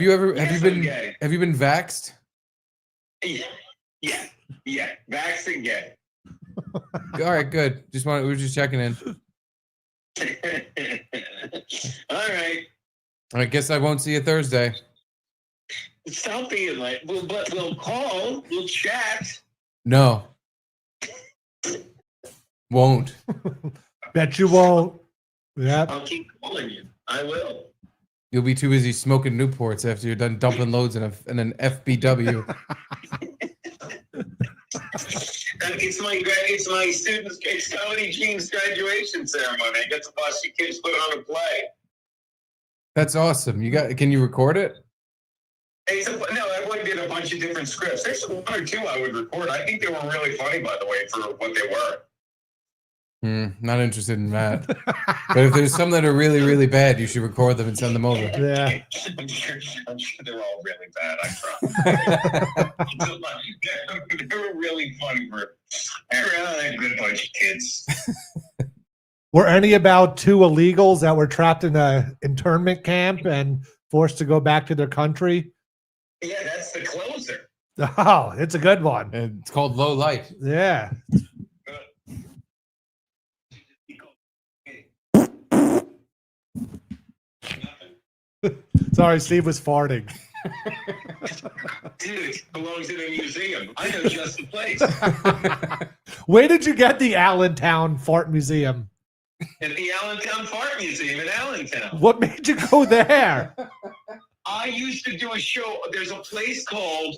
you been vaxxed? Yeah. Vaxxed and gay. All right, good. We were just checking in. All right. I guess I won't see you Thursday. Stop being like, we'll call, we'll chat. No. Won't. Bet you won't. Yeah. I'll keep calling you. I will. You'll be too busy smoking Newports after you're done dumping loads in an FBW. It's my students. It's Comedy Gene's graduation ceremony. I get to watch the kids put on a play. That's awesome. Can you record it? No, I did a bunch of different scripts. There's one or two I would record. I think they were really funny, by the way, for what they were. Not interested in that. But if there's some that are really, really bad, you should record them and send them over. Yeah. I'm sure they're all really bad. I promise. They were really funny. They're a good bunch of kids. Were any about two illegals that were trapped in an internment camp and forced to go back to their country? Yeah, that's the closer. Oh, it's a good one. It's called Low Light. Yeah. Sorry, Steve was farting. Dude, it belongs in a museum. I know just the place. Where did you get the Allentown Fart Museum? At the Allentown Fart Museum in Allentown. What made you go there? I used to do a show. There's a place called.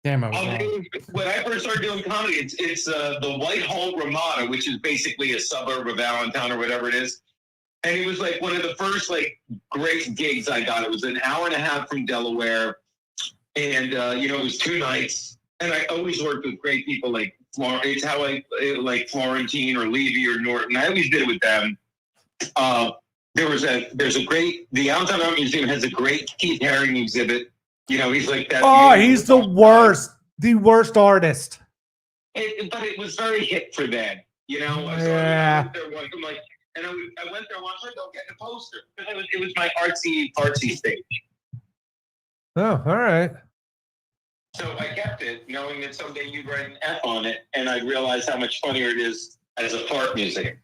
Damn, I was wrong. When I first started doing comedy, it's the Whitehall Ramada, which is basically a suburb of Allentown or whatever it is. And it was like one of the first great gigs I got. It was an hour and a half from Delaware, and it was 2 nights. And I always worked with great people like it's how I like Florentine or Levy or Norton. I always did it with them. The Allentown Art Museum has a great Keith Haring exhibit. He's like that. Oh, he's the worst artist. But it was very hip for then, Yeah. And I went there once, I'll get a poster. It was my artsy stage. Oh, all right. So I kept it, knowing that someday you'd write an F on it, and I'd realize how much funnier it is as a fart museum.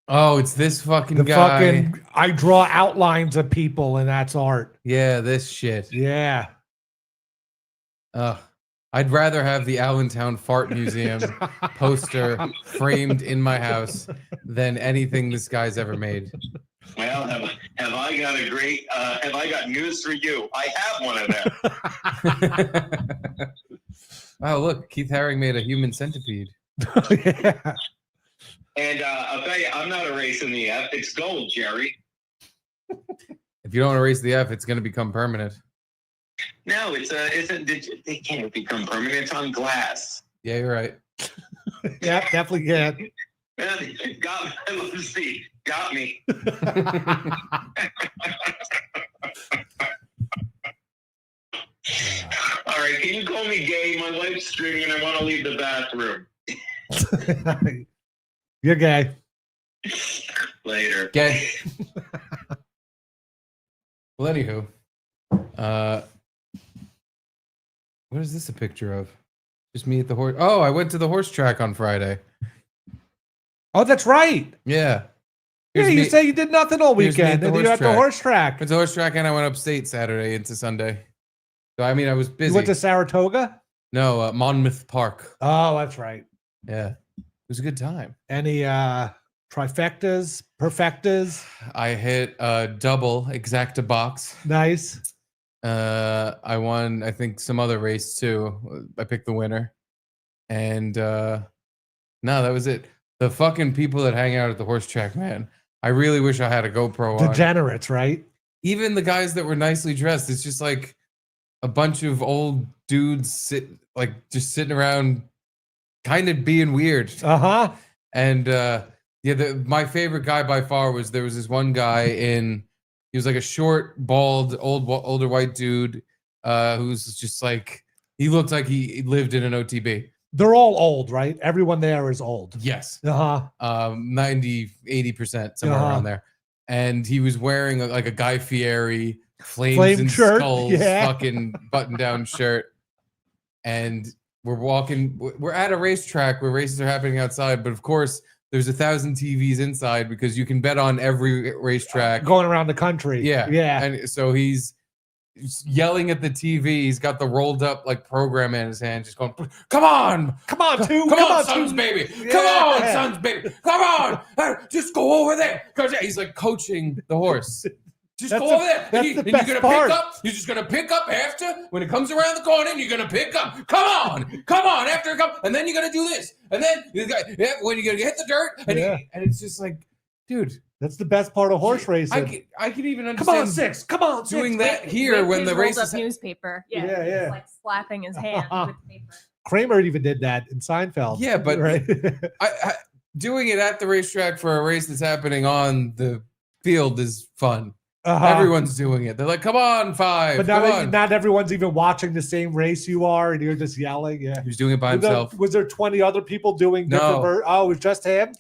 Oh, it's this fucking guy. I draw outlines of people, and that's art. Yeah, this shit. Yeah. I'd rather have the Allentown Fart Museum poster framed in my house than anything this guy's ever made. Well, have I got a great? Have I got news for you? I have one of them. Wow, look, Keith Haring made a human centipede. Yeah. And I'll tell you, I'm not erasing the F. It's gold, Jerry. If you don't erase the F, it's going to become permanent. No, it can't become permanent. It's on glass. Yeah, you're right. Yeah, definitely can. Got me. Let's see. Got me. All right, can you call me gay? My wife's streaming and I want to leave the bathroom. You're gay. Later. Gay. Well, anywho, what is this a picture of? Just me at the horse. Oh, I went to the horse track on Friday. Oh, that's right. Yeah. Yeah, you say you did nothing all weekend, and you're at the horse track. Went to the horse track, and I went upstate Saturday into Sunday. So, I mean, I was busy. You went to Saratoga? No, Monmouth Park. Oh, that's right. Yeah. It was a good time. Any trifectas, perfectas? I hit a double exacta box. Nice. I won, I think, some other race too. I picked the winner. And no, that was it. The fucking people that hang out at the horse track, man. I really wish I had a GoPro on. Degenerates, right? Even the guys that were nicely dressed, it's just like a bunch of old dudes just sitting around kind of being weird. Uh-huh. And my favorite guy by far there was this one guy he was like a short, bald, older white dude who's just like, he looked like he lived in an OTB. They're all old, right? Everyone there is old. Yes. 90, 80%, somewhere around there. And he was wearing a Guy Fieri flames and shirt. skulls fucking button-down shirt. And we're at a racetrack where races are happening outside, but of course there's 1,000 TVs inside because you can bet on every racetrack going around the country. Yeah. Yeah. And so he's yelling at the TV. He's got the rolled up program in his hand, just going, come on, come on, come on, sons, baby, come on, sons, baby, come on, just go over there. He's like coaching the horse. Just go over there. That's the best part. You're just gonna pick up after when it comes around the corner. And you're gonna pick up. Come on, after it comes, and then you're gonna do this, and then when you're gonna hit the dirt, and it's just like, dude. That's the best part of horse racing. I could even understand. Come on, six. Come on, doing that here when the race is newspaper. Yeah, yeah. He's like slapping his hand with paper. Kramer even did that in Seinfeld. Yeah, but right? I doing it at the racetrack for a race that's happening on the field is fun. Everyone's doing it. They're like, come on, five. But not everyone's even watching the same race you are, and you're just yelling. Yeah. He was doing it by himself. Was there 20 other people doing different it was just him?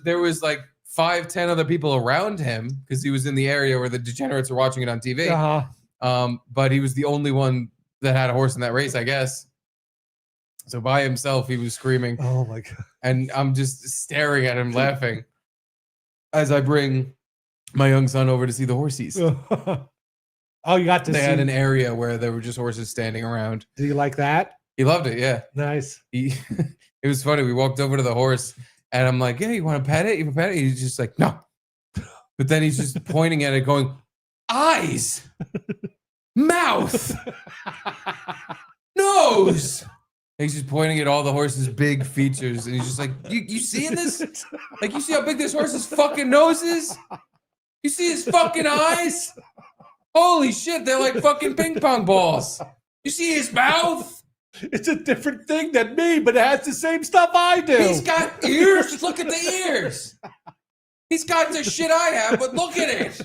There was like 5-10 other people around him because he was in the area where the degenerates are watching it on TV. But he was the only one that had a horse in that race, I guess. So by himself, he was screaming. Oh my God. And I'm just staring at him laughing as I bring my young son over to see the horses. Oh, you got to They see. had an area where there were just horses standing around. Do you like that? He loved it, yeah. Nice. It was funny. We walked over to the horse and I'm like, yeah, you want to pet it? You want to pet it? He's just like, no. But then he's just pointing at it going, eyes, mouth, nose. And he's just pointing at all the horse's big features. And he's just like, you seeing this? Like, you see how big this horse's fucking nose is? You see his fucking eyes? Holy shit, they're like fucking ping pong balls. You see his mouth? It's a different thing than me, but it has the same stuff I do. He's got ears. Just look at the ears. He's got the shit I have, but look at it.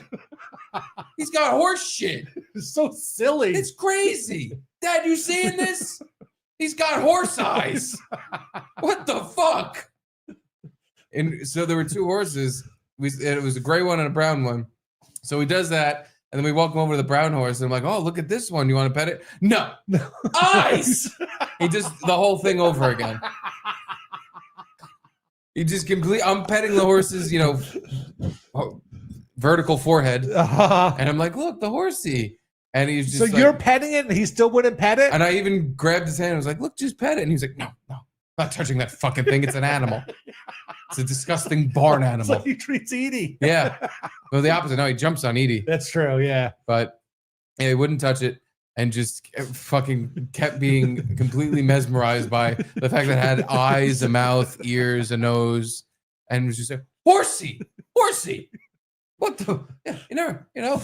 He's got horse shit. It's so silly. It's crazy. Dad, you seeing this? He's got horse eyes. What the fuck? And so there were two horses. It was a gray one and a brown one. So he does that. And then we walk him over to the brown horse, and I'm like, oh, look at this one. You want to pet it? No. Eyes! He just, the whole thing over again. He just I'm petting the horse's, vertical forehead. And I'm like, look, the horsey. And he's just so like, you're petting it and he still wouldn't pet it? And I even grabbed his hand and was like, look, just pet it. And he was like, no, not touching that fucking thing. It's an animal. It's a disgusting barn animal. It's like he treats Edie. Yeah. Well, the opposite. No, he jumps on Edie. That's true, yeah. But yeah, he wouldn't touch it and just fucking kept being completely mesmerized by the fact that it had eyes, a mouth, ears, a nose, and was just like, horsey. What the? Yeah, you know.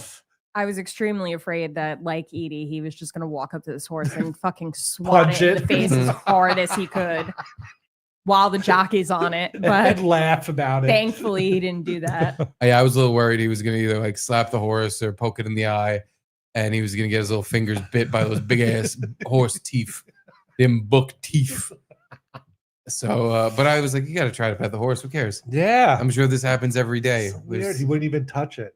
I was extremely afraid that, like Edie, he was just going to walk up to this horse and fucking swat it in the face as hard as he could while the jockey's on it. But I'd laugh about it. Thankfully, he didn't do that. Yeah, I was a little worried he was going to either like slap the horse or poke it in the eye, and he was going to get his little fingers bit by those big ass horse teeth, them book teeth. So, but I was like, you got to try to pet the horse. Who cares? Yeah. I'm sure this happens every day. Weird. He wouldn't even touch it.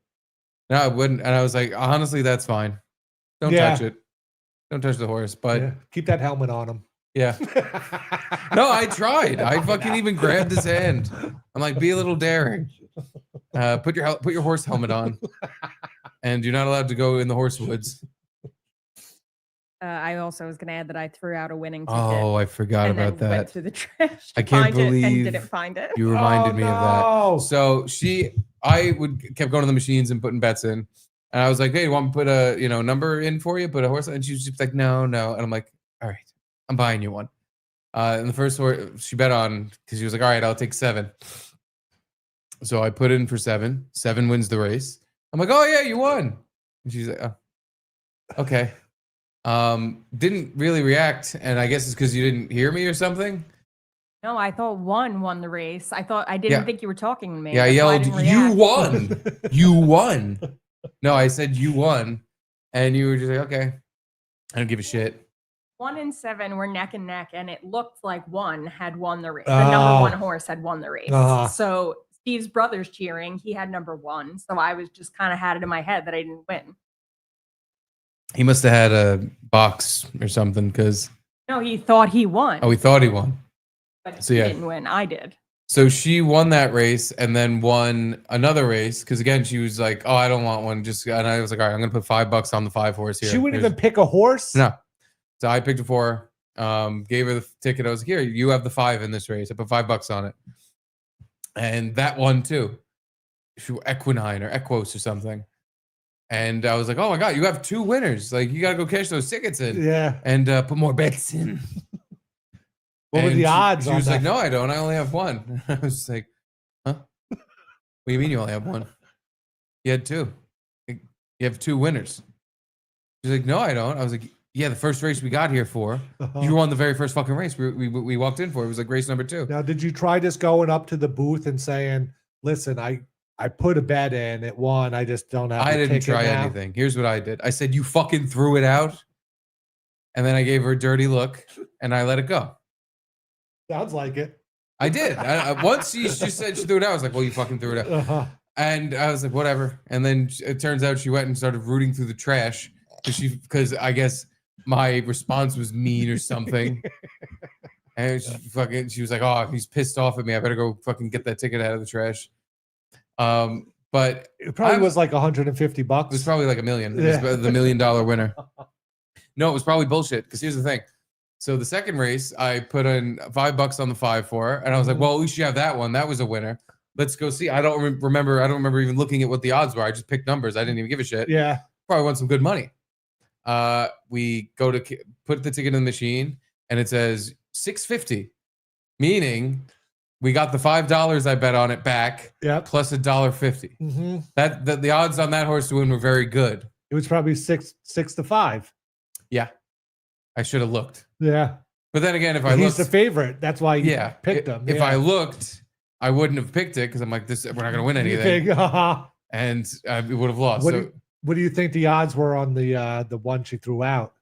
No, I wouldn't. And I was like, honestly, that's fine. Don't touch it. Don't touch the horse. But keep that helmet on him. Yeah. No, I tried. I fucking even grabbed his hand. I'm like, be a little daring. Put your horse helmet on. And you're not allowed to go in the horse woods. I also was going to add that I threw out a winning ticket. Oh, I forgot about that. Went through the trash. I can't believe and didn't find it. You reminded me of that. So I kept going to the machines and putting bets in, and I was like, "Hey, you want me to put a number in for you? Put a horse?" And she was just like, "No." And I'm like, "All right, I'm buying you one." And the first horse she bet on because she was like, "All right, I'll take 7." So I put in for 7. 7 wins the race. I'm like, "Oh yeah, you won." And she's like, "Oh, okay." Didn't really react, and I guess it's because you didn't hear me or something. No, I thought 1 won the race. I didn't think you were talking to me. Yeah, I yelled, "You won! You won!" No, I said you won, and you were just like, "Okay, I don't give a shit." 1 and 7 were neck and neck, and it looked like 1 had won the race. The number 1 horse had won the race. So Steve's brother's cheering. He had number 1. So I was just kind of had it in my head that I didn't win. He must have had a box or something because. No, he thought he won. Oh, he thought he won. But So, he yeah. didn't win. I did. So she won that race and then won another race because again she was like, "Oh, I don't want one." And I was like, "All right, I'm gonna put $5 on the 5 horse here." She wouldn't even pick a horse? No. So I picked a 4. Gave her the ticket. I was like, "Here, you have the 5 in this race." I put $5 on it, and that won too. Equinine or Equos or something. And I was like, "Oh my god, you have 2 winners! Like you gotta go cash those tickets in, and put more bets in." What were the odds? She was like, "No, I don't. I only have 1." I was like, "Huh? What do you mean you only have 1? You had 2. You have 2 winners." She's like, "No, I don't." I was like, "Yeah, the first race we got here for, you won the very first fucking race we walked in for. It was like race number 2." Now, did you try just going up to the booth and saying, "Listen, I put a bet in, it won. I just don't have." I didn't try anything. Here's what I did. I said, "You fucking threw it out," and then I gave her a dirty look and I let it go. Sounds like it. I did. Once she just said she threw it out, I was like, "Well, you fucking threw it out." And I was like, "Whatever." And then it turns out she went and started rooting through the trash because I guess my response was mean or something. And she was like, "Oh, he's pissed off at me. I better go fucking get that ticket out of the trash." But it probably was like $150. It was probably like $1 million. It was the $1 million winner. No, it was probably bullshit. Because here's the thing. So the second race, I put in $5 on the 5 for her, and I was like, "Well, at least you have that one. That was a winner. Let's go see." I don't remember. I don't remember even looking at what the odds were. I just picked numbers. I didn't even give a shit. Yeah, probably won some good money. We go to put the ticket in the machine, and it says $6.50, meaning we got the $5 I bet on it back, plus $1.50. Mm-hmm. That the odds on that horse to win were very good. It was probably 6 to 5. Yeah, I should have looked. Yeah, but then again, if I he's the favorite, that's why you picked him. If I looked, I wouldn't have picked it because I'm like, we're not gonna win anything, and we would have lost. What do you think the odds were on the one she threw out?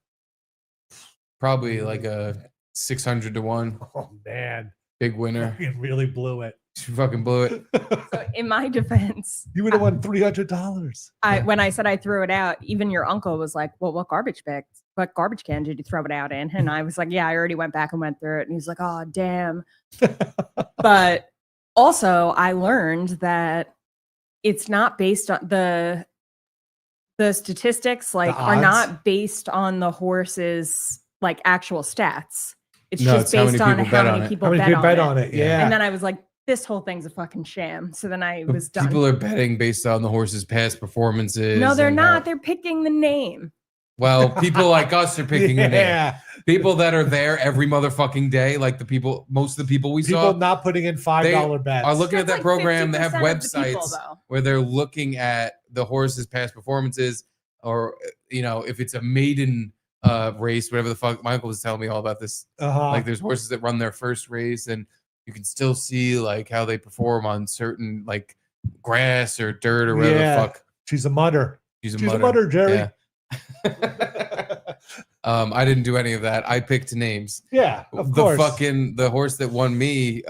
Probably like a 600 to 1. Oh man, big winner. You really blew it. She fucking blew it. So in my defense, you would have won $300. When I said I threw it out, even your uncle was like, "Well, what garbage can did you throw it out in?" And I was like, "Yeah, I already went back and went through it." And he's like, "Oh, damn." But also, I learned that it's not based on the the statistics like The are odds? not based on the horse's like actual stats. It's No, just it's how based many on people how bet many on it. people How many bet, people on, bet it. on it? Yeah. And then I was like, this whole thing's a fucking sham. So then I was done. People are betting based on the horse's past performances. No, they're and not. how- They're picking the name. Well, people like us are picking a name. Yeah. People that are there every motherfucking day, like most of the people we People saw, not putting in $5 bets. are looking at That's that like program. They have 50% of the people, websites though. where they're looking at the horse's past performances, or if it's a maiden race, whatever the fuck. My uncle was telling me all about this. Like there's horses that run their first race, and you can still see like how they perform on certain like grass or dirt or whatever the fuck. She's a mutter. She's a She's mutter, Jerry. Yeah. I didn't do any of that. I picked names. Yeah, of course. The horse that won me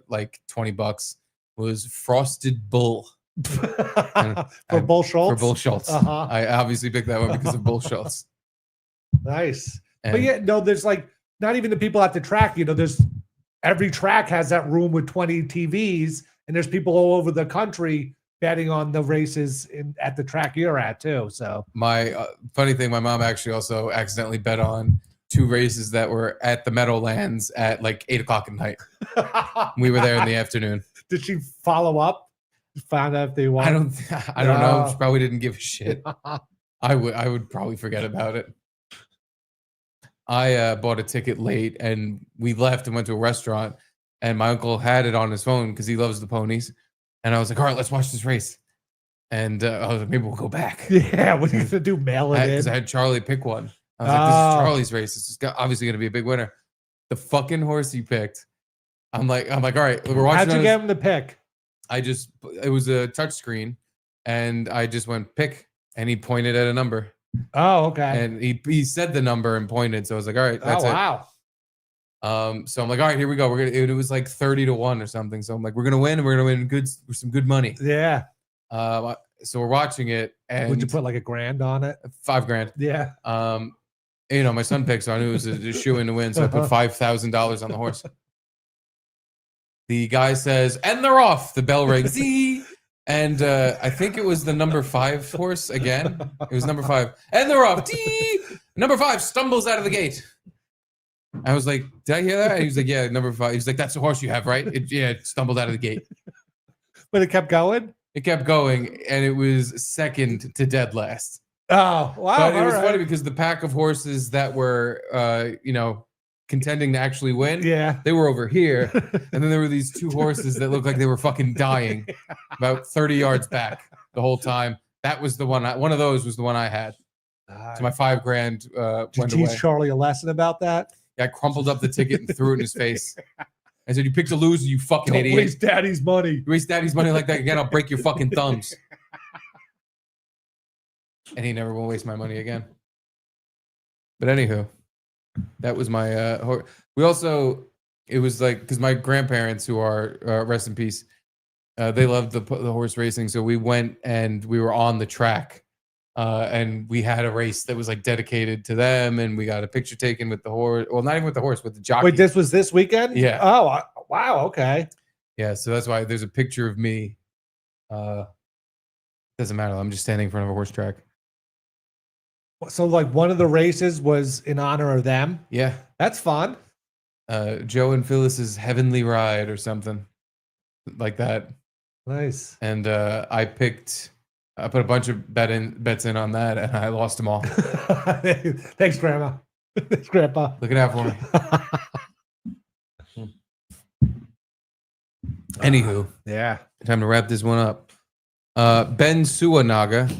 like $20 was Frosted Bull. For Bull Schultz? For Bull Schultz. I obviously picked that one because of Bull Schultz. Nice. And- But yeah, no, there's like not even the people at the track, there's every track has that room with 20 TVs, and there's people all over the country betting on the races at the track you're at too. So my funny thing, my mom actually also accidentally bet on 2 races that were at the Meadowlands at like 8:00 at night. We were there in the afternoon. Did she follow up? Found out if they won? I don't know. She probably didn't give a shit. I would probably forget about it. I bought a ticket late and we left and went to a restaurant, and my uncle had it on his phone because he loves the ponies. And I was like, all right, let's watch this race. And I was like, maybe we'll go back. Yeah, what are you gonna do? Mail it in? Because I had Charlie pick one. I was like, this is Charlie's race. This is obviously going to be a big winner. The fucking horse you picked. I'm like, all right, we're watching. How'd you get him to pick? It was a touch screen, and I just went pick, and he pointed at a number. Oh, okay. And he said the number and pointed. So I was like, all right, that's it. Wow. So I'm like, all right, here we go. It was like 30-1 or something. So I'm like, we're gonna win, and we're gonna win some good money. Yeah. So we're watching it, and Would you put like $1,000 on it? $5,000. Yeah. My son picked, so I knew it was a shoe in to win. So I put $5,000 on the horse. The guy says, and they're off. The bell rings. And I think it was the number 5 horse again. It was number 5. And they're off. Number 5 stumbles out of the gate. I was like, did I hear that? And he was like, yeah, number 5. He's like, that's the horse you have, right? It stumbled out of the gate. But it kept going? It kept going, and it was second to dead last. Oh, wow. But it was funny because the pack of horses that were, contending to actually win, they were over here. And then there were these 2 horses that looked like they were fucking dying about 30 yards back the whole time. That was the one. One of those was the one I had. So my $5,000 Did you went teach away. Charlie a lesson about that? I crumpled up the ticket and threw it in his face. I said, you picked a loser, you fucking Don't idiot. waste daddy's money. You waste daddy's money like that again, I'll break your fucking thumbs. And he never will waste my money again. But anywho, that was my we also, it was like, because my grandparents, who are rest in peace, they loved the horse racing. So we went and we were on the track, and we had a race that was like dedicated to them, and we got a picture taken with the horse. Well, not even with the horse, with the jockey. Wait, this was this weekend? Yeah. Oh, wow. Okay. Yeah, so that's why there's a picture of me. Doesn't matter. I'm just standing in front of a horse track. So, like, one of the races was in honor of them? Yeah. That's fun. Joe and Phyllis's Heavenly Ride or something like that. Nice. And I put a bunch of bets in on that, and I lost them all. Thanks, Grandma. Thanks, Grandpa. Looking out for me. Anywho, yeah, time to wrap this one up. Ben Suanaga,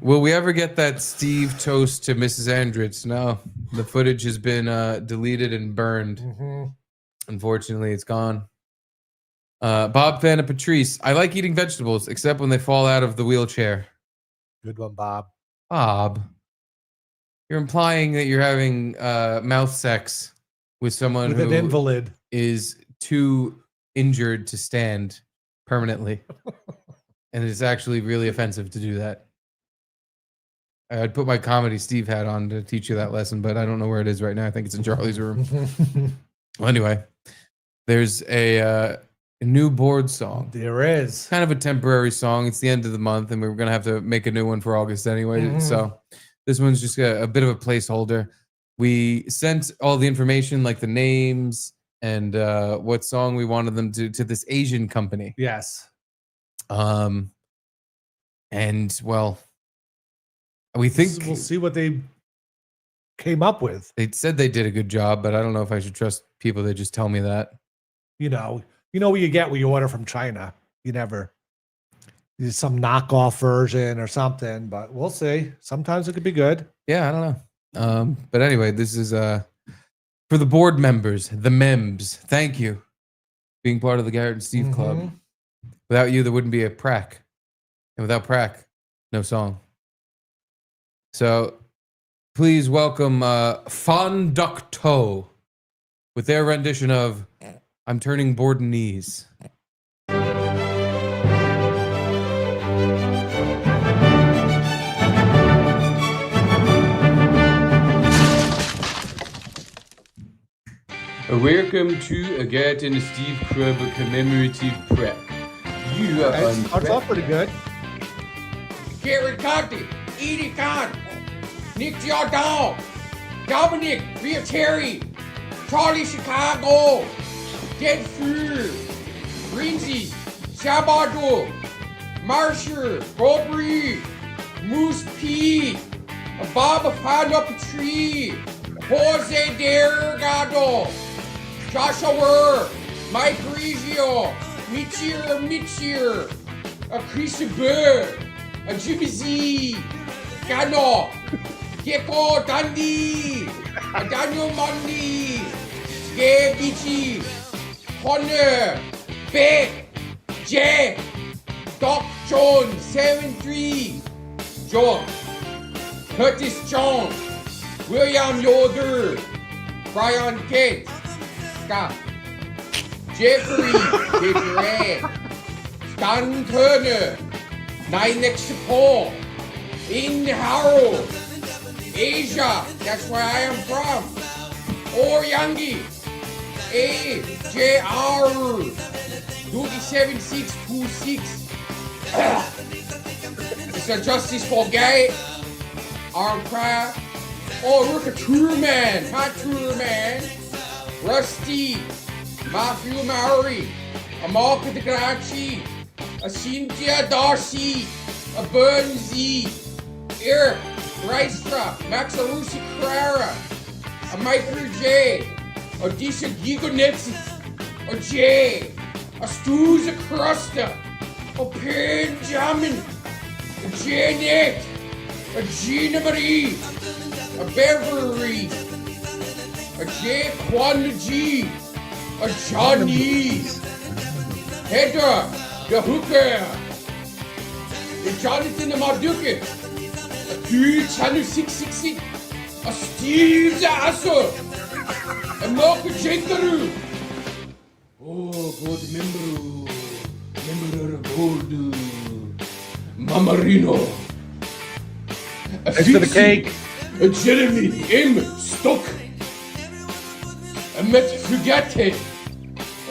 will we ever get that Steve toast to Mrs. Andritz? No, the footage has been deleted and burned. Mm-hmm. Unfortunately, it's gone. Bob Fana Patrice, I like eating vegetables except when they fall out of the wheelchair. Good one, Bob. Bob, you're implying that you're having mouth sex with someone With an invalid. is too injured to stand permanently. And it's actually really offensive to do that. I'd put my Comedy Steve hat on to teach you that lesson, but I don't know where it is right now. I think it's in Charlie's room. Well, anyway, there's a new board song. There is. Kind of a temporary song. It's the end of the month, and we're going to have to make a new one for August anyway. Mhm. So this one's just a bit of a placeholder. We sent all the information, like the names and what song we wanted them to this Asian company. Yes. And, well, we think... We'll see what they came up with. They said they did a good job, but I don't know if I should trust people that just tell me that. You know what you get when you order from China. You never... There's some knockoff version or something, but we'll see. Sometimes it could be good. Yeah, I don't know. But anyway, this is for the board members, the MEMS. Thank you, being part of the Garrett and Steve Club. Without you, there wouldn't be a Prac, and without Prac, no song. So, please welcome Fonducto with their rendition of "I'm Turning Board Knees." Welcome to a Garrett and Steve Club commemorative prep. You are on Starts off pretty good. Garrett Conti, Edie Con, Nick Giordano, Dominic Riacherry, Charlie Chicago, Dead Fur, Rinzi, Sabado, Marsher, Bobry, Moose P, Bob Fan Up a Tree, Jose Delgado, Joshua, Mike Reggio, Mitchir, Chris Burr, Jimmy Z, Gano, Gecko Dundee, Daniel Mundy, Gay Beachy, Connor, Beck, Jay, Doc Jones, 7-3, John, Curtis Jones, William Yoder, Brian Kent, Scott, Jeffrey, Jeffrey, Stan Turner, Nine Next to Paul, In Harold, Asia, that's where I am from, Or Yangi, AJR, 27626, Mr. Justice for Gay, Arm Cry, Oh, look at Truman, not Truman, Rusty, Matthew Murray, a Mark DeGracci, a Cynthia Darcy, a Burnsy, Eric Rystra, Max Arusi Carrera, a Michael J, a Disha Gigonetsi, a J, a Stuza Crusta, a Benjamin, a Janet, a Gina Marie, a Beverly, a J. Quan G, a Johnny, Hedda, the Hooker, a Jonathan the Marduke, a Dude Channel 666, a Steve the Asso, a Mark Jenkaru. Oh, God, member of gold, Mamarino. Thanks for the cake. A Jeremy M. Stock, a Matt Fugate,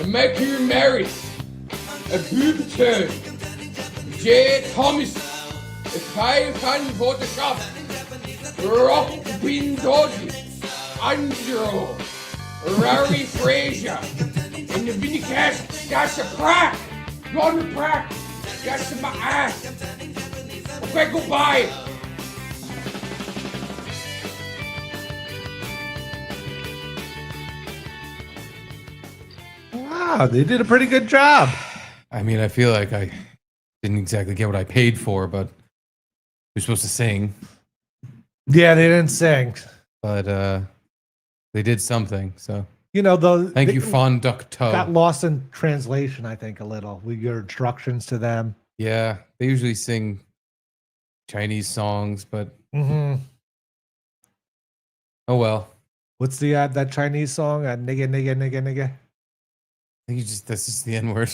a Matthew Maris, a Bubton, J. Thomas, a Five Fan Photoshop, Rock Bin Dodgy, Andrew, Larry Frazier, and the Vinny Cash, that's a Prac, Ron Prac, that's my ass. Okay, goodbye. Wow, they did a pretty good job. I mean, I feel like I didn't exactly get what I paid for, but you're supposed to sing. Yeah, they didn't sing. But they did something, so. Thank you, Fonducto. Got lost in translation, I think, a little with your instructions to them. Yeah, they usually sing Chinese songs, but Mm-hmm. Oh well. What's the that Chinese song? Nigga, nigga, nigga, nigga. I think that's just the N word.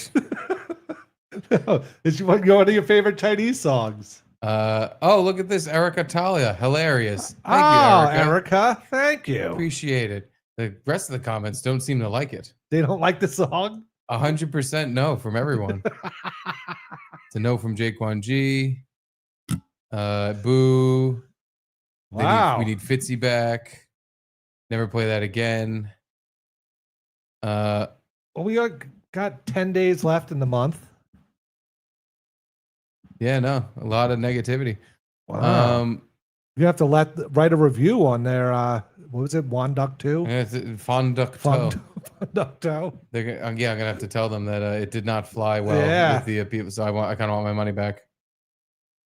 It's one of your favorite Chinese songs. Oh, look at this, Erica Talia, hilarious. Thank you, Erica. Thank you. Appreciate it. The rest of the comments don't seem to like it. They don't like the song? 100% no from everyone. It's a no from Jaquan G. Boo. Wow. We need Fitzy back. Never play that again. Well, we got 10 days left in the month. Yeah, no, a lot of negativity. Wow. You have to write a review on their what was it, Wanduck 2? Fonducto. Fonducto. I'm gonna have to tell them that it did not fly well with the people, so I kind of want my money back.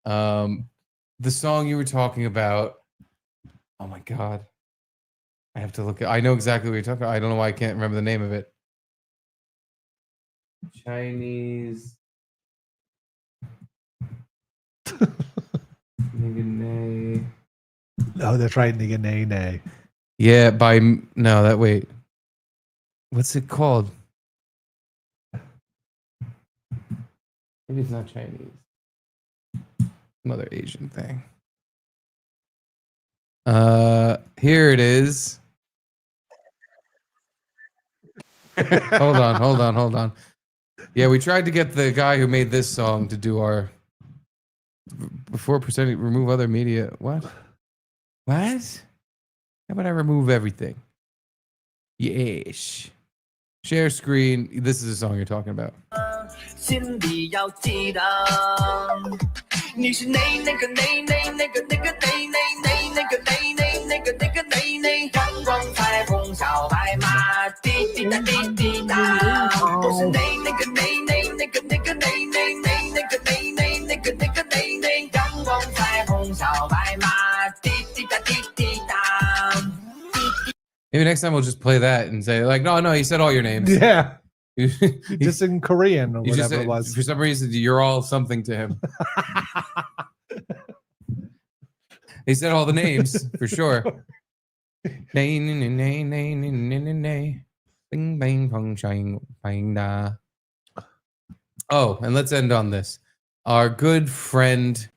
The song you were talking about, oh my god, I have to look at. I know exactly what you're talking about. I don't know why I can't remember the name of it. Chinese. Oh, that's right, nigga, nay, nay. Yeah, wait. What's it called? Maybe it's not Chinese. Another Asian thing. Here it is. Hold on. Yeah, we tried to get the guy who made this song to do our before presenting remove other media. What? How about I remove everything? Yes. Share screen. This is the song you're talking about. Maybe next time we'll just play that and say, like, no, he said all your names. Yeah. Just in Korean or whatever it was. For some reason, you're all something to him. He said all the names, for sure. Oh, and let's end on this. Our good friend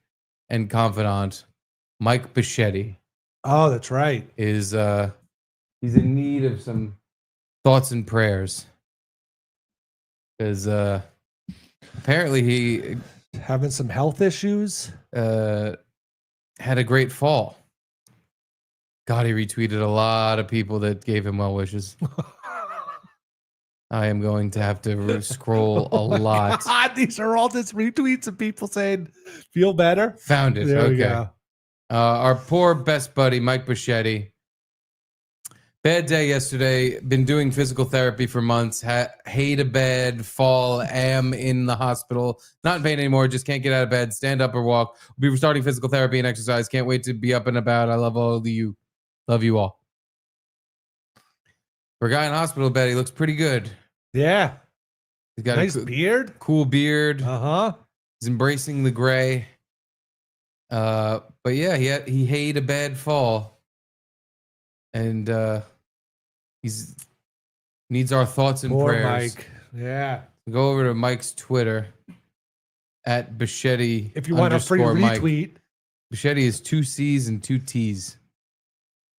and confidant, Mike Bocchetti. Oh, that's right. Is he's in need of some thoughts and prayers. Because apparently he having some health issues. Had a great fall. God, he retweeted a lot of people that gave him well wishes. I am going to have to scroll a lot. God, these are all just retweets of people saying, feel better. Found it. There we Okay. go. Our poor best buddy, Mike Bocchetti. Bad day yesterday. Been doing physical therapy for months. Hate a bed, fall, am in the hospital. Not in pain anymore. Just can't get out of bed, stand up or walk. We'll be starting physical therapy and exercise. Can't wait to be up and about. I love all of you. Love you all. For a guy in hospital bed, he looks pretty good. Yeah. He's got nice beard. Cool beard. Uh-huh. He's embracing the gray. But yeah, he had a bad fall. And he's needs our thoughts and Poor prayers. Mike. Yeah. Go over to Mike's Twitter at Bashetti. If you want a free retweet. Bashetti is 2 C's and 2 T's.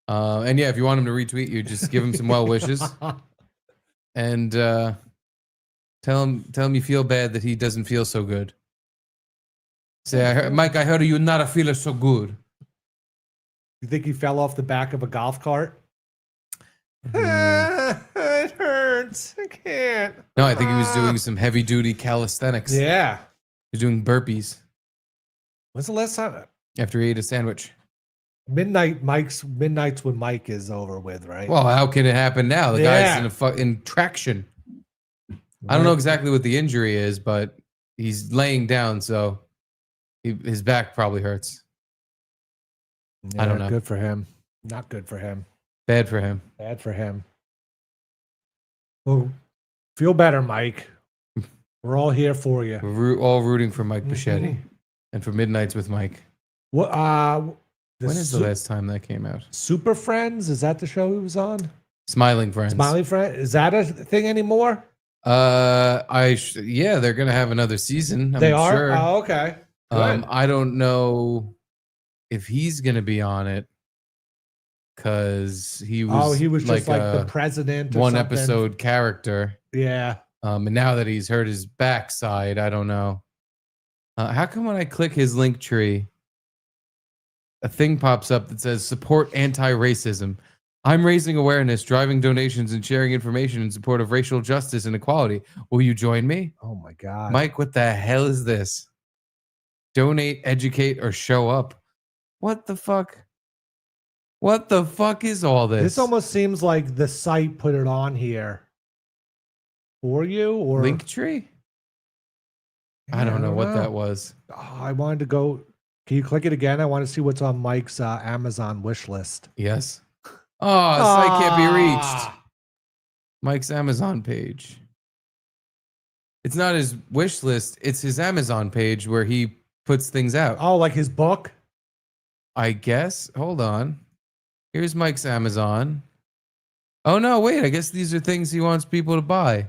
And yeah, if you want him to retweet you, just give him some well wishes. And tell him you feel bad that he doesn't feel so good. Say, Mike, I heard you not feeling so good. You think he fell off the back of a golf cart? It hurts. I can't. No, I think he was doing some heavy duty calisthenics. Yeah. He was doing burpees. When's the last time? After he ate a sandwich. Midnights when Mike is over with, right? Well, how can it happen now? The guy's in traction. I don't know exactly what the injury is, but he's laying down, so his back probably hurts. Yeah, I don't know. Good for him. Not good for him. Bad for him. Bad for him. Well, feel better, Mike. We're all here for you. We're all rooting for Mike Bashetti and for Midnights with Mike. What? When is the last time that came out? Super Friends? Is that the show he was on? Smiling Friends. Smiling Friends. Is that a thing anymore? Yeah, they're gonna have another season. They are. Sure. Oh, okay. Good. I don't know if he's gonna be on it because he was. He was just like the president. Or one something. episode character. Yeah. And now that he's hurt his backside, I don't know. How come when I click his link tree, a thing pops up that says support anti-racism? I'm raising awareness, driving donations, and sharing information in support of racial justice and equality. Will you join me? Oh my God. Mike, what the hell is this? Donate, educate, or show up. What the fuck? What the fuck is all this? This almost seems like the site put it on here for you, or Linktree? I don't know what that was. Oh, I wanted to go. Can you click it again? I want to see what's on Mike's Amazon wish list. Yes. Oh, the site can't be reached. Mike's Amazon page. It's not his wish list. It's his Amazon page where he puts things out. Oh, like his book? I guess. Hold on. Here's Mike's Amazon. Oh, no, wait. I guess these are things he wants people to buy.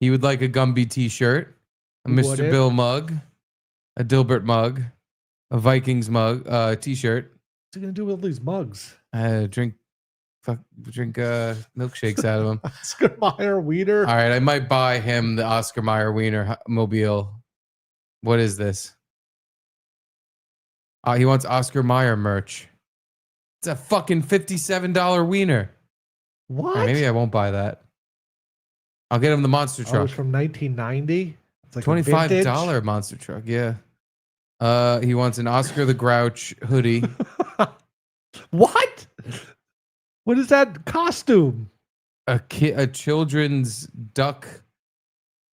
He would like a Gumby t-shirt, a Mr. Bill mug, a Dilbert mug, a Vikings mug, t-shirt. What's he going to do with all these mugs? Drink milkshakes out of them. Oscar Mayer Wiener. All right, I might buy him the Oscar Mayer Wiener mobile. What is this? He wants Oscar Mayer merch. It's a fucking $57 wiener. What? Right, maybe I won't buy that. I'll get him the monster Oh, truck. it's from 1990. It's like $25 monster truck. Yeah. He wants an Oscar the Grouch hoodie. What? What is that costume? A children's duck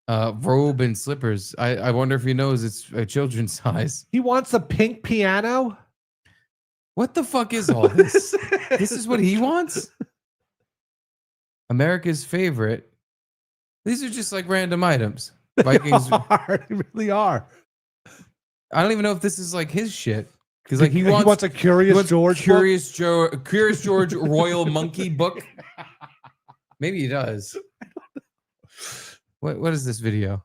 robe and slippers. I wonder if he knows it's a children's size. He wants a pink piano. What the fuck is all this? This is what he wants? America's favorite. These are just like random items. Vikings. They really are. I don't even know if this is like his shit. Because like he wants a Curious George Curious George Royal Monkey book. Maybe he does. What is this video?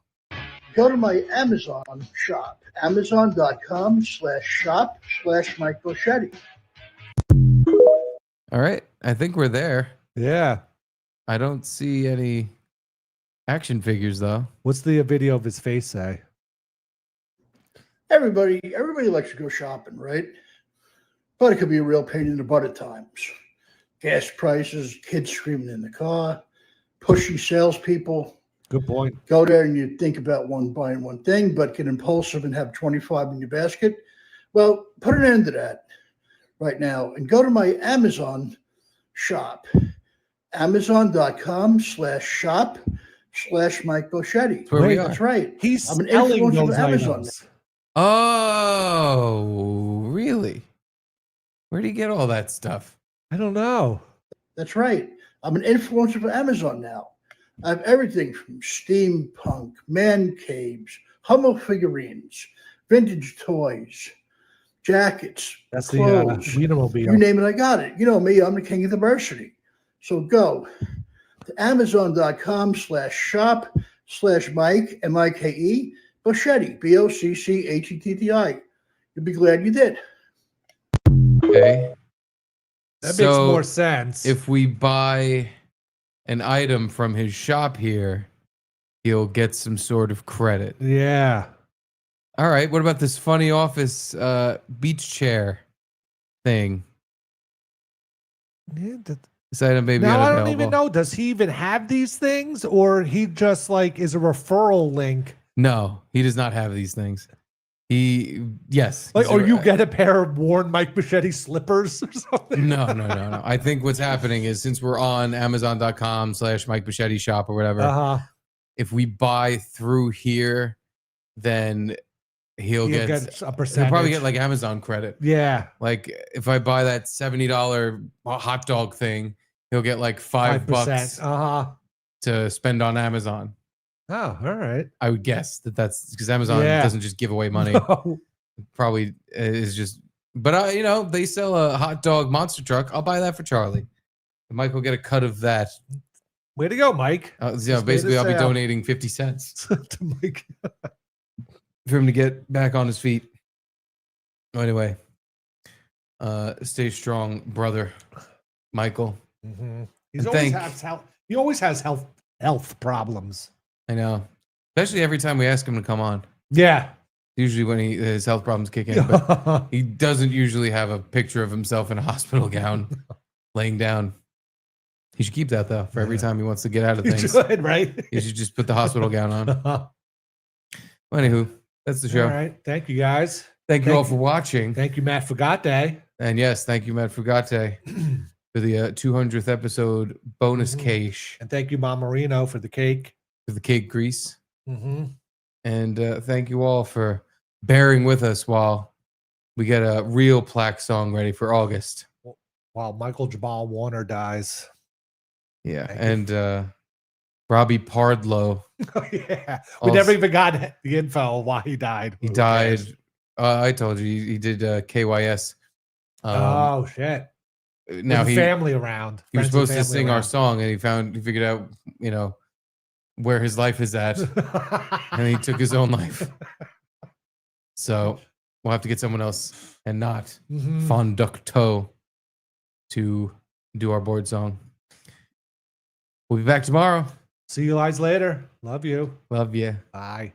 Go to my Amazon shop, amazon.com/shop/Mike Bocchetti. All right. I think we're there. Yeah. I don't see any action figures though. What's the video of his face say? Everybody likes to go shopping, right? But it could be a real pain in the butt at times. Gas prices, kids screaming in the car, pushy salespeople. Good point. Go there and you think about buying one thing, but get impulsive and have 25 in your basket. Well, put an end to that right now and go to my Amazon shop, amazon.com/shop/Mike Bocchetti. That's right. I'm an influencer of Amazon. Oh, really? Where do you get all that stuff? I don't know. That's right. I'm an influencer for Amazon now. I have everything from steampunk, man caves, Hummel figurines, vintage toys, jackets, That's clothes. the Wienermobile. You name it, I got it. You know me, I'm the king of diversity. So go to amazon.com/shop/Mike, M-I-K-E, Bashetti, Bocchetti. You'll be glad you did. Okay. That makes more sense. If we buy an item from his shop here, he'll get some sort of credit. Yeah. All right. What about this funny office beach chair thing? Yeah, This item may be now I unavailable. don't even know. Does he even have these things, or he just like is a referral link? No, he does not have these things. Yes. Like, or you get a pair of worn Mike Bashetti slippers or something? No. I think what's happening is since we're on Amazon.com/Mike Bashetti shop or whatever, if we buy through here, then he'll get a percentage. He'll probably get like Amazon credit. Yeah. Like if I buy that $70 hot dog thing, he'll get like $5 to spend on Amazon. Oh, all right. I would guess that's because Amazon doesn't just give away money. No. Probably is just, but they sell a hot dog monster truck. I'll buy that for Charlie. Mike will get a cut of that. Way to go, Mike. Basically, I'll be donating 50 cents to Mike for him to get back on his feet. Anyway, stay strong, brother, Michael. Mm-hmm. He He always has health problems. I know. Especially every time we ask him to come on. Yeah. Usually when his health problems kick in, but he doesn't usually have a picture of himself in a hospital gown laying down. He should keep that though for every time he wants to get out of things. He should, right? He should just put the hospital gown on. Well, anywho, that's the show. All right. Thank you, guys. Thank you all for watching. Thank you, Matt Fugate. And yes, thank you, Matt Fugate, for the 200th episode bonus cache. And thank you, Mom Marino, for the cake. For the cake grease. Mm-hmm. And thank you all for bearing with us while we get a real plaque song ready for August. While Michael Jamal Warner dies. Yeah. And Robbie Pardlo. Oh, yeah. We never even got the info why he died. He died. I told you he did KYS. Oh, shit. Now With family around. He was Friends and supposed to family sing our around. song, and he figured out, where his life is at, and he took his own life. So we'll have to get someone else and not Fonducto to do our board song. We'll be back tomorrow. See you guys later. Love you. Love you. Bye.